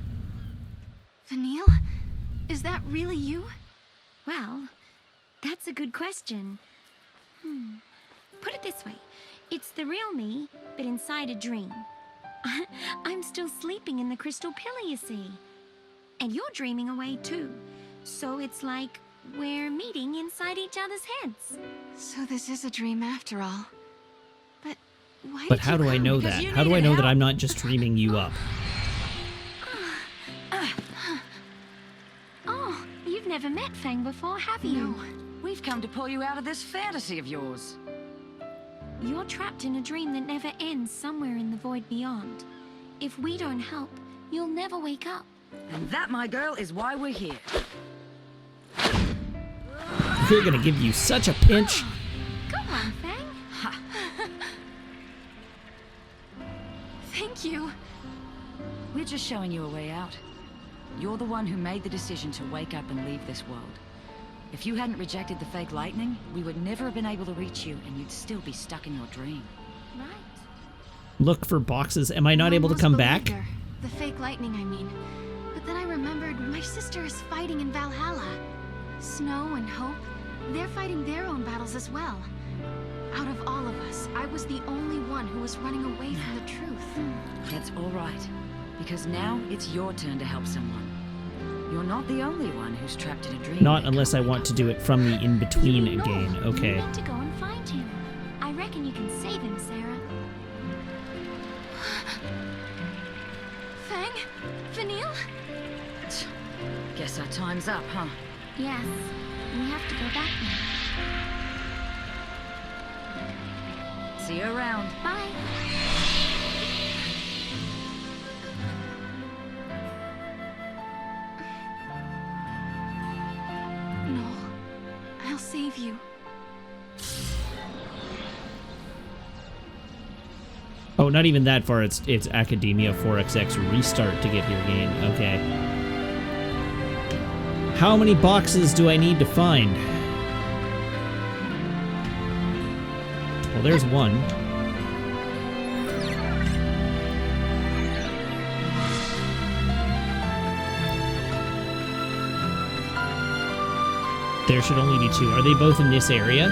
Vanille? Is that really you? Well, that's a good question. Put it this way. It's the real me, but inside a dream. I'm still sleeping in the crystal pillar, you see. And you're dreaming away too. So it's like we're meeting inside each other's heads. So this is a dream after all. But why But did how you do I come? know Because that? you How do I needed know that help. I'm not just dreaming you up? Oh, you've never met Fang before, have you? No. We've come to pull you out of this fantasy of yours. You're trapped in a dream that never ends somewhere in the void beyond. If we don't help, you'll never wake up. And that, my girl, is why we're here. We're gonna give you such a pinch. Go on, Fang. Thank you. We're just showing you a way out. You're the one who made the decision to wake up and leave this world. If you hadn't rejected the fake lightning, we would never have been able to reach you, and you'd still be stuck in your dream. Right. Look for boxes. Am I not I able to almost come believed back? her. The fake lightning, I mean. But then I remembered my sister is fighting in Valhalla. Snow and Hope, They're fighting their own battles as well. Out of all of us, I was the only one who was running away from the truth. That's all right. Because now it's your turn to help someone. You're not the only one who's trapped in a dream. Not unless I want to do it from the in-between again. Okay. You need to go and find him. I reckon you can save him, Sarah. Fang? Vanille? Guess our time's up, huh? Yes. We have to go back now. See you around. Bye. No. I'll save you. Oh, not even that far. It's Academia 4XX restart to get here again. Okay. How many boxes do I need to find? Well, there's one. There should only be two. Are they both in this area?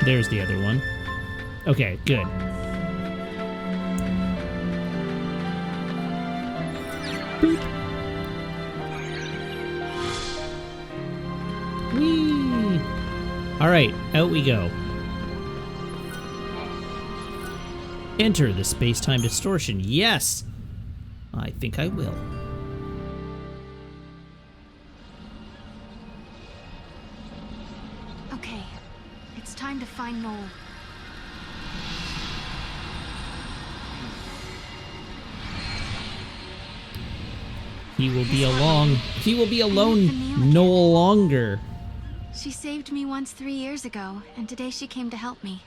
There's the other one. Okay, good. Boop. Whee! All right, out we go. Enter the space-time distortion. Yes! I think I will. Okay, it's time to find Noel. He will be alone no longer. She saved me once 3 years ago, and today she came to help me.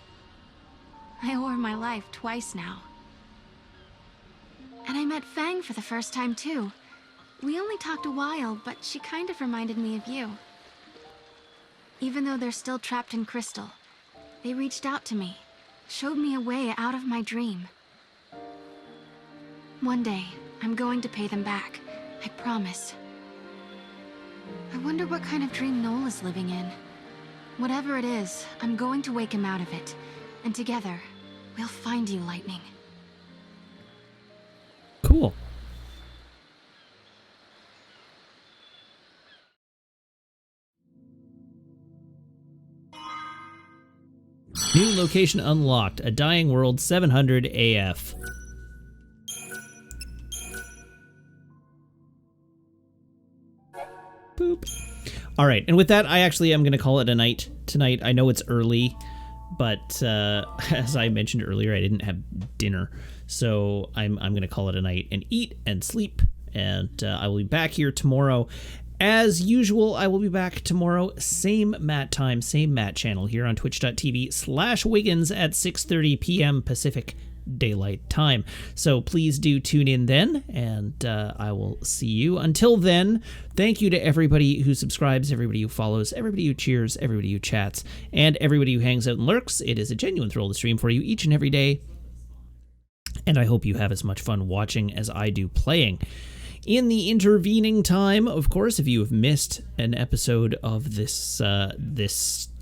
I owe her my life twice now. And I met Fang for the first time too. We only talked a while, but she kind of reminded me of you. Even though they're still trapped in Crystal, they reached out to me, showed me a way out of my dream. One day, I'm going to pay them back. I promise. I wonder what kind of dream Noel is living in. Whatever it is, I'm going to wake him out of it. And together, we'll find you, Lightning. Cool. New location unlocked. A dying world 700 AF. Boop. All right, and with that, I actually am going to call it a night tonight. I know it's early, but as I mentioned earlier, I didn't have dinner, so I'm going to call it a night and eat and sleep, and I will be back here tomorrow. As usual, I will be back tomorrow, same Matt time, same Matt channel here on twitch.tv/Wiggins at 6:30 p.m. Pacific Daylight Time. So please do tune in then, and I will see you. Until then, thank you to everybody who subscribes, everybody who follows, everybody who cheers, everybody who chats, and everybody who hangs out and lurks. It is a genuine thrill to stream for you each and every day, and I hope you have as much fun watching as I do playing. In the intervening time, of course, if you have missed an episode of this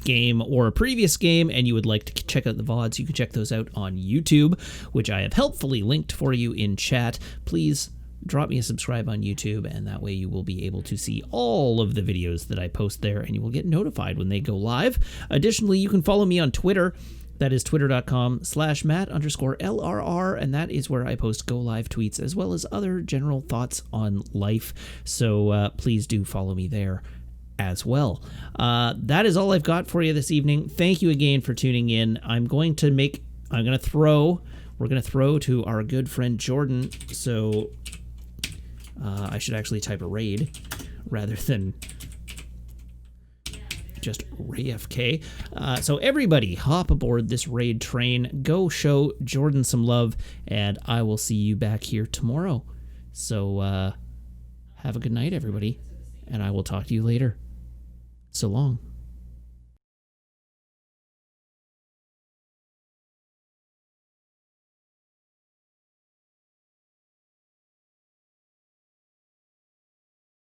game or a previous game and you would like to check out the VODs, you can check those out on YouTube, which I have helpfully linked for you in chat. Please drop me a subscribe on YouTube, and that way you will be able to see all of the videos that I post there, and you will get notified when they go live. Additionally, you can follow me on Twitter. That is twitter.com/Matt_LRR, and that is where I post go live tweets as well as other general thoughts on life. So please do follow me there as well. That is all I've got for you this evening. Thank you again for tuning in. We're going to throw to our good friend Jordan. So I should actually type a raid rather than just RayFK. So everybody hop aboard this raid train, go show Jordan some love, and I will see you back here tomorrow. So have a good night, everybody, and I will talk to you later. So long.